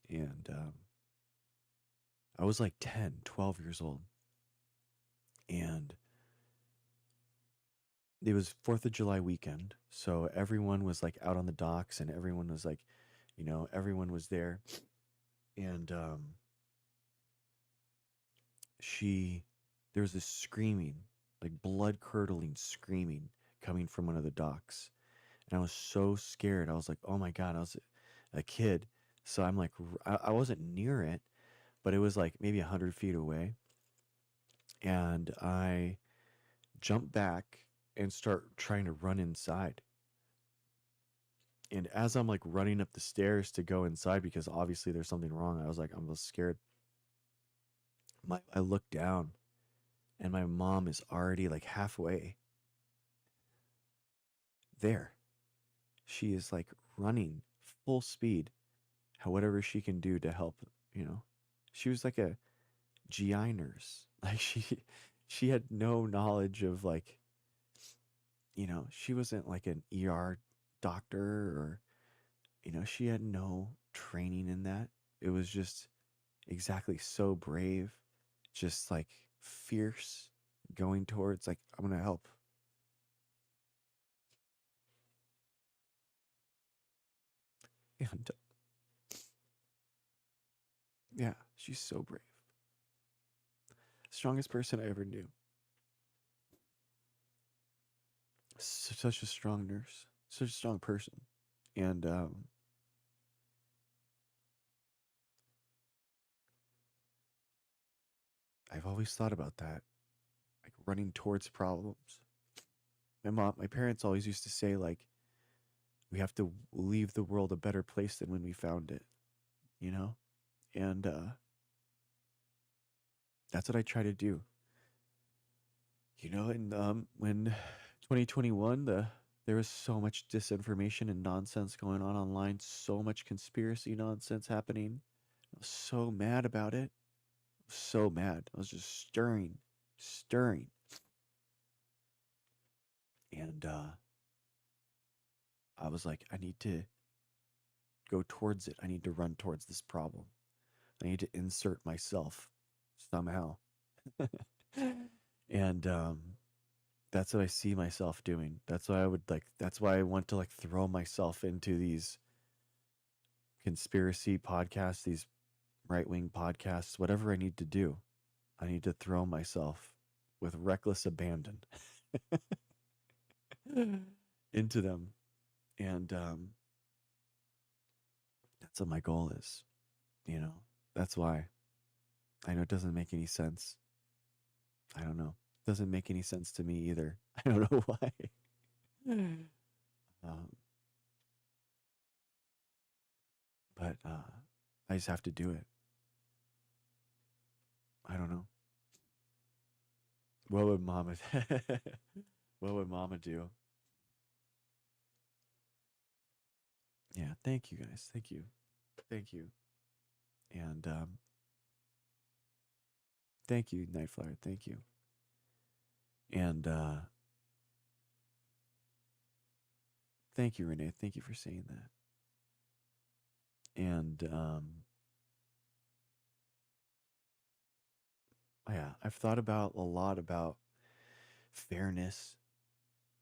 And I was like 10, 12 years old. And it was 4th of July weekend. So everyone was like out on the docks, and everyone was like, you know, everyone was there. And she, there was this screaming, like blood curdling screaming coming from one of the docks. And I was so scared. I was like, oh my God, I was a kid. So I'm like, I wasn't near it, but it was like maybe 100 feet away. And I jump back and start trying to run inside. And as I'm like running up the stairs to go inside, because obviously there's something wrong, I was like, I'm scared. I look down, and my mom is already like halfway there. She is like running full speed, whatever she can do to help, you know. She was like a GI nurse. Like she had no knowledge of like, you know, she wasn't like an ER doctor, or, you know, she had no training in that. It was just exactly so brave just like fierce, going towards like I'm gonna help. And yeah, she's so brave. Strongest person I ever knew. Such a strong nurse, such a strong person. And I've always thought about that, like running towards problems. My parents always used to say, like, we have to leave the world a better place than when we found it, you know? And that's what I try to do. You know, and when 2021, there was so much disinformation and nonsense going on online, so much conspiracy nonsense happening. I was so mad about it. So mad. I was just stirring. And I was like, I need to go towards it. I need to run towards this problem. I need to insert myself somehow. And that's what I see myself doing. That's why I would like, that's why I want to like throw myself into these conspiracy podcasts, these right wing podcasts, whatever I need to do. I need to throw myself with reckless abandon into them. And that's what my goal is. You know, that's why. I know it doesn't make any sense. I don't know. It doesn't make any sense to me either. I don't know why. um, but I just have to do it. I don't know. What would mama what would mama do? Yeah, thank you guys. Thank you. Thank you. And thank you, Nightflyer. Thank you. And thank you, Renee. Thank you for saying that. And yeah, I've thought about a lot about fairness.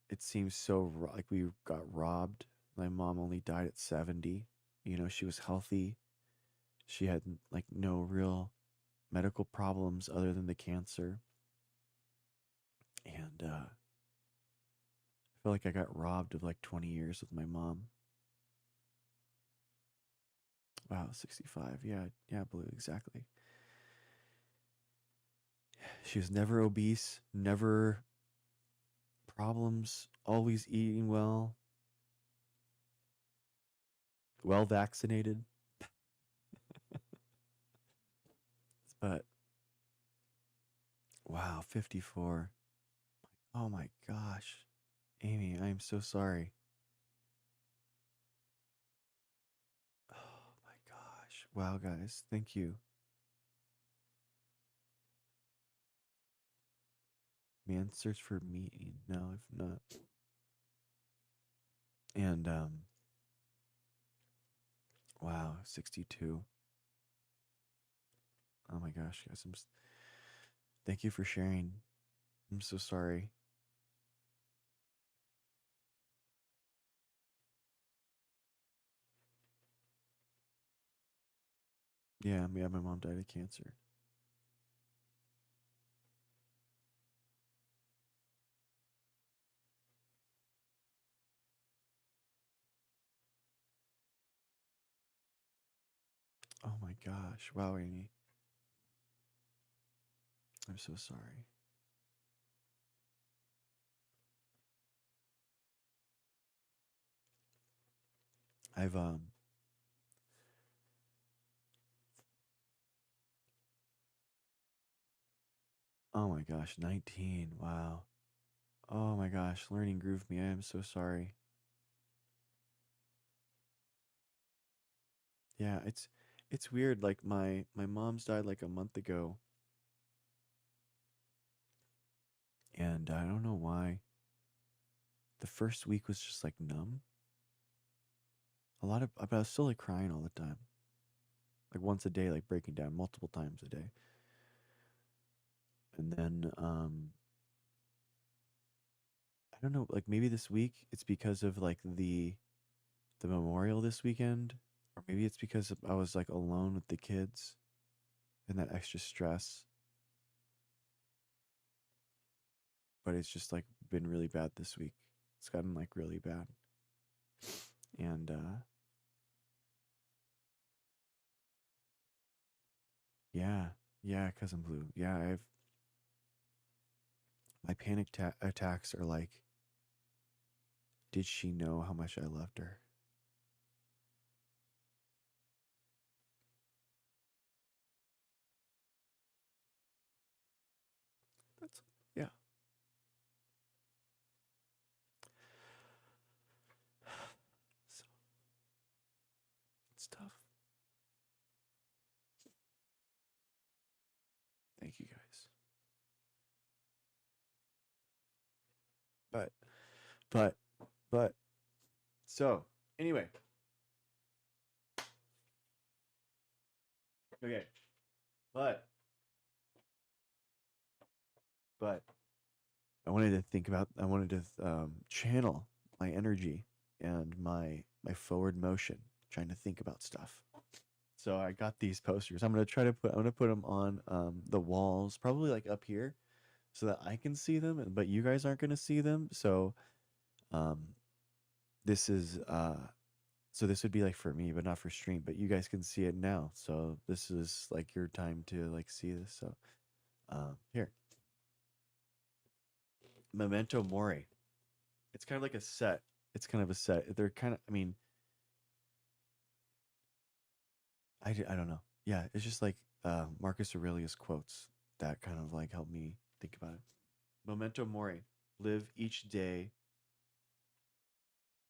It seems so like we got robbed. My mom only died at 70. You know, she was healthy. She had like no real medical problems other than the cancer. And I feel like I got robbed of like 20 years with my mom. Wow, 65. Yeah, yeah, Blue, exactly. She was never obese, never problems, always eating well, well vaccinated. But wow, 54. Oh my gosh. Amy, I am so sorry. Oh my gosh. Wow, guys, thank you. Man, search for meeting. No, I've not. And wow, 62. Oh my gosh, guys, thank you for sharing. I'm so sorry. Yeah, my mom died of cancer. Oh my gosh. Wow, Amy. I'm so sorry. I've oh my gosh, 19. Wow. Oh my gosh, learning groove me. I am so sorry. Yeah, it's weird. Like my mom's died like a month ago, and I don't know why. The first week was just like numb. But I was still like crying all the time. Like once a day, like breaking down multiple times a day. And then I don't know, like maybe this week it's because of like the memorial this weekend, or maybe it's because I was like alone with the kids and that extra stress. But it's just like been really bad this week. It's gotten like really bad. And yeah, yeah, cousin Blue. Yeah, I've my attacks are like, did she know how much I loved her? That's yeah. So it's tough. Thank you guys. But but but so anyway. Okay. But but I wanted to think about I wanted to channel my energy and my forward motion trying to think about stuff. So I got these posters. I'm gonna put them on the walls, probably like up here, so that I can see them, but you guys aren't gonna see them. So um, this is so this would be like for me, but not for stream. But you guys can see it now. So this is like your time to like see this. So here, Memento Mori. It's kind of like a set. It's kind of a set. They're kind of. I mean, I don't know. Yeah, it's just like Marcus Aurelius quotes that kind of like help me think about it. Memento mori. Live each day.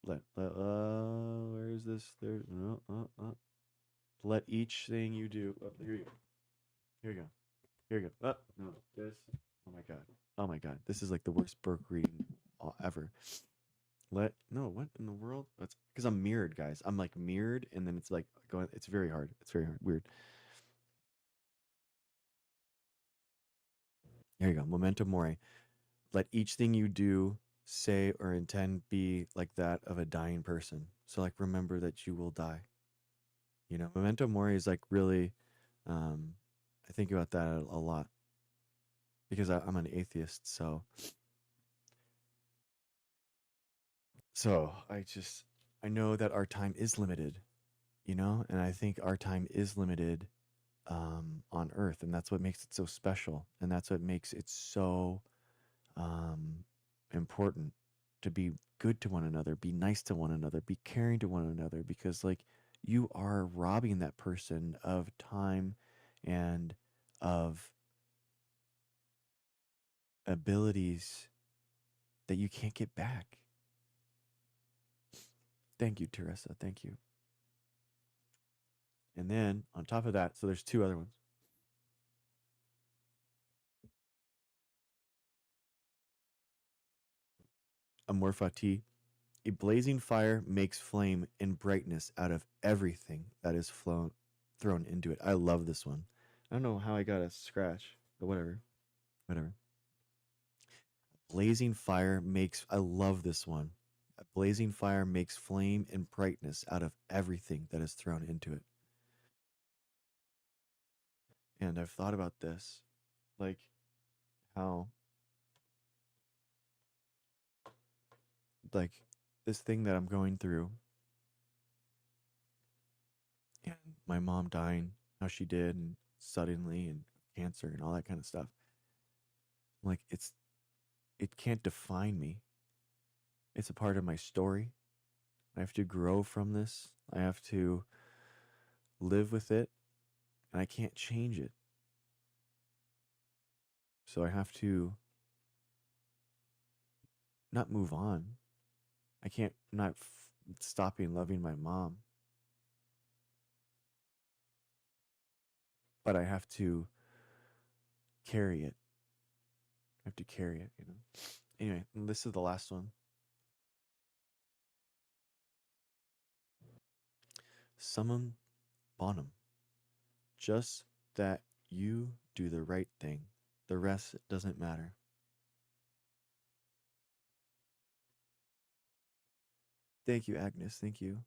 Where is this? There. No. Let each thing you do. Oh, here you go. Here you go. Here you go. No. This. Oh my god. Oh my god. This is like the worst Burke reading ever. No. What in the world? That's because I'm mirrored, guys. I'm like mirrored, and then it's like going. It's very hard. It's very hard. Weird. Here you go. Memento mori. Let each thing you do, say, or intend be like that of a dying person. So, like, remember that you will die. You know, memento mori is like really, I think about that a lot because I'm an atheist. So I know that our time is limited, you know, and I think our time is limited on Earth, and that's what makes it so special, and that's what makes it so um, important to be good to one another, be nice to one another, be caring to one another, because like you are robbing that person of time and of abilities that you can't get back. Thank you, Teresa. Thank you. And then on top of that, so there's two other ones. Amorphati. A blazing fire makes flame and brightness out of everything that is thrown into it. I love this one. I don't know how I got a scratch, but whatever. Whatever. Blazing fire makes, I love this one. A blazing fire makes flame and brightness out of everything that is thrown into it. And I've thought about this, like how, like, this thing that I'm going through and my mom dying, how she did, and suddenly, and cancer, and all that kind of stuff. Like, it can't define me. It's a part of my story. I have to grow from this. I have to live with it, and I can't change it. So I have to not move on. I can't not stopping loving my mom, but I have to carry it. I have to carry it, you know. Anyway, this is the last one. Summum bonum. Just that you do the right thing The rest doesn't matter. Thank you, Agnes. Thank you.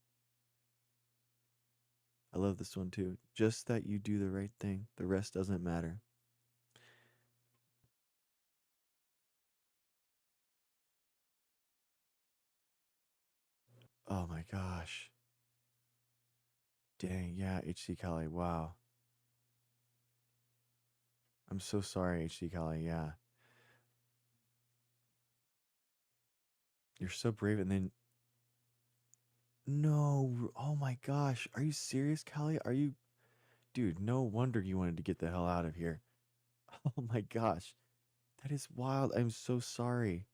I love this one too. Just that you do the right thing. The rest doesn't matter. Oh my gosh. Dang, yeah, HC Kali. Wow. I'm so sorry, HC Kali. Yeah. You're so brave. And then, no. Oh my gosh. Are you serious, Kali? Are you. Dude, no wonder you wanted to get the hell out of here. Oh my gosh. That is wild. I'm so sorry.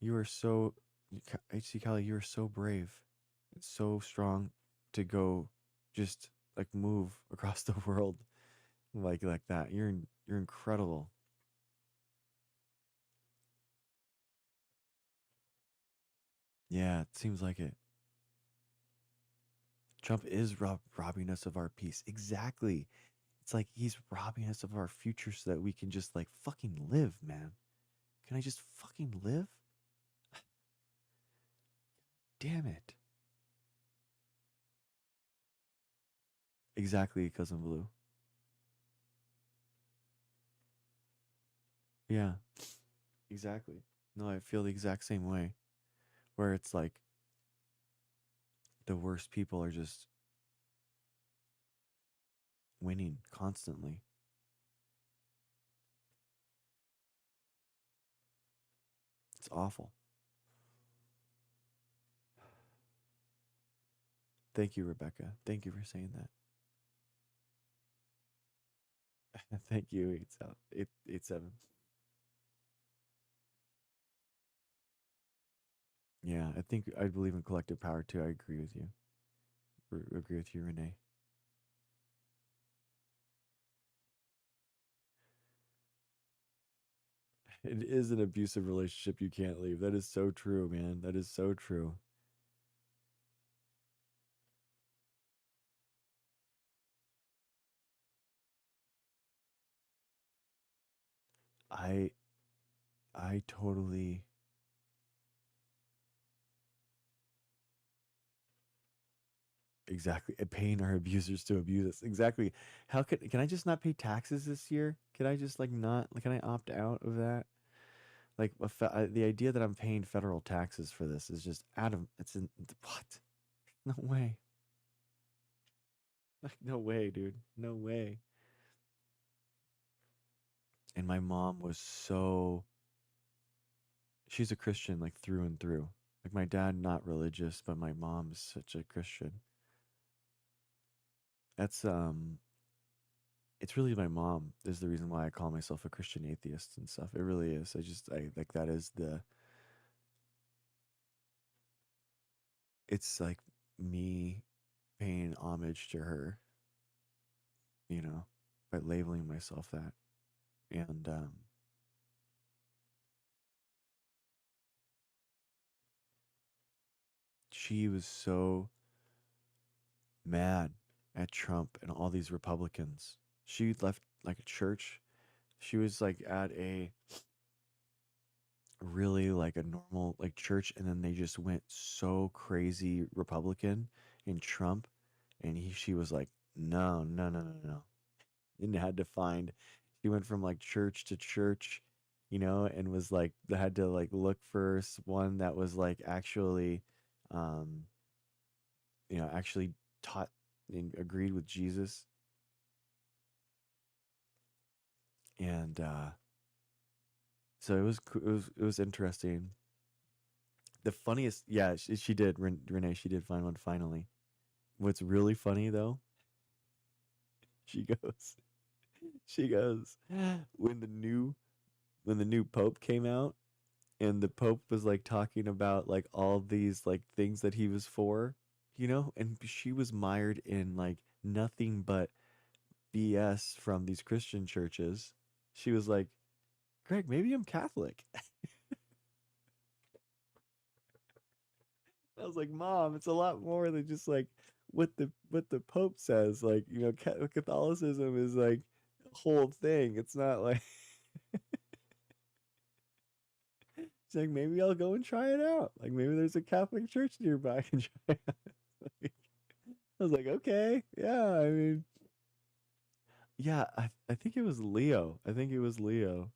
You are so. HC Kali, you are so brave. So strong to go just like move across the world like that. You're incredible. Yeah, it seems like it. Trump is robbing us of our peace. Exactly. It's like he's robbing us of our future so that we can just like fucking live, man. Can I just fucking live? Damn it. Exactly, cousin Blue. Yeah, exactly. No, I feel the exact same way. Where it's like the worst people are just winning constantly. It's awful. Thank you, Rebecca. Thank you for saying that. Thank you, 887. Yeah, I think I believe in collective power too. I agree with you. Agree with you, Renee. It is an abusive relationship you can't leave. That is so true, man. That is so true. I I totally exactly paying our abusers to abuse us. Exactly. How can I just not pay taxes this year? Can I just like not like can I opt out of that? Like the idea that I'm paying federal taxes for this is just out of it's in what? No way. Like no way, dude. No way. And my mom was so she's a Christian like through and through. Like my dad not religious, but my mom is such a Christian. That's it's really my mom is the reason why I call myself a Christian atheist and stuff. It really is. I like that is the it's like me paying homage to her, you know, by labeling myself that. And she was so mad at Trump and all these Republicans. She left like a church. She was like at a really like a normal like church and then they just went so crazy Republican and Trump and she was like no no no no no and had to find she went from like church to church, you know, and was like had to like look for one that was like actually um you know actually taught and agreed with Jesus. And so it was interesting. The funniest, yeah, she did. Renee, she did find one finally. What's really funny though, she goes, she goes, when the new when the new pope came out, and the pope was like talking about like all these like things that he was for, you know, and she was mired in like nothing but BS from these Christian churches. She was like, Greg, maybe I'm Catholic. I was like, Mom, it's a lot more than just like what the Pope says. Like, you know, Catholicism is like whole thing. It's not like it's like maybe I'll go and try it out. Like maybe there's a Catholic church nearby I can try it out. Like, I was like, okay, yeah. I mean, yeah. I think it was Leo. I think it was Leo.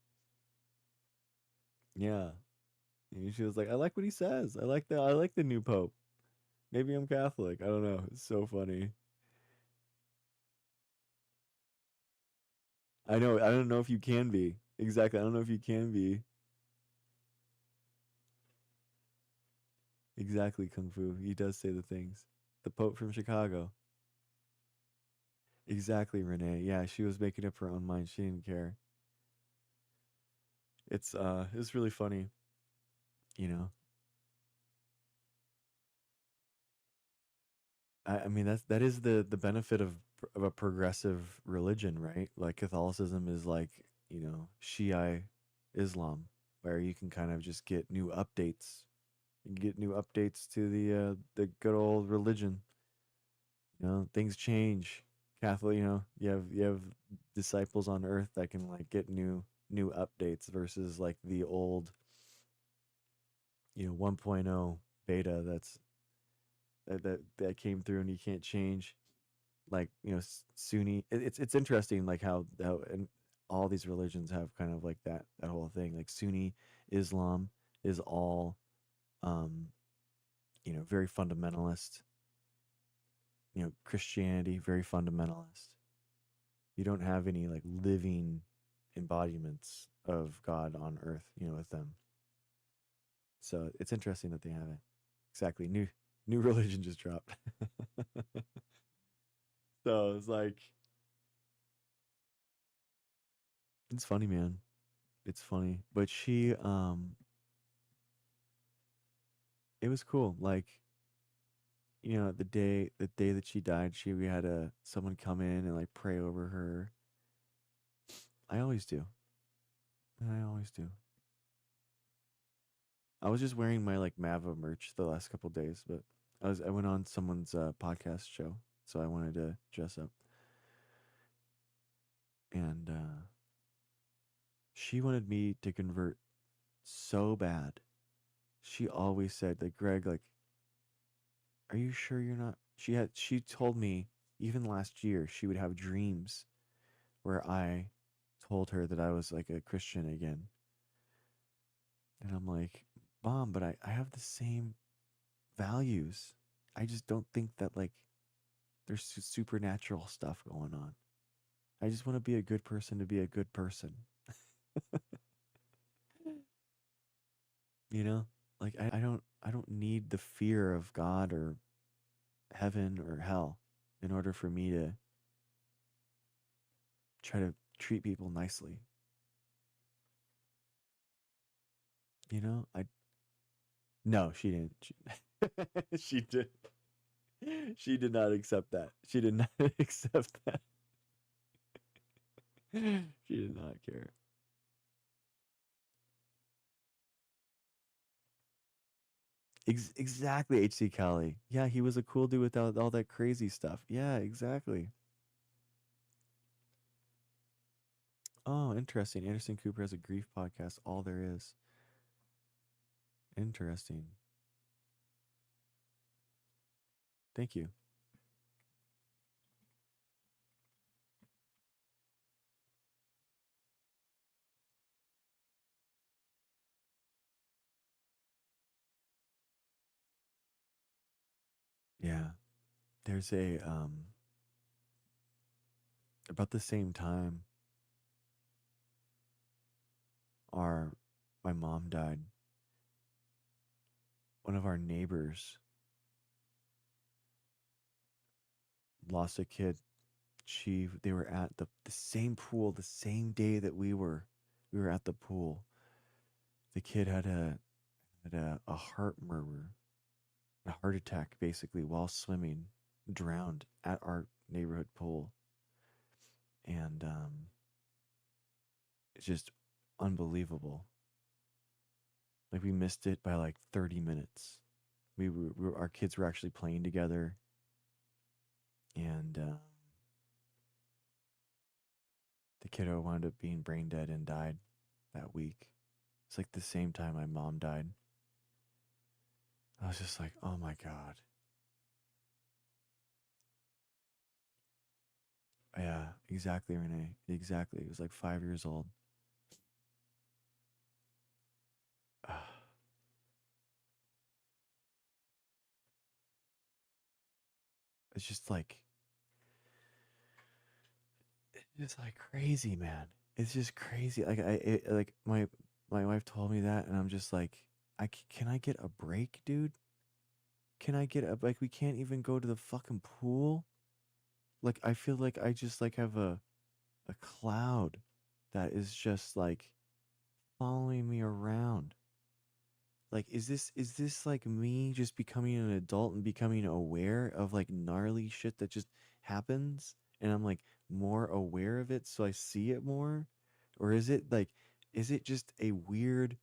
Yeah. And she was like, I like what he says. I like the new pope. Maybe I'm Catholic. I don't know. It's so funny. I know. I don't know if you can be. Exactly. I don't know if you can be. Exactly, Kung Fu. He does say the things. The Pope from Chicago. Exactly, Renee. Yeah, she was making up her own mind. She didn't care. It's really funny, you know. I mean that is the benefit of a progressive religion, right? Like Catholicism is like, you know, Shiite Islam, where you can kind of just get new updates. You can get new updates to the good old religion. You know, things change. Catholic, you know, you have disciples on earth that can like get new updates versus like the old, you know, 1.0 beta that came through and you can't change. Like, you know, Sunni. It's interesting like how and all these religions have kind of like that whole thing. Like Sunni Islam is all um, you know, very fundamentalist. You know, Christianity very fundamentalist. You don't have any like living embodiments of God on earth, you know, with them. So it's interesting that they have it. Exactly. New religion just dropped. So it's like it's funny, man. It's funny. But she it was cool. Like, you know, the day that she died, we had a someone come in and like pray over her. I always do. I always do. I was just wearing my like Mava merch the last couple days, but I went on someone's podcast show, so I wanted to dress up. And she wanted me to convert so bad. She always said like, Greg, like, are you sure you're not? She told me even last year she would have dreams where I told her that I was like a Christian again. And I'm like, Mom, but I have the same values. I just don't think that like there's supernatural stuff going on. I just want to be a good person to be a good person. You know? Like I don't need the fear of God or heaven or hell in order for me to try to treat people nicely. You know? I No, she didn't. She did. She did not accept that. She did not accept that. She did not care. Exactly, HC Cali. Yeah, he was a cool dude without all that crazy stuff. Yeah, exactly. Oh, interesting. Anderson Cooper has a grief podcast. All there is. Interesting. Thank you. Yeah. There's a about the same time our my mom died. One of our neighbors lost a kid. They were at the same pool the same day that we were. We were at the pool. The kid had a heart murmur, a heart attack basically while swimming, drowned at our neighborhood pool. And it's just unbelievable. Like we missed it by like 30 minutes. Our kids were actually playing together, and The kiddo wound up being brain dead and died that week. It's like the same time my mom died. I was just like, oh my God. Yeah, exactly, Renee. Exactly. It was like 5 years old. It's just like crazy, man. It's just crazy. Like my wife told me that, and I'm just like, can I get a break, dude? Can I get a like? We can't even go to the fucking pool. Like I feel like I just like have a cloud that is just like following me around. Like is this like me just becoming an adult and becoming aware of like gnarly shit that just happens and I'm like more aware of it so I see it more? Or is it just a weird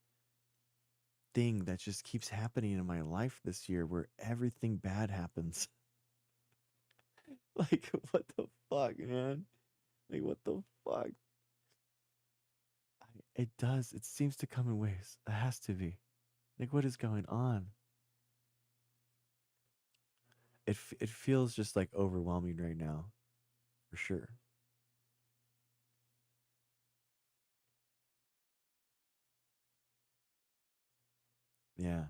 thing that just keeps happening in my life this year where everything bad happens? Like what the fuck, man? Like what the fuck? It does. It seems to come in waves. It has to be. Like what is going on? It feels just like overwhelming right now, for sure. Yeah.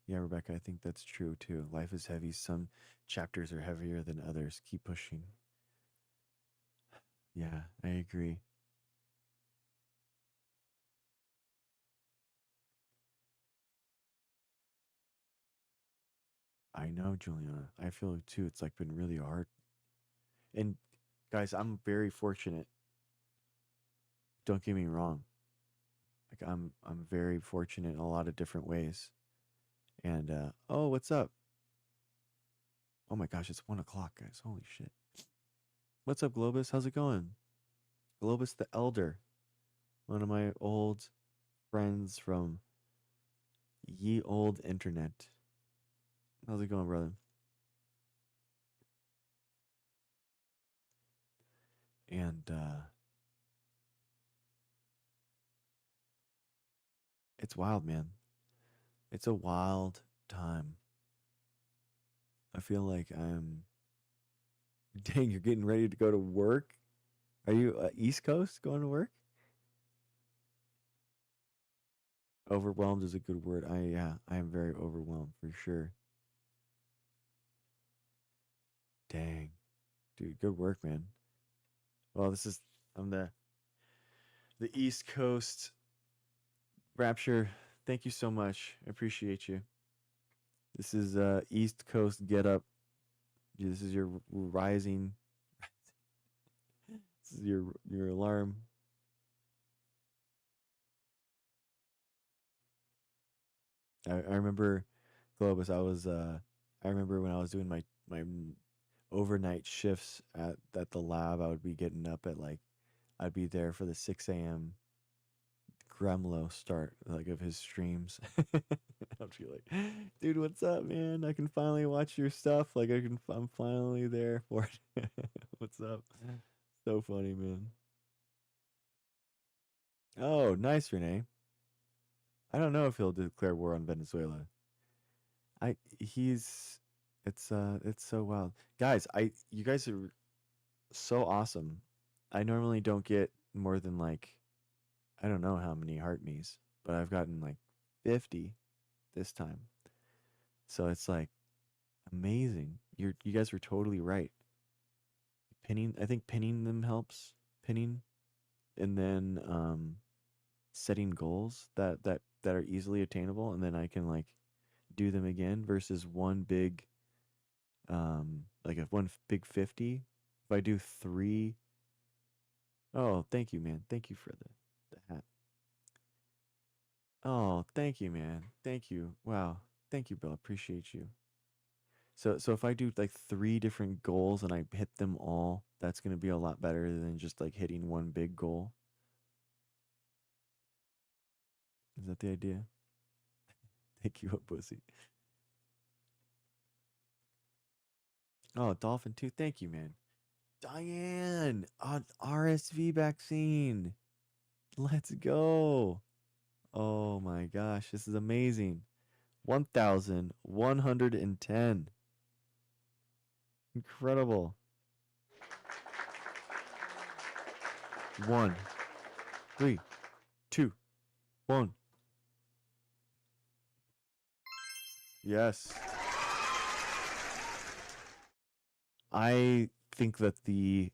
Yeah, Rebecca, I think that's true too. Life is heavy. Some chapters are heavier than others. Keep pushing. Yeah, I agree. I know, Juliana. I feel it too. It's like been really hard. And guys, I'm very fortunate. Don't get me wrong. Like I'm very fortunate in a lot of different ways. And oh, what's up? Oh my gosh, it's 1 o'clock, guys. Holy shit. What's up, Globus? How's it going? Globus the Elder, one of my old friends from ye old internet. How's it going, brother? And it's wild, man. It's a wild time. I feel like I'm. Dang, you're getting ready to go to work? Are you East Coast going to work? Overwhelmed is a good word. Yeah, I am very overwhelmed for sure. Dang, dude, good work, man. Well, I'm the East Coast Rapture. Thank you so much. I appreciate you. This is East Coast Get Up. This is your rising. This is your alarm. I remember Globus. I remember when I was doing my overnight shifts at the lab. I would be getting up at like I'd be there for the 6 a.m. Gremlo start like of his streams. I'd be like, dude, what's up, man? I can finally watch your stuff. Like I'm finally there for it. What's up? So funny, man. Oh, nice, Renee. I don't know if he'll declare war on Venezuela. I he's it's so wild. Guys, you guys are so awesome. I normally don't get more than like I don't know how many heart me's, but I've gotten like 50 this time. So it's like amazing. You guys were totally right. Pinning I think pinning them helps. Pinning and then setting goals that are easily attainable and then I can like do them again versus one big like if big 50. If I do three, oh, thank you, man. Thank you for the hat. Oh, thank you, man. Thank you. Wow. Thank you, Bill. Appreciate you. So if I do like three different goals and I hit them all, that's gonna be a lot better than just like hitting one big goal. Is that the idea? Thank you, pussy. Oh, Dolphin too. Thank you, man. Diane on RSV vaccine. Let's go. Oh my gosh, this is amazing. 1,110. Incredible. 1, 3, 2, 1. Yes. I think that the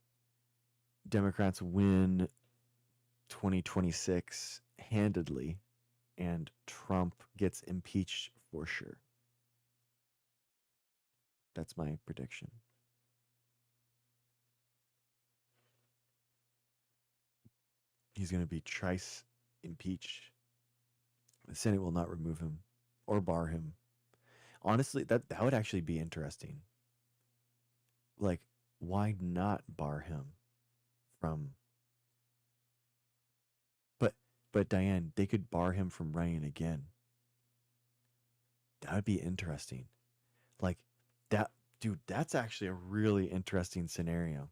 Democrats win 2026 handedly, and Trump gets impeached for sure. That's my prediction. He's going to be thrice impeached. The Senate will not remove him or bar him. Honestly, that would actually be interesting. Like, why not bar him from? But Diane, they could bar him from running again. That would be interesting. Like that, dude. That's actually a really interesting scenario.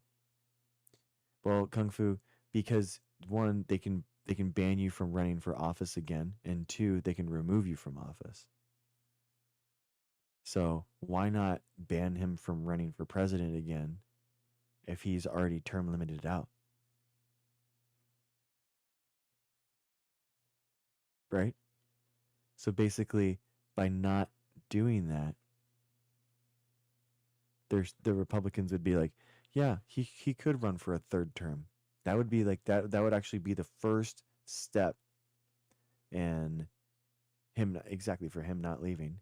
Well, Kung Fu, because one, they can ban you from running for office again, and two, they can remove you from office. So why not ban him from running for president again if he's already term limited out? Right? So basically, by not doing that, the Republicans would be like, yeah, he could run for a third term. That would be like that would actually be the first step in him exactly for him not leaving.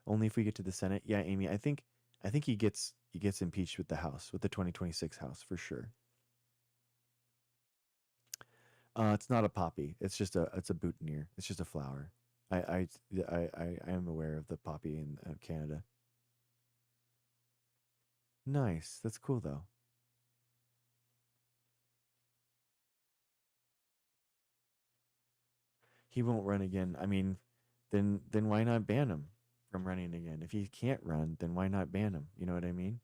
Only if we get to the Senate. Yeah, Amy, I think he gets impeached with the House, with the 2026 House for sure. It's not a poppy. It's a boutonniere. It's just a flower. I am aware of the poppy in Canada. Nice. That's cool though. He won't run again. I mean, then why not ban him from running again? If he can't run, then why not ban him? You know what I mean?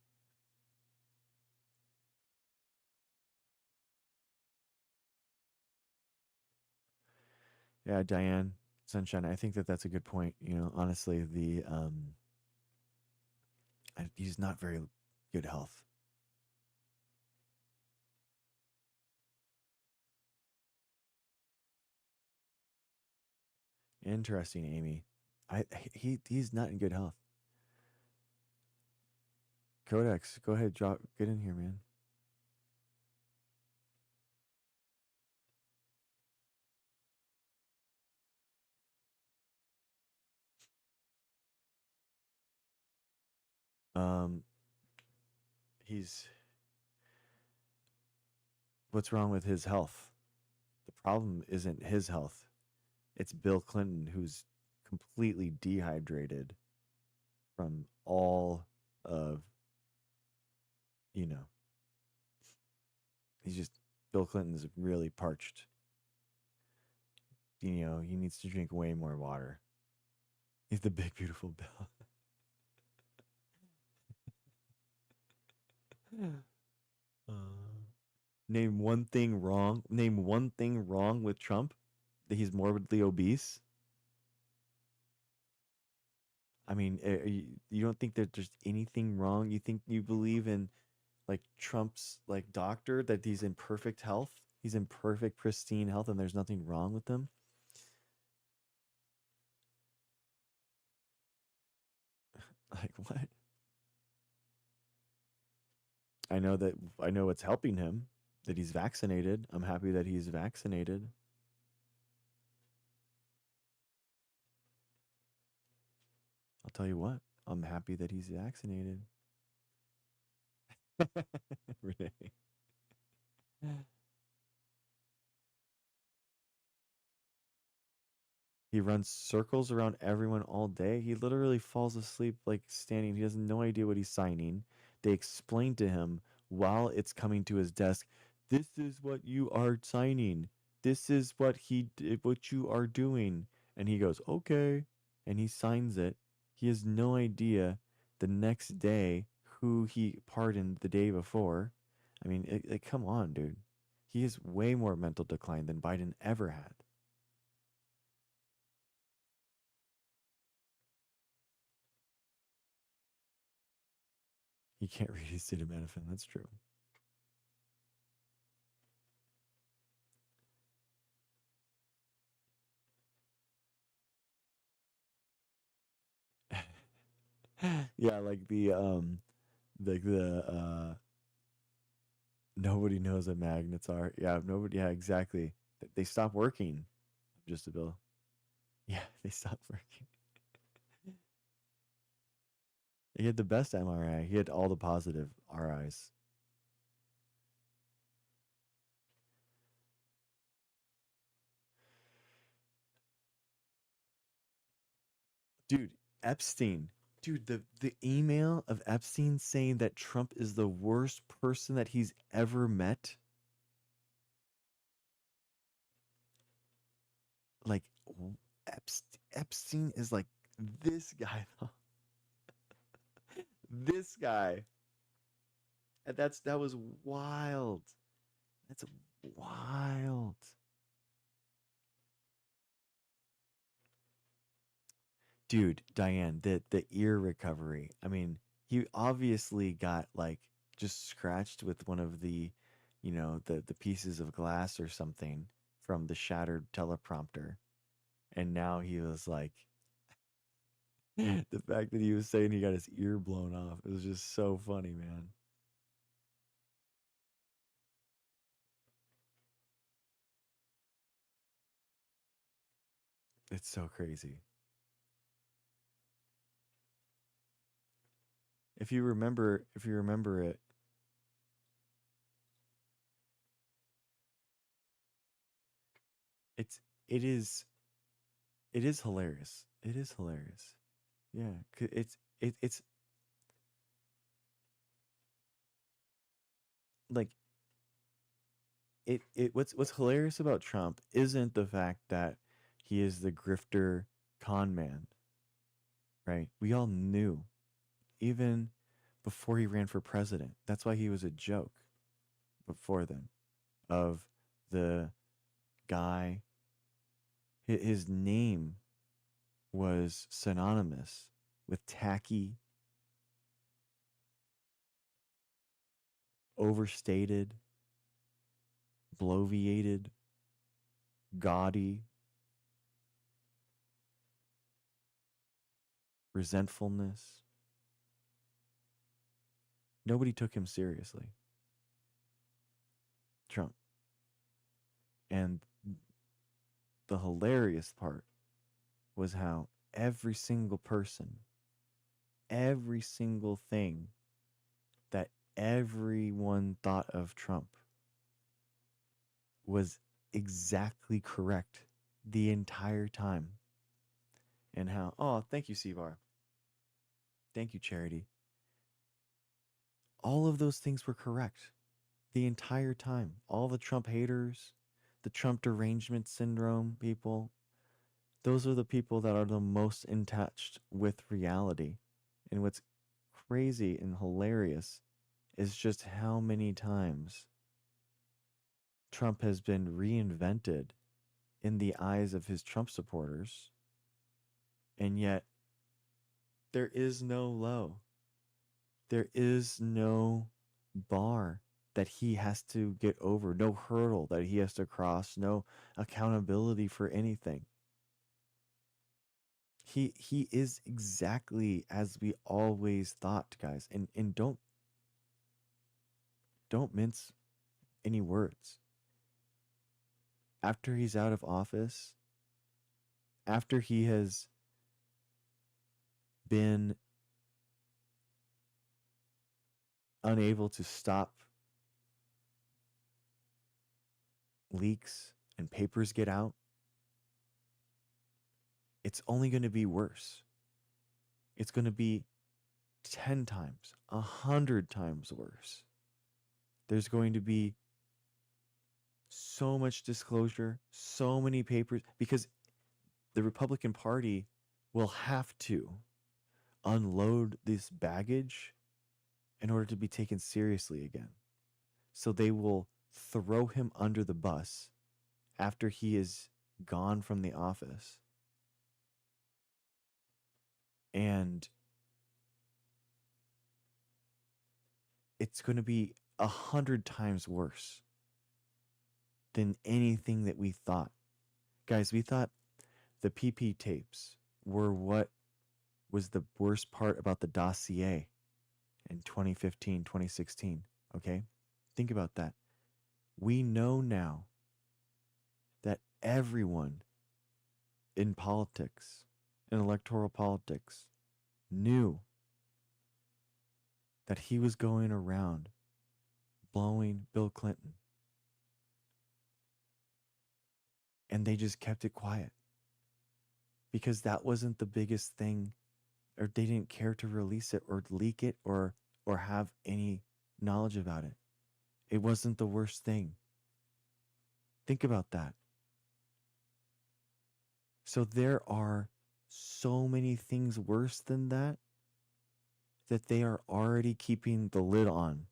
Yeah, Diane, Sunshine. I think that that's a good point. You know, honestly, he's not very good health. Interesting, Amy. He's not in good health. Codex, go ahead, get in here, man. Um, he's what's wrong with his health? The problem isn't his health. It's Bill Clinton who's completely dehydrated from all of, you know, he's just Bill Clinton's really parched. You know, he needs to drink way more water. He's the big beautiful Bill. uh, name one thing wrong. Name one thing wrong with Trump. That he's morbidly obese. I mean, you don't think that there's anything wrong? You think you believe in like Trump's like doctor that he's in perfect health? He's in perfect pristine health and there's nothing wrong with him? Like what? I know what's helping him, that he's vaccinated. I'm happy that he's vaccinated. I'll tell you what, I'm happy that he's vaccinated. Renee. He runs circles around everyone all day. He literally falls asleep like standing. He has no idea what he's signing. They explain to him while it's coming to his desk, this is what you are signing. This is what you are doing. And he goes, okay. And he signs it. He has no idea the next day who he pardoned the day before. I mean, come on, dude. He has way more mental decline than Biden ever had. He can't read his acetaminophen. That's true. Yeah, like the nobody knows what magnets are. Yeah, nobody. Yeah, exactly. They stop working. Just a bill. Yeah, they stopped working. He had the best MRI. He had all the positive RIs. Dude, Epstein. Dude, the email of Epstein saying that Trump is the worst person that he's ever met. Like Epstein is like this guy though. This guy. And that was wild. That's wild. Dude, Diane, the ear recovery. I mean, he obviously got like just scratched with one of the, the pieces of glass or something from the shattered teleprompter. And now he was like the fact that he was saying he got his ear blown off. It was just so funny, man. It's so crazy. If you remember it, it's it is it is hilarious. It is hilarious. Yeah, it's like what's hilarious about Trump isn't the fact that he is the grifter con man, right? We all knew even before he ran for president. That's why he was a joke before then of the guy. His name was synonymous with tacky, overstated, bloviated, gaudy, resentfulness. Nobody took him seriously. Trump. And the hilarious part was how every single person, every single thing that everyone thought of Trump was exactly correct the entire time. And how, oh, thank you, Sevar. Thank you, Charity. All of those things were correct the entire time. All the Trump haters, the Trump derangement syndrome people, those are the people that are the most in touch with reality. And what's crazy and hilarious is just how many times Trump has been reinvented in the eyes of his Trump supporters, and yet there is no low. There is no bar that he has to get over, no hurdle that he has to cross, no accountability for anything. He is exactly as we always thought, guys. And don't mince any words. After he's out of office, after he has been unable to stop leaks and papers get out, it's only going to be worse. It's going to be 10 times, 100 times worse. There's going to be so much disclosure, so many papers, because the Republican Party will have to unload this baggage in order to be taken seriously again. So they will throw him under the bus after he is gone from the office. And it's going to be 100 times worse than anything that we thought. Guys, we thought the PP tapes were what was the worst part about the dossier in 2015, 2016. Okay? Think about that. We know now that everyone in politics, in electoral politics, knew that he was going around blowing Bill Clinton. And they just kept it quiet because that wasn't the biggest thing, or they didn't care to release it or leak it or have any knowledge about it. It wasn't the worst thing. Think about that. So there are so many things worse than that they are already keeping the lid on.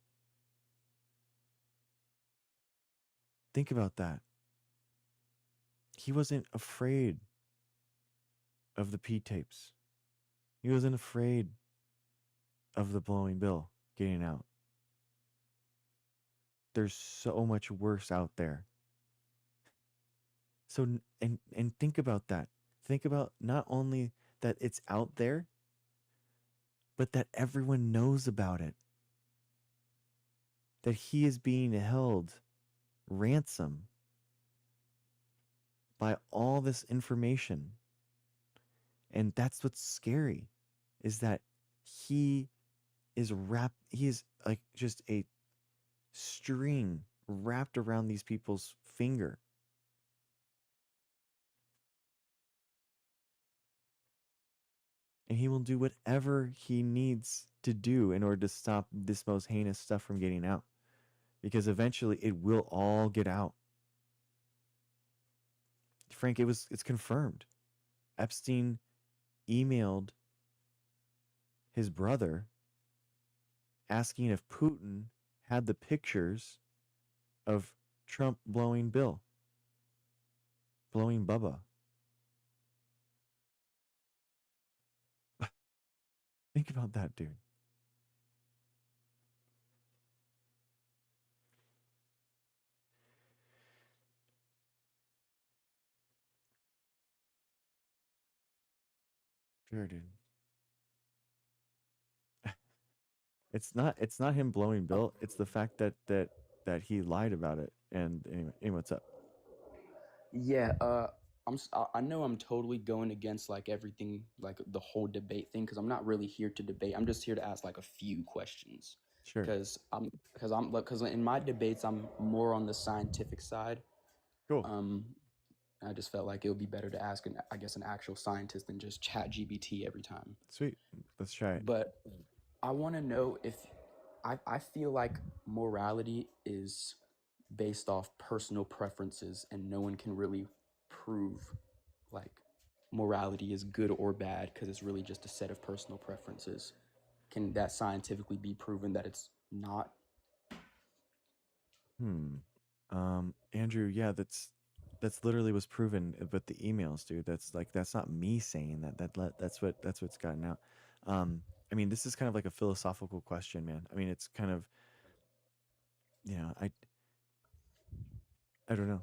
Think about that. He wasn't afraid of the P tapes. He wasn't afraid of the blowing bill getting out. There's so much worse out there. So and think about that. Think about not only that it's out there, but that everyone knows about it. That he is being held ransom by all this information. And that's what's scary, is that he is like just a string wrapped around these people's finger. And he will do whatever he needs to do in order to stop this most heinous stuff from getting out. Because eventually it will all get out. Frank, it's confirmed. Epstein emailed his brother asking if Putin had the pictures of Trump blowing Bill, blowing Bubba. Think about that, dude. Sure, dude. It's not him blowing Bill. It's the fact that he lied about it. And anyway, what's up? Yeah, I know I'm totally going against like everything, like the whole debate thing, because I'm not really here to debate. I'm just here to ask like a few questions. Sure. Because in my debates I'm more on the scientific side. Cool. I just felt like it would be better to ask an actual scientist than just chat GBT every time. Sweet. Let's try it. But I want to know if I feel like morality is based off personal preferences, and no one can really prove like morality is good or bad because it's really just a set of personal preferences. Can that scientifically be proven that it's not? Andrew, yeah, that's literally was proven with the emails, dude. That's not me saying that. That's what's gotten out. I mean, this is kind of like a philosophical question, man. I mean, it's kind of, I don't know.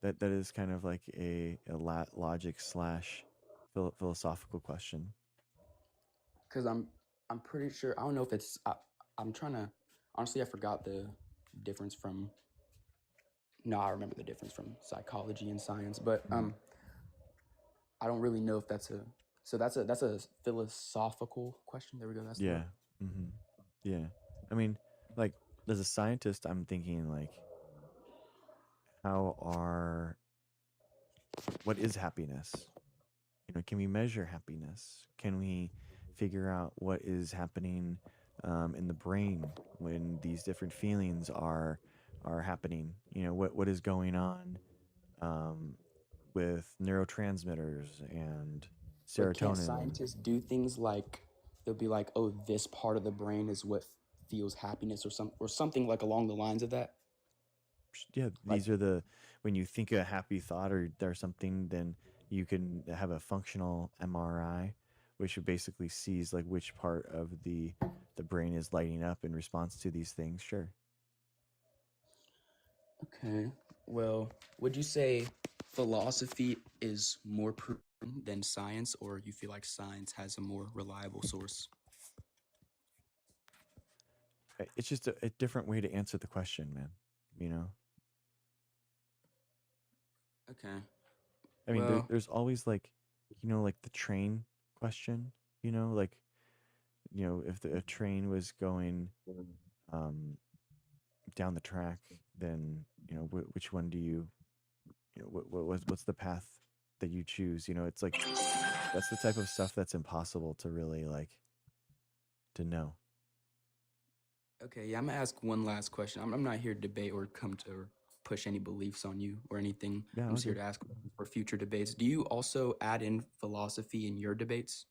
That is kind of like a logic slash philosophical question. Because I'm pretty sure, I don't know if it's I'm trying to, honestly I forgot the difference from, no, I remember the difference from psychology and science, but I don't really know if that's a philosophical question. There we go. That's Yeah. Yeah. I mean, like, as a scientist, I'm thinking like, what is happiness? Can we measure happiness? Can we figure out what is happening in the brain when these different feelings are happening? What is going on with neurotransmitters and serotonin? But can't scientists do things like, they'll be like, oh, this part of the brain is what feels happiness or something like along the lines of that. Yeah, Like, these are the, when you think a happy thought or something, then you can have a functional MRI, which basically sees like which part of the brain is lighting up in response to these things. Sure. okay, well, would you say philosophy is more proven than science, or you feel like science has a more reliable source? It's just a different way to answer the question, man. You know, Okay, I mean, well, there's always like, like the train question. Like, if the if train was going um, down the track, then which one do you, what's the path that you choose? It's like that's the type of stuff that's impossible to really like to know. okay, yeah, I'm gonna ask one last question. I'm not here to debate or come to or push any beliefs on you or anything. Yeah, I'm all just here good. to ask for future debates. Do you also add in philosophy in your debates?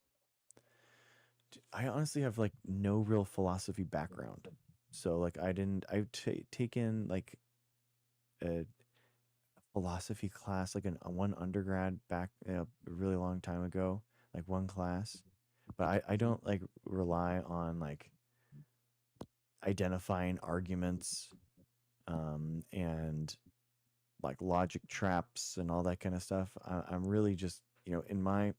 I honestly have like no real philosophy background, so like I've taken like a philosophy class like a one undergrad back a really long time ago, like one class, but I don't like rely on like identifying arguments and like logic traps and all that kind of stuff. I'm really just, in my,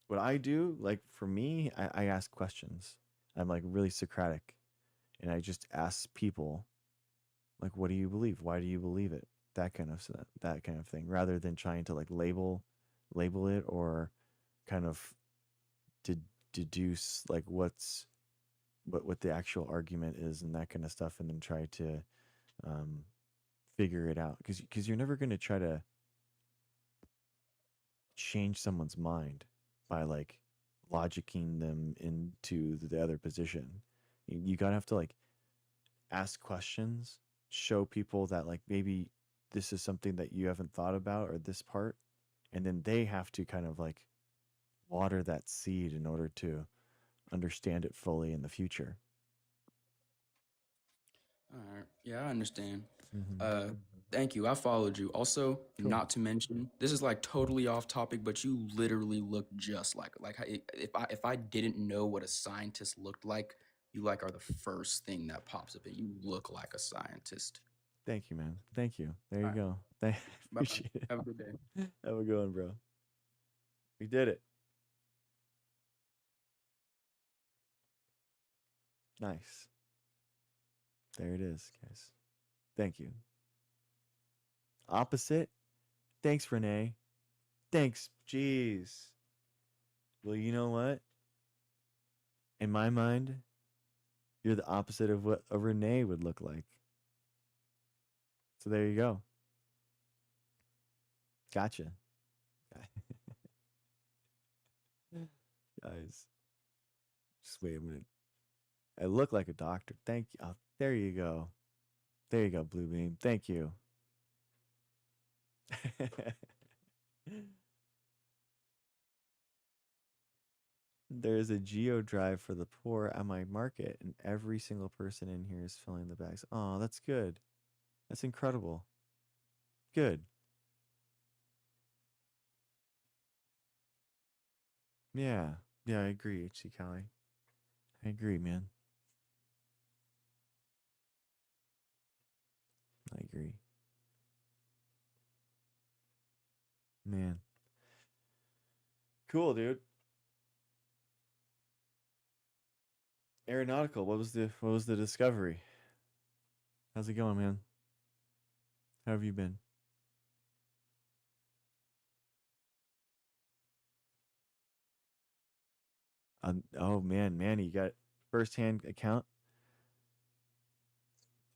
what I do, like for me, I ask questions. I'm like really Socratic, and I just ask people, like, what do you believe? Why do you believe it? That kind of thing, rather than trying to like label it or kind of deduce like what the actual argument is and that kind of stuff, and then try to um, figure it out, because you're never going to try to change someone's mind by like logicking them into the other position. You gotta have to like ask questions, show people that like maybe this is something that you haven't thought about, or this part, and then they have to kind of like water that seed in order to understand it fully in the future. All right. Yeah, I understand. Mm-hmm. Uh, thank you. I followed you. Also, Cool. not to mention, this is like totally off topic, but you literally look just if I didn't know what a scientist looked like, you like are the first thing that pops up, and you look like a scientist. Thank you, man. Thank you. There you All right. go. Bye bye. Appreciate it. Have a good day. Have a good one, bro. We did it. Nice. There it is, guys. Thank you. Opposite. Thanks, Renee. Thanks. Jeez. Well, you know what? In my mind, you're the opposite of what a Renee would look like. So there you go. Gotcha. Guys, just wait a minute. I look like a doctor. Thank you. Oh, there you go. There you go, Blue Beam. Thank you. There is a geo drive for the poor at my market, and every single person in here is filling the bags. Oh, that's good. That's incredible. Good. Yeah. Yeah, I agree, HC Cali. I agree, man. I agree. Man. Cool, dude. Aeronautical, what was the discovery? How's it going, man? How have you been? Oh man, Manny, you got first-hand account,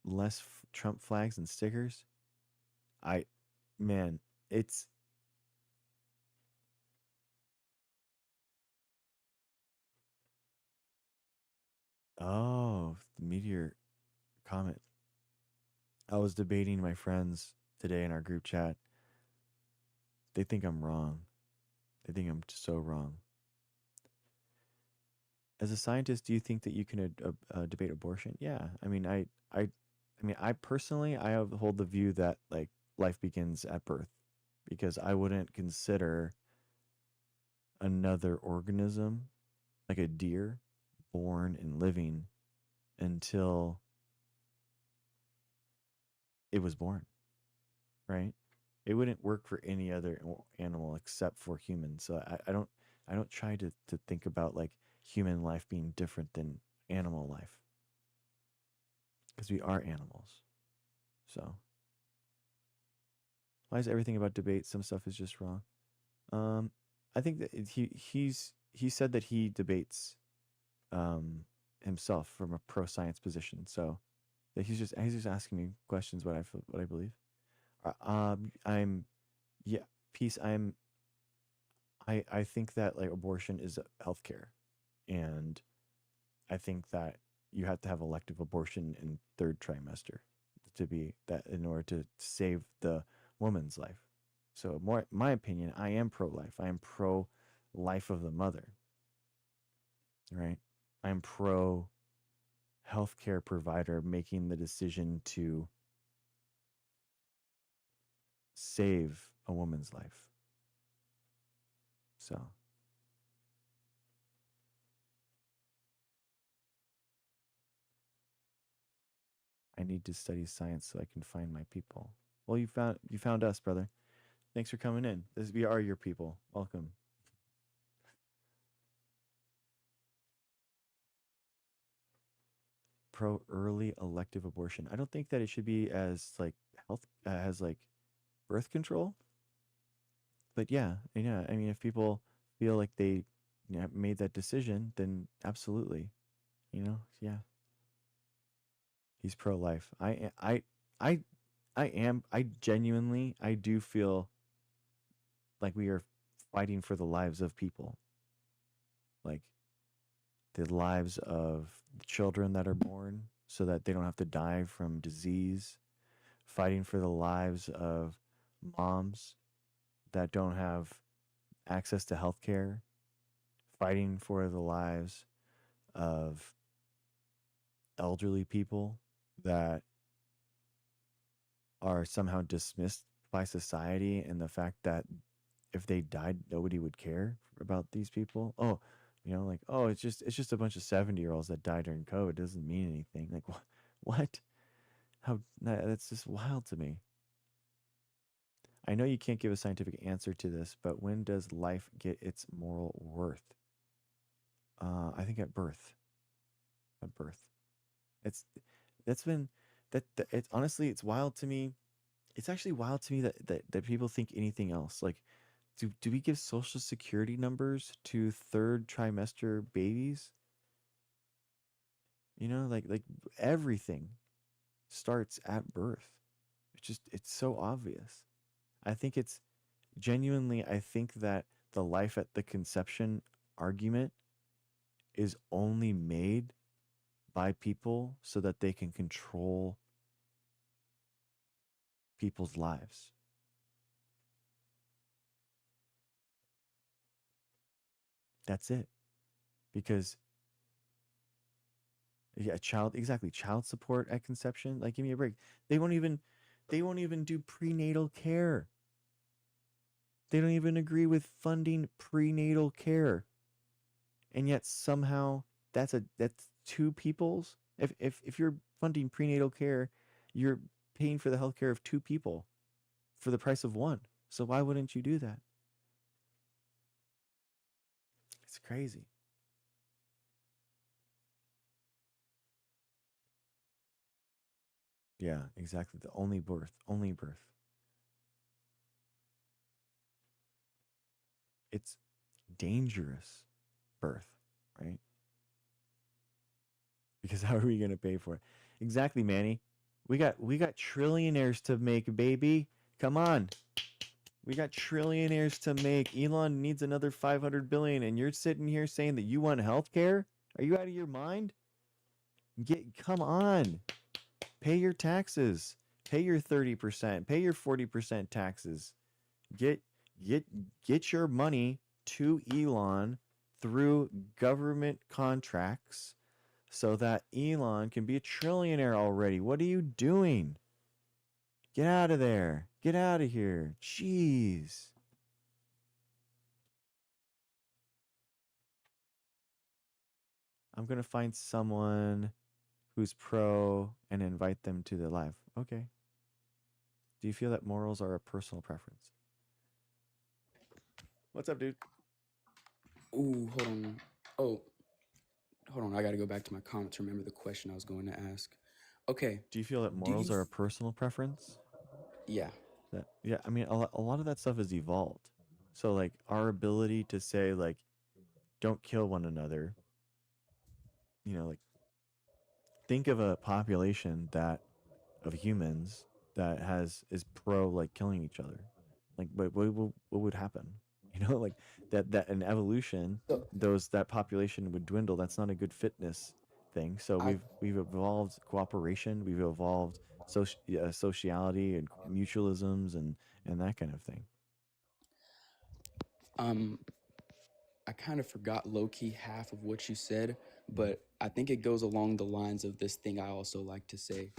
less Trump flags and stickers. I, man, it's oh the meteor comet. I was debating my friends today in our group chat. They think I'm wrong. They think I'm so wrong. as a scientist, do you think that you can debate abortion? Yeah. I mean, I personally, hold the view that like life begins at birth, because I wouldn't consider another organism like a deer born and living until it was born, right? It wouldn't work for any other animal except for humans. So I don't try to think about like human life being different than animal life, because we are animals. So why is everything about debate? Some stuff is just wrong. I think that he said that he debates himself from a pro science position. So that he's just asking me questions what I believe. I'm yeah, peace. I think that like abortion is healthcare, and I think that you have to have elective abortion in third trimester to be that in order to save the woman's life. So more my opinion, I am pro life. I am pro life of the mother. Right? I'm pro healthcare provider making the decision to save a woman's life. So I need to study science so I can find my people. Well, you found us, brother. Thanks for coming in. We are your people. Welcome. Pro early elective abortion. I don't think that it should be as like health as like birth control. But yeah. I mean, if people feel like they made that decision, then absolutely. Yeah. He's pro life. I I genuinely I do feel like we are fighting for the lives of people. Like the lives of children that are born so that they don't have to die from disease, fighting for the lives of moms that don't have access to health care, fighting for the lives of elderly people that are somehow dismissed by society, and the fact that if they died nobody would care about these people. Oh, like, oh, it's just a bunch of 70-year-olds that died during COVID, it doesn't mean anything. Like, what? How that's just wild to me. I know you can't give a scientific answer to this, but when does life get its moral worth? I think at birth. At birth. It's that's been that it's honestly it's wild to me. It's actually wild to me that people think anything else. Like, do we give social security numbers to third trimester babies? Like everything starts at birth. It's so obvious. I think it's genuinely, I think that the life at the conception argument is only made by people so that they can control people's lives. That's it. Because yeah, child support at conception. Like, give me a break. They won't even do prenatal care. They don't even agree with funding prenatal care. And yet somehow that's two people's. If you're funding prenatal care, you're paying for the health care of two people for the price of one. So why wouldn't you do that? It's crazy. Yeah, exactly. The only birth. It's dangerous birth, right? Because how are we going to pay for it? Exactly, Manny. We got trillionaires to make, baby. Come on. We got trillionaires to make. Elon needs another 500 billion, and you're sitting here saying that you want healthcare? Are you out of your mind? Come on. Pay your taxes. Pay your 30%. Pay your 40% taxes. Get get your money to Elon through government contracts so that Elon can be a trillionaire already. What are you doing? Get out of there. Get out of here. Jeez. I'm going to find someone who's pro and invite them to the live. Okay. Do you feel that morals are a personal preference? What's up, dude? Ooh, hold on. Oh, hold on. I got to go back to my comments. Remember the question I was going to ask. Okay. Do you feel that Do morals you? are a personal preference? Yeah. Yeah, I mean, a lot of that stuff is evolved. So, like, our ability to say, like, don't kill one another, you know, like, think of a population that of humans that is pro like killing each other. Like, what would happen? You know, like that in evolution, So that population would dwindle. That's not a good fitness thing. So I we've evolved cooperation. We've evolved sociality and mutualisms and that kind of thing. um I kind of forgot low key half of what you said, but I think it goes along the lines of this thing I also like to say.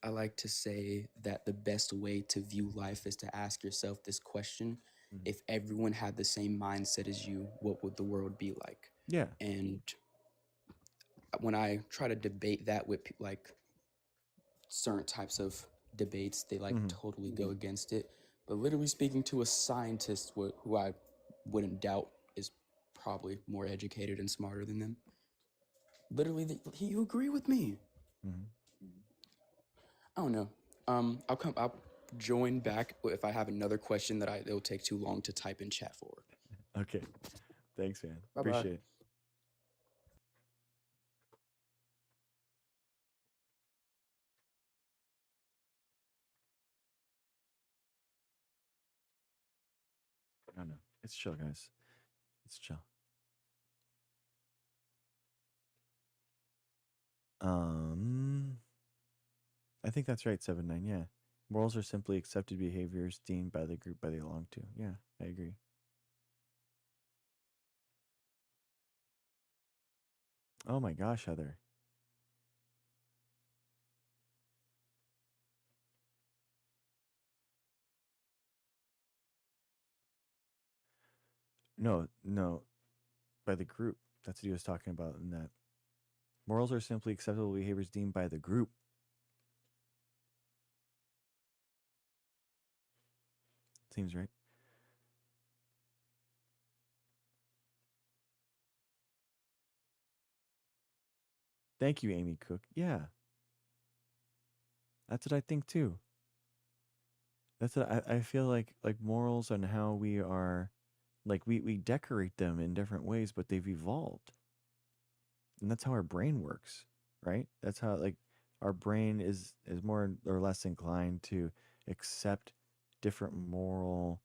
I like to say that the best way to view life is to ask yourself this question: Mhm. if everyone had the same mindset as you, what would the world be like? Yeah. And when I try to debate that with like certain types of debates, they like Mm-hmm. totally go against it. But literally speaking to a scientist who I wouldn't doubt is probably more educated and smarter than them, literally, you agree with me. Mm-hmm. I don't know. I'll join back if I have another question that it'll take too long to type in chat for. Okay. Thanks, man. Bye bye. Appreciate it. I don't know. It's chill, guys. It's chill. I think that's right, 7-9. Yeah. Morals are simply accepted behaviors deemed by the group they belong to. Yeah, I agree. Oh my gosh, Heather. No, no, by the group. That's what he was talking about in that. Morals are simply acceptable behaviors deemed by the group. Seems right. Thank you, Amy Cook. Yeah, that's what I think too. That's what I feel like morals and how we are, like we decorate them in different ways, but they've evolved. And that's how our brain works, right? That's how like our brain is more or less inclined to accept different moral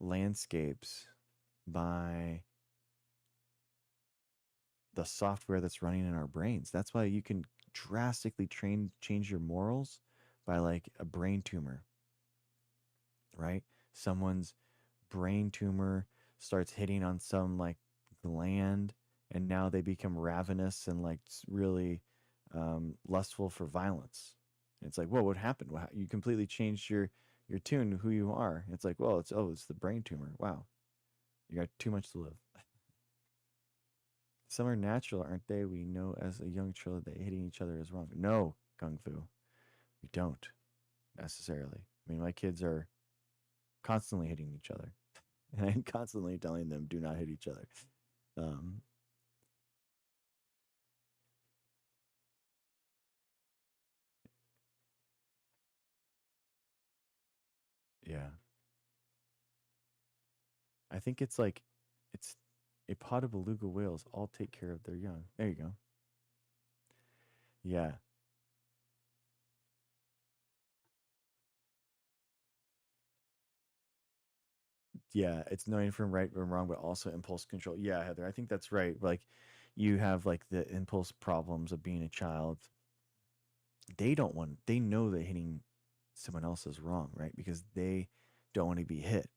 landscapes by the software that's running in our brains. That's why you can drastically change your morals by like a brain tumor, right? Someone's brain tumor starts hitting on some like gland, and now they become ravenous and like really lustful for violence. And it's like, whoa, what happened? You completely changed your tune, who you are. It's like, well, it's the brain tumor. Wow, you got too much to live. Some are natural, aren't they? We know as a young child that hitting each other is wrong. No, Kung Fu, we don't necessarily. I mean, my kids are constantly hitting each other, and I'm constantly telling them, "Do not hit each other." Um, yeah, I think it's a pod of beluga whales all take care of their young. There you go. Yeah, yeah, it's knowing from right from wrong, but also impulse control. Yeah, Heather, I think that's right. Like, you have like the impulse problems of being a child. They know that hitting someone else is wrong, right? Because they don't want to be hit.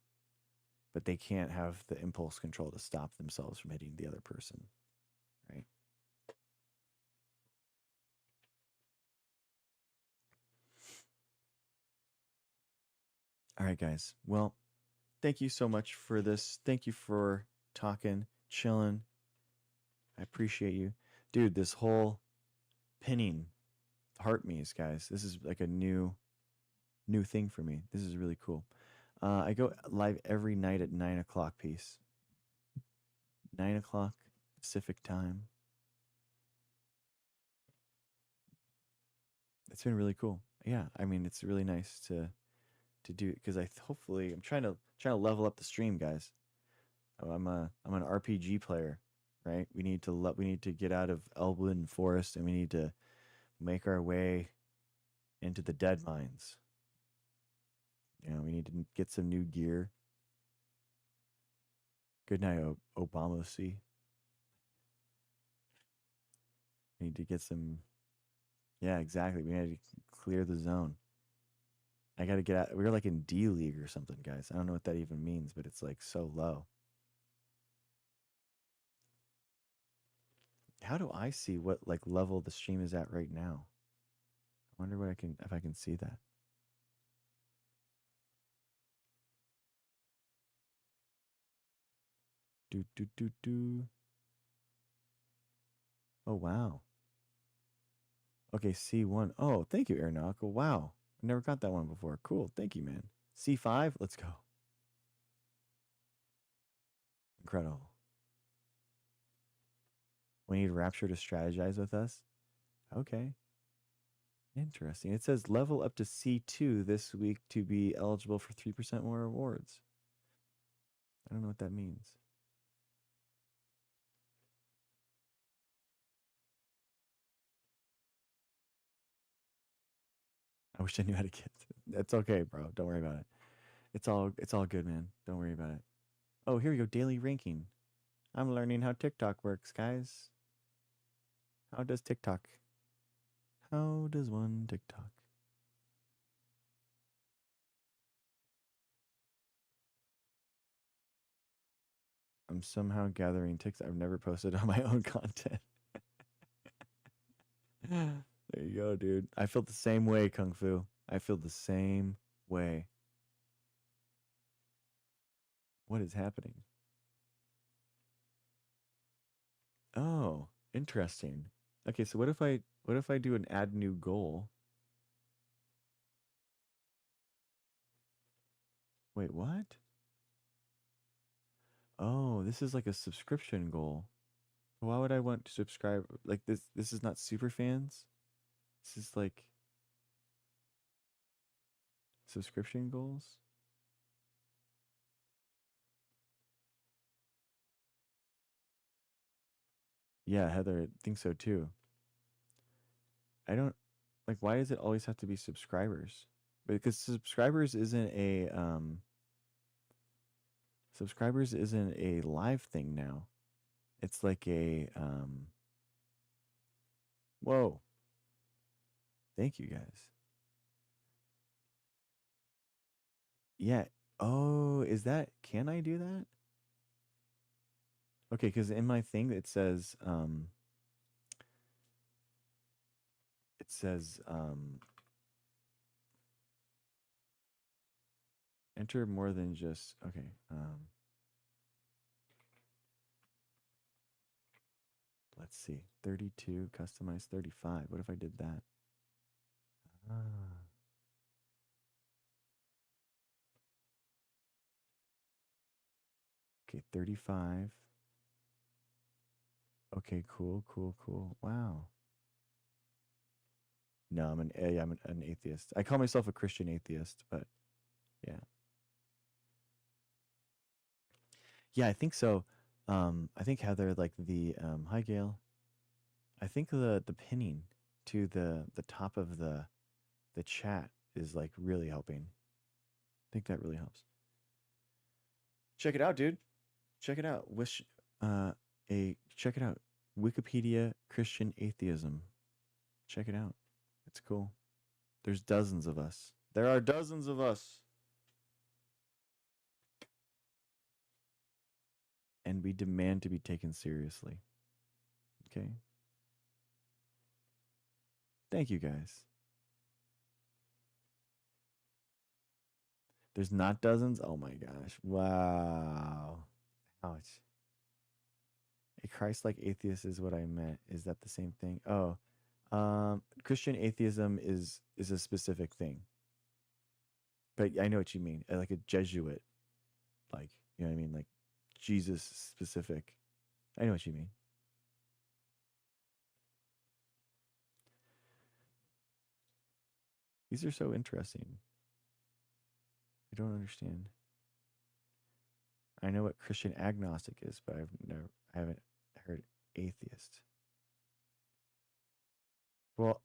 but they can't have the impulse control to stop themselves from hitting the other person, right? All right, guys. Well, thank you so much for this. Thank you for talking, chilling. I appreciate you. Dude, this whole pinning heart maze, guys. This is like a new thing for me. This is really cool. I go live every night at 9 o'clock piece. 9 o'clock Pacific time. It's been really cool. Yeah, I mean, it's really nice to do it because hopefully I'm trying to level up the stream, guys. I'm an RPG player, right? We need to get out of Elwood Forest, and we need to make our way into the Dead Mines. You know, we need to get some new gear. Good night, Obama. See, we need to get some. Yeah, exactly. We need to clear the zone. I got to get out. We're like in D League or something, guys. I don't know what that even means, but it's like so low. How do I see what like level the stream is at right now? I wonder what if I can see that. Do. Oh wow. Okay, C1. Oh, thank you, Aeronautical. Wow. I never got that one before. Cool. Thank you, man. C5, let's go. Incredible. We need Rapture to strategize with us. Okay. Interesting. It says level up to C2 this week to be eligible for 3% more rewards. I don't know what that means. I wish I knew how to get it. That's okay, bro. Don't worry about it. It's all good, man. Don't worry about it. Oh, here we go. Daily ranking. I'm learning how TikTok works, guys. How does TikTok? How does one TikTok? I'm somehow gathering ticks. I've never posted on my own content. There you go, dude. I feel the same way, Kung Fu. I feel the same way. What is happening? Oh, interesting. Okay, so what if I do an add new goal? Wait, what? Oh, this is like a subscription goal. Why would I want to subscribe? Like this is not super fans. This is like subscription goals. Yeah, Heather, I think so too. I don't like why does it always have to be subscribers? Because subscribers isn't a live thing now. It's like a whoa. Thank you guys. Yeah. Oh, is that can I do that? Okay, because in my thing it says enter more than just okay. Let's see. 32, customize 35. What if I did that? Ah. Okay, 35. Okay, cool. Wow. No, I'm an atheist. I call myself a Christian atheist, but yeah. Yeah, I think so. I think Heather, like the hi Gail. I think the pinning to the top of the chat is like really helping. I think that really helps. Check it out, dude. Check it out. Check it out. Wikipedia Christian atheism. Check it out. It's cool. There's dozens of us. There are dozens of us. and we demand to be taken seriously. Okay? Thank you, guys. There's not dozens? Oh my gosh. Wow. Ouch. A Christ-like atheist is what I meant. Is that the same thing? Oh. Christian atheism is a specific thing. But I know what you mean. Like a Jesuit. Like, you know what I mean? Like Jesus specific. I know what you mean. These are so interesting. I don't understand. I know what Christian agnostic is, but I haven't heard atheist. Well,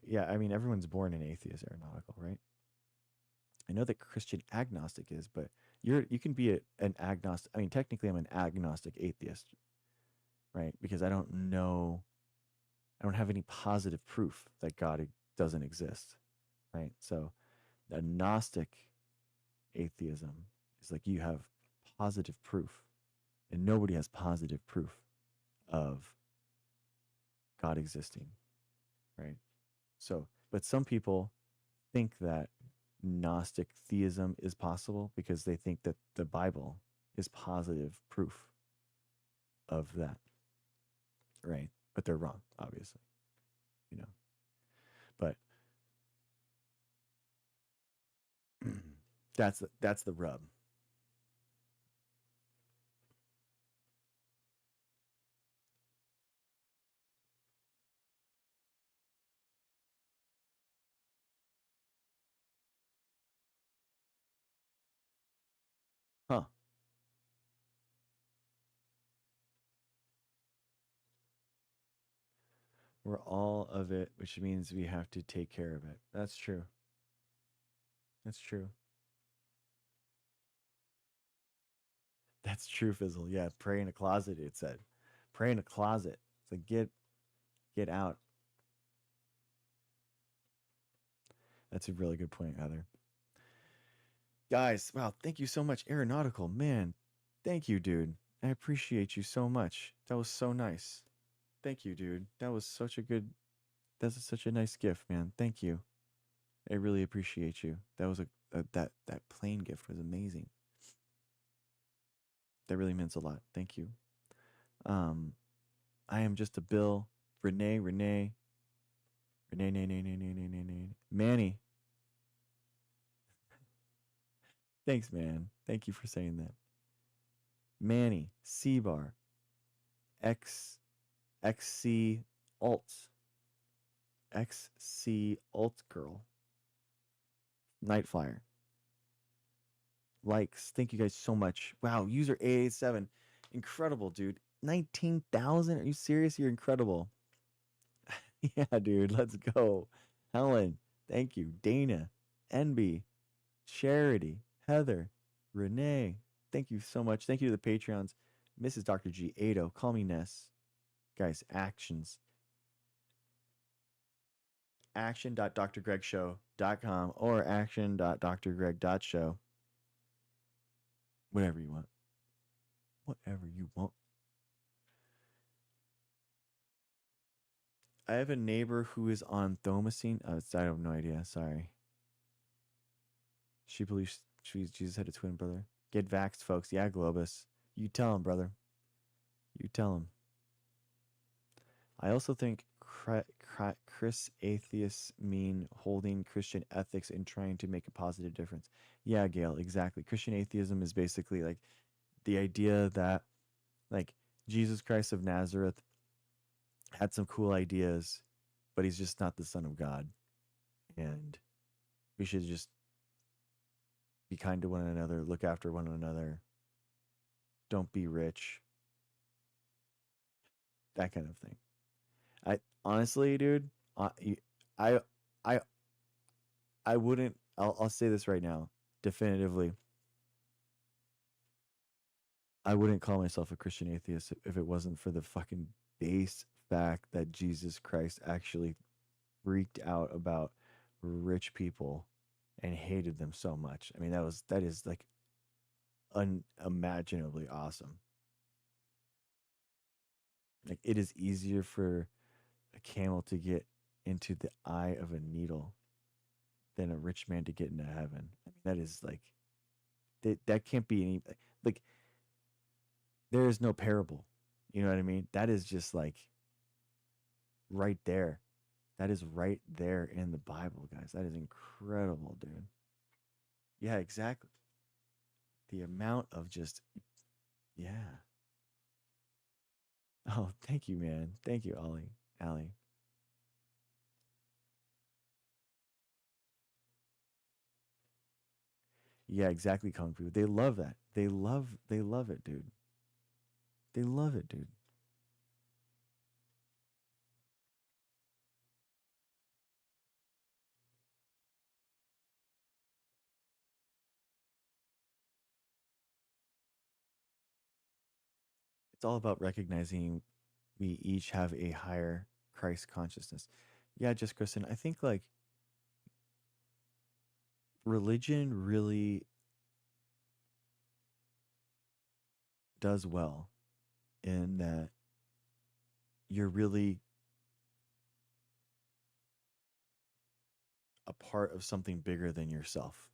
yeah, I mean everyone's born an atheist aeronautical, right? I know that Christian agnostic is, but you can be an agnostic. I mean, technically, I'm an agnostic atheist, right? Because I don't have any positive proof that God doesn't exist, right? So, a Gnostic atheism is like you have positive proof, and nobody has positive proof of God existing, right? So, but some people think that Gnostic theism is possible because they think that the Bible is positive proof of that, right? But they're wrong, obviously, you know. But that's the rub. Huh. We're all of it, which means we have to take care of it. That's true. That's true. That's true, Fizzle. Yeah, pray in a closet, it said. Pray in a closet. It's like get out. That's a really good point, Heather. Guys, wow, thank you so much. Aeronautical, man. Thank you, dude. I appreciate you so much. That was so nice. Thank you, dude. That's such a nice gift, man. Thank you. I really appreciate you. That was that plane gift was amazing. That really means a lot. Thank you. Um, I am just a Bill. Renee, Manny. Thanks, man. Thank you for saying that. Manny, C-Bar, X, XC Alt, XC Alt Girl, Nightflyer. Likes. Thank you guys so much. Wow, user 887. Incredible, dude. 19,000? Are you serious? You're incredible. Yeah, dude, let's go. Helen, thank you. Dana, NB, Charity, Heather, Renee, thank you so much. Thank you to the Patreons. Mrs. Dr. G, Ado, call me Ness. Guys, actions. action.drgregshow.com or action.drgreg.show. Whatever you want. Whatever you want. I have a neighbor who is on Thomacine. I have no idea. Sorry. She believes Jesus had a twin brother. Get vaxxed, folks. Yeah, Globus. You tell him, brother. You tell him. I also think Chris atheists mean holding Christian ethics and trying to make a positive difference. Yeah, Gail, exactly. Christian atheism is basically like the idea that like Jesus Christ of Nazareth had some cool ideas, but he's just not the Son of God. And we should just be kind to one another, look after one another. Don't be rich. That kind of thing. I honestly, dude, I I I wouldn't. I'll say this right now, definitively. I wouldn't call myself a Christian atheist if it wasn't for the fucking base fact that Jesus Christ actually freaked out about rich people and hated them so much. I mean, that is like unimaginably awesome. Like, it is easier for a camel to get into the eye of a needle than a rich man to get into heaven. I mean, that is like that can't be any, like, there is no parable. You know what I mean? That is just like right there. That is right there in the Bible, guys. That is incredible, dude. Yeah, exactly. The amount of just, yeah. Oh, thank you, man. Thank you, Ollie. Allie. Yeah, exactly, Kung Fu. They love that. They love it, dude. They love it, dude. It's all about recognizing we each have a higher Christ consciousness. Yeah, just Kristen, I think like religion really does well in that you're really a part of something bigger than yourself.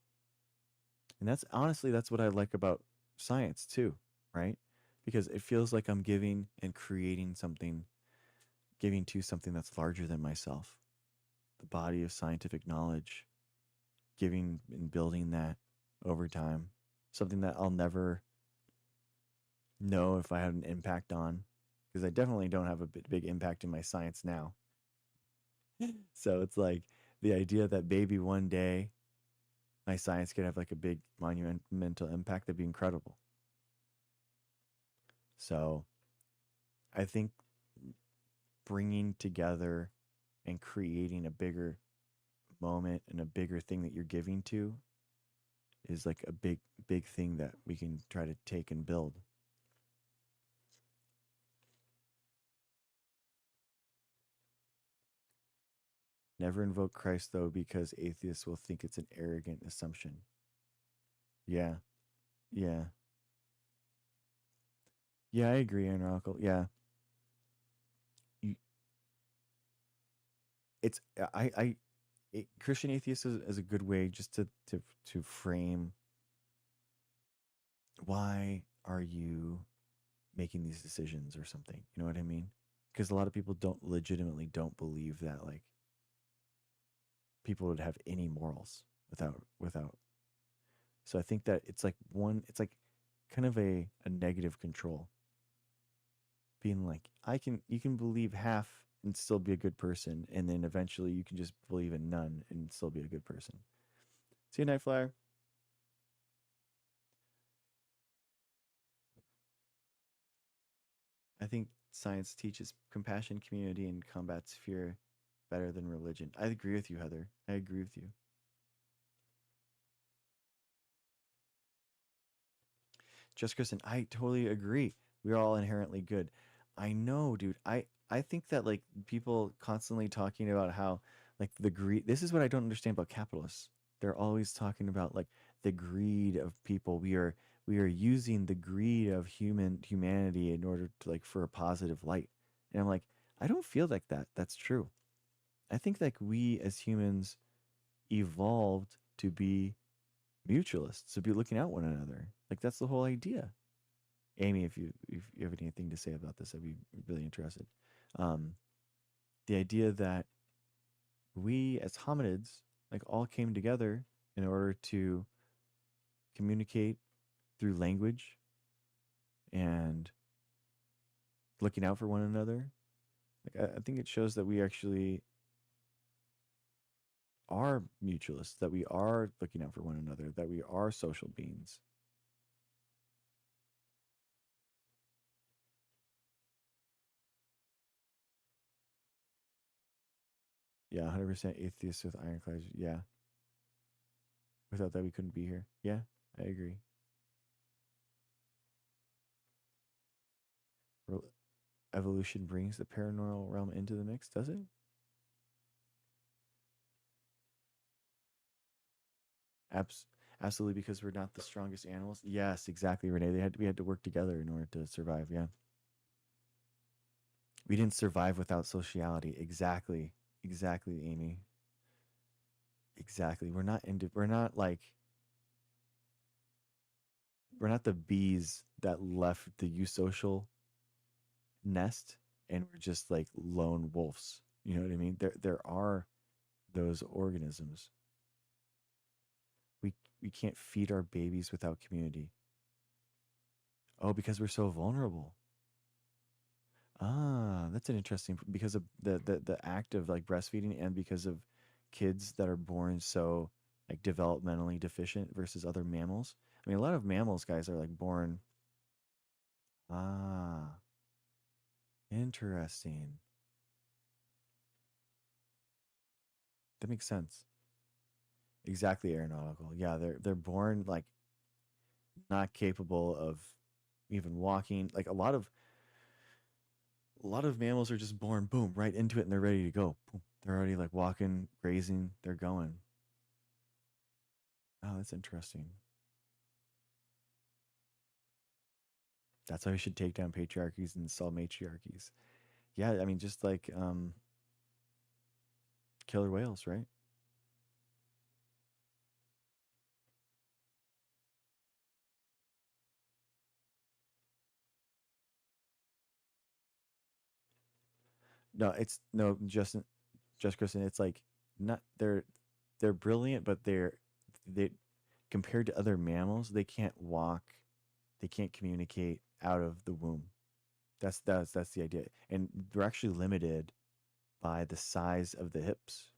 And that's honestly, that's what I like about science too, right? Because it feels like I'm giving and creating something, giving to something that's larger than myself. The body of scientific knowledge, giving and building that over time, something that I'll never know if I had an impact on, because I definitely don't have a big impact in my science now. So it's like the idea that maybe one day my science could have like a big monumental impact, that'd be incredible. So I think bringing together and creating a bigger moment and a bigger thing that you're giving to is like a big thing that we can try to take and build. Never invoke Christ though, because atheists will think it's an arrogant assumption. Yeah, yeah, yeah. I agree, Uncle. Yeah, you, it's Christian atheist is a good way just to frame why are you making these decisions or something. You know what I mean? Because a lot of people don't believe that like people would have any morals without. So I think that it's like kind of a negative control, being like, you can believe half and still be a good person, and then eventually you can just believe in none and still be a good person. See you, Night Flyer. I think science teaches compassion, community, and combats fear better than religion. I agree with you, Heather. I agree with you. Just Kristen, I totally agree. We are all inherently good. I know, dude. I think that like people constantly talking about how like the greed. This is what I don't understand about capitalists. They're always talking about like the greed of people. We are using the greed of humanity in order to like for a positive light. And I'm like, I don't feel like that. That's true. I think like we as humans evolved to be mutualists, to be looking out one another. Like that's the whole idea. Amy, if you have anything to say about this, I'd be really interested. Um, the idea that we as hominids like all came together in order to communicate through language and looking out for one another. Like I think it shows that we actually are mutualists, that we are looking out for one another, that we are social beings. Yeah, 100% atheist with ironclads. Yeah, without that we couldn't be here. Yeah, I agree. Evolution brings the paranormal realm into the mix, does it? Abs- Absolutely, because we're not the strongest animals. Yes, exactly, Renee. We had to work together in order to survive. Yeah, we didn't survive without sociality. Exactly, exactly, Amy. Exactly. We're not like we're not the bees that left the eusocial nest and we're just like lone wolves. You know what I mean? There are those organisms. We we can't feed our babies without community. Oh, because we're so vulnerable. Ah, that's an interesting because of the act of like breastfeeding and because of kids that are born so like developmentally deficient versus other mammals. I mean, a lot of mammals guys are like born. Ah, interesting. That makes sense. Exactly, aeronautical. Yeah, they're born like not capable of even walking. Like a lot of mammals are just born boom right into it and they're ready to go. Boom. They're already like walking, grazing, they're going. Oh, that's interesting. That's how we should take down patriarchies and install matriarchies. Yeah, I mean just like killer whales, right? No, it's no just Kristen, it's like not they're brilliant, but they compared to other mammals, they can't walk, they can't communicate out of the womb. That's the idea. And we're actually limited by the size of the hips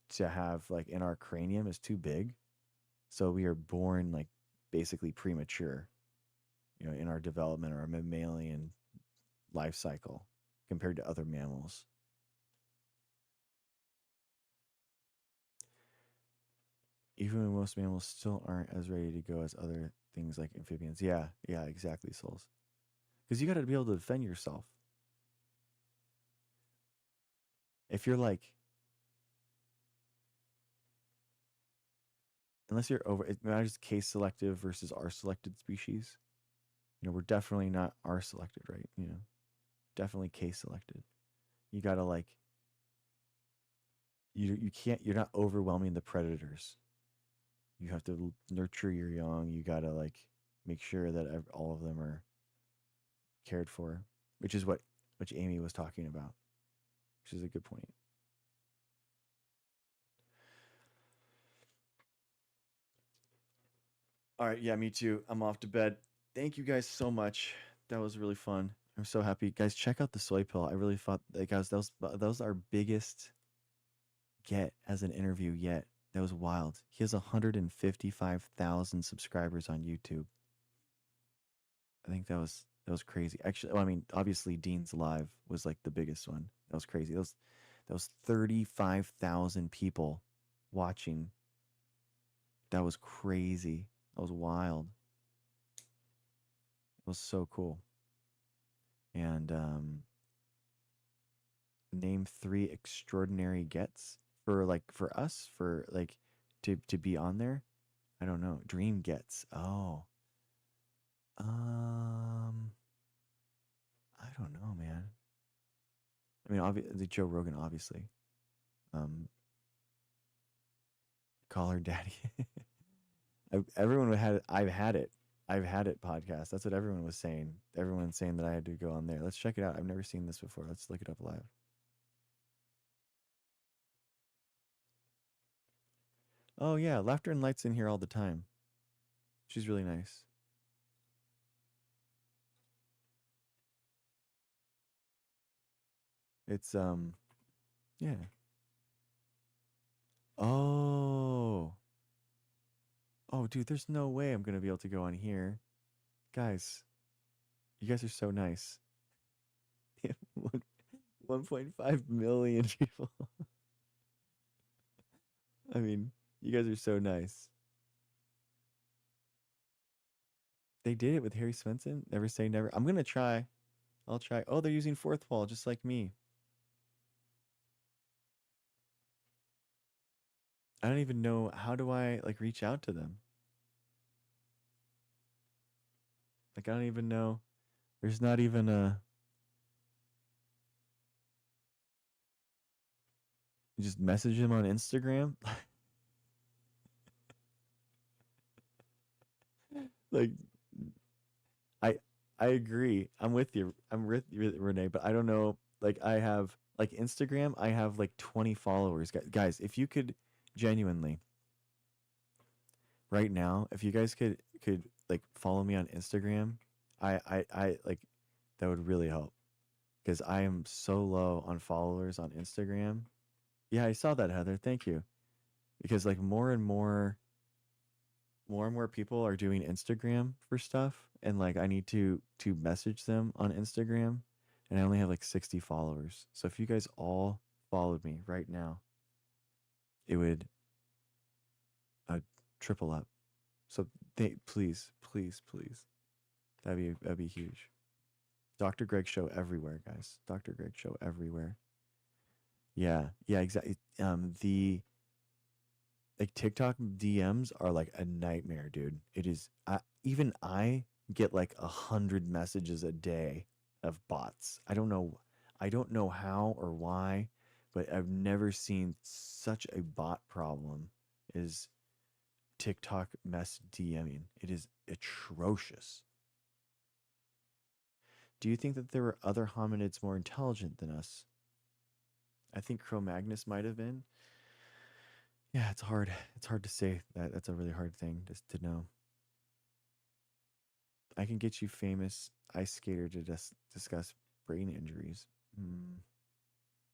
to have like in our cranium is too big. So we are born like basically premature, you know, in our development or our mammalian life cycle compared to other mammals. Even when most mammals still aren't as ready to go as other things like amphibians. Yeah, yeah, exactly, souls. Because you got to be able to defend yourself. If you're like, unless you're over, it matters case selective versus R selected species. You know, we're definitely not R selected, right? You know, definitely case selected. You got to like, you can't, you're not overwhelming the predators. You have to nurture your young. You got to like make sure that all of them are cared for, which is which Amy was talking about, which is a good point. All right, yeah, me too. I'm off to bed. Thank you guys so much. That was really fun. I'm so happy, guys. Check out the soy pill. I really thought, like, guys, that was our biggest get as an interview yet. That was wild. He has 155,000 subscribers on YouTube. I think that was crazy. Actually, well, I mean, obviously Dean's Live was like the biggest one. That was crazy. That was 35,000 people watching. That was crazy. That was wild. It was so cool. And name three extraordinary gets for like for us for like to be on there. I don't know. Dream gets. Oh. Um I don't know, man. I mean, obviously Joe Rogan, obviously. Um, Call her daddy. Everyone had I've had it. I've had it podcast. That's what everyone was saying. Everyone's saying that I had to go on there. Let's check it out. I've never seen this before. Let's look it up live. Oh yeah, Laughter and Light's in here all the time. She's really nice. It's yeah. Oh. Oh dude, there's no way I'm gonna be able to go on here. Guys, you guys are so nice. 1.5 million people. I mean, you guys are so nice. They did it with Harry Svensson. Never say never. I'm gonna try. I'll try. Oh, they're using fourth wall just like me. I don't even know, how do I like reach out to them? Like I don't even know. There's not even a, you just message them on Instagram. Like I I agree. I'm with you. I'm with you, Renee, but I don't know. Like I have like Instagram, I have like 20 followers. Guys, if you could genuinely right now, if you guys could like follow me on Instagram, I like that would really help because I am so low on followers on Instagram. Yeah, I saw that, Heather. Thank you. Because like more and more people are doing Instagram for stuff, and like I need to message them on Instagram, and I only have like 60 followers. So if you guys all followed me right now, it would uh, triple up. So please, please, please, that'd be huge. Dr. Greg show everywhere, guys. Dr. Greg show everywhere. Yeah, yeah, exactly. The like TikTok DMs are like a nightmare, dude. It is. Even I get like 100 messages a day of bots. I don't know how or why, but I've never seen such a bot problem as TikTok mess DMing. It is atrocious. Do you think that there were other hominids more intelligent than us? I think Cro-Magnus might have been. Yeah, it's hard. It's hard to say that. That's a really hard thing just to know. I can get you famous ice skater to discuss brain injuries.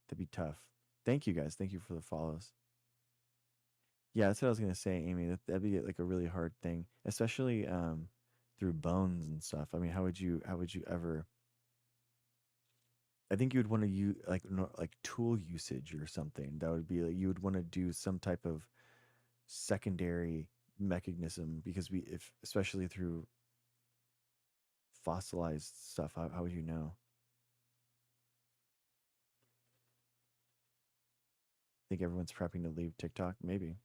That'd be tough. Thank you guys. Thank you for the follows. Yeah, that's what I was gonna say, Amy. That'd be like a really hard thing, especially through bones and stuff. I mean, how would you ever? I think you would want to use like like tool usage or something. That would be like you would want to do some type of secondary mechanism because we if especially through fossilized stuff, how would you know? Think everyone's prepping to leave TikTok? Maybe.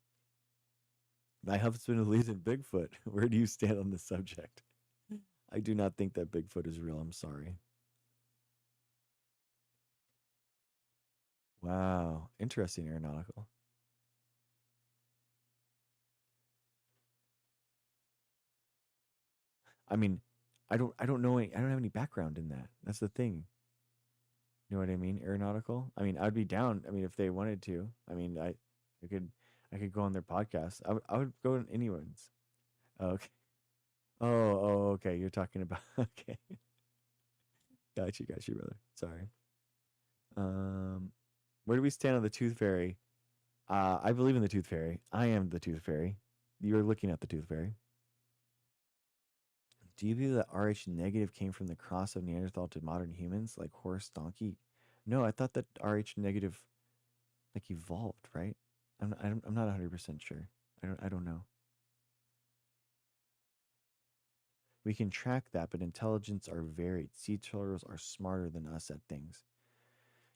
My husband believes in Bigfoot. Where do you stand on this subject? I do not think that Bigfoot is real. I'm sorry. Wow. Interesting aeronautical. I mean, I don't know I don't have any background in that. That's the thing. You know what I mean? Aeronautical. I mean, I'd be down. I mean, if they wanted to. I mean, I could I could go on their podcast. I would go on anyone's. Oh, okay. Oh, okay. You're talking about okay. Got you, brother. Sorry. Um, where do we stand on the Tooth Fairy? I believe in the Tooth Fairy. I am the Tooth Fairy. You're looking at the Tooth Fairy. Do you believe that Rh negative came from the cross of Neanderthal to modern humans, like horse donkey? No, I thought that Rh negative like evolved, right? I'm not 100% sure. I don't know. We can track that, but intelligence are varied. Sea turtles are smarter than us at things.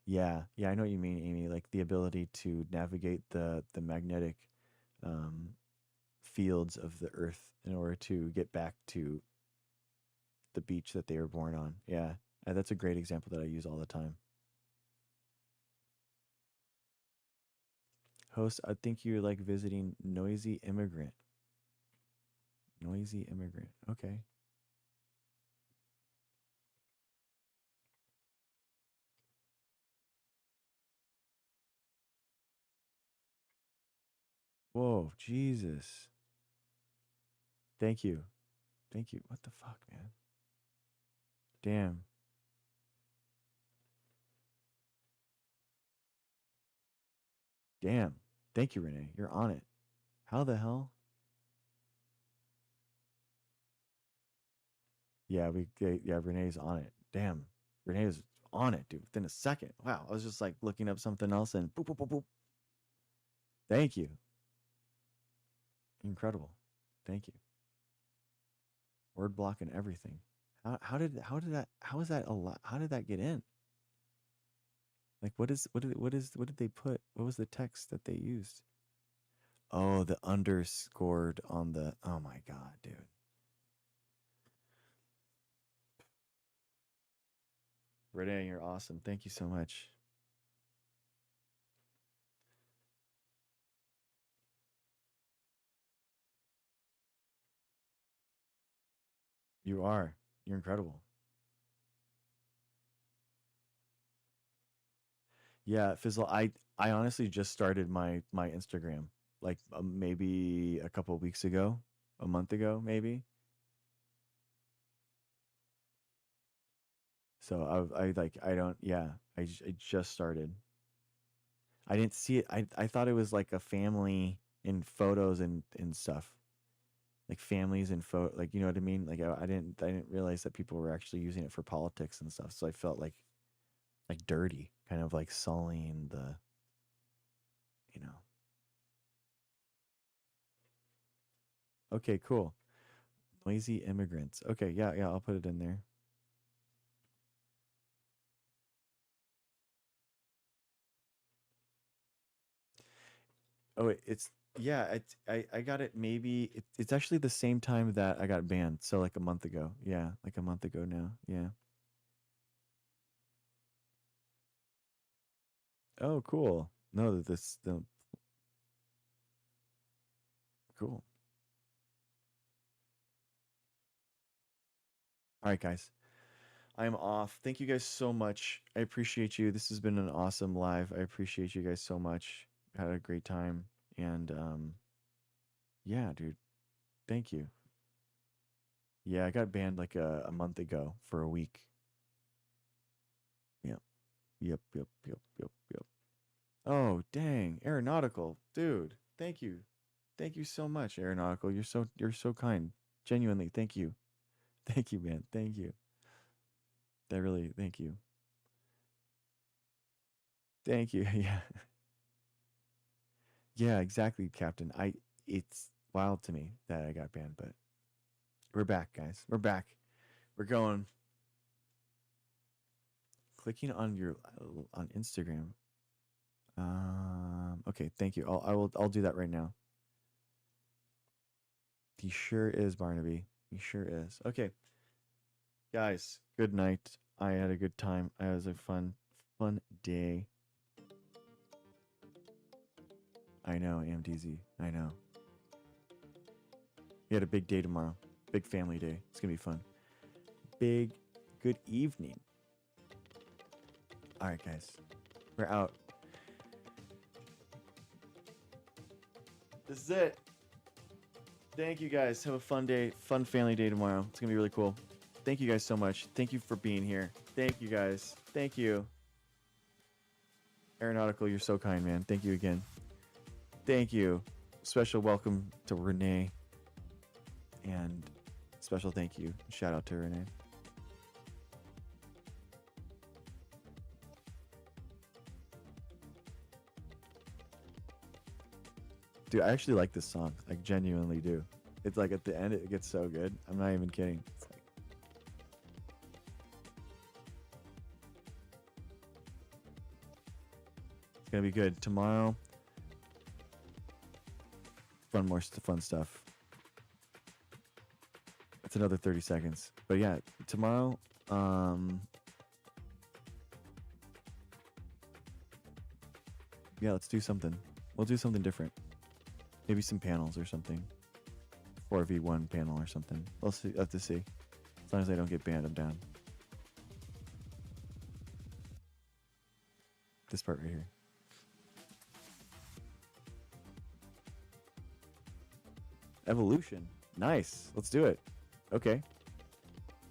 Yeah, yeah, I know what you mean, Amy. Like the ability to navigate the magnetic um, fields of the Earth in order to get back to the beach that they were born on. Yeah, that's a great example that I use all the time. Host, I think you're like visiting Noisy Immigrant. Noisy Immigrant. Okay. Whoa, Jesus. Thank you. Thank you. What the fuck, man? Damn. Damn. Thank you, Renee. You're on it. How the hell? Yeah, yeah, Renee's on it. Damn. Renee's on it, dude. Within a second. Wow. I was just like looking up something else and boop, boop, boop, boop. Thank you. Incredible. Thank you. Word block and everything. How did that get in? Like what did they put? What was the text that they used? Oh, the underscored on the. Oh my god, dude. Renee, you're awesome. Thank you so much. You are. You're incredible. Yeah, Fizzle. I honestly just started my Instagram like maybe a couple of weeks ago, a month ago, maybe. So I like I don't yeah I just started. I didn't see it. I thought it was like a family in photos and stuff, like families and photo, like you know what I mean. Like I didn't realize that people were actually using it for politics and stuff. So I felt like dirty, kind of like sullying the, you know. Okay, cool. Noisy immigrants. Okay, yeah, I'll put it in there. Oh, it's yeah, I got it maybe it's actually the same time that I got banned. So like a month ago. Yeah, like a month ago now. Yeah. Oh, cool. No, this the cool. All right, guys. I am off. Thank you guys so much. I appreciate you. This has been an awesome live. I appreciate you guys so much. Had a great time. And yeah, dude. Thank you. Yeah, I got banned like a month ago for a week. Yep. Yep. Oh, dang. Aeronautical. Dude, thank you. Thank you so much, Aeronautical. You're so kind. Genuinely, thank you. Thank you, man. Thank you. That really thank you. Thank you. Yeah. Yeah, exactly, Captain. It's wild to me that I got banned, but we're back, guys. We're back. We're going. Clicking on your on Instagram. Okay, thank you. I'll do that right now. He sure is, Barnaby. He sure is. Okay. Guys, good night. I had a good time. It was a fun day. I know, AMDZ. I know. We had a big day tomorrow. Big family day. It's gonna be fun. Big good evening. Alright, guys. We're out. This is it. Thank you guys. Have a fun day. Fun family day tomorrow. It's gonna be really cool. Thank you guys so much. Thank you for being here. Thank you guys. Thank you. Aeronautical, you're so kind, man. Thank you again. Thank you. Special welcome to Renee. And special thank you. Shout out to Renee. Dude, I actually like this song. I genuinely do. It's like at the end, it gets so good. I'm not even kidding. It's like, it's gonna be good. Tomorrow, fun stuff. It's another 30 seconds. But yeah, tomorrow, yeah, let's do something. We'll do something different. Maybe some panels or something. 4v1 panel or something. We'll see. Have to see. As long as I don't get banned, I'm down. This part right here. Evolution. Nice. Let's do it. Okay.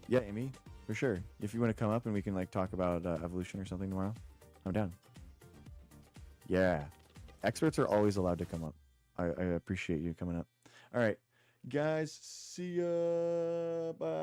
Yeah, Amy, for sure. If you want to come up and we can like talk about evolution or something tomorrow, I'm down. Yeah. Experts are always allowed to come up. I appreciate you coming up. All right. Guys, see ya. Bye.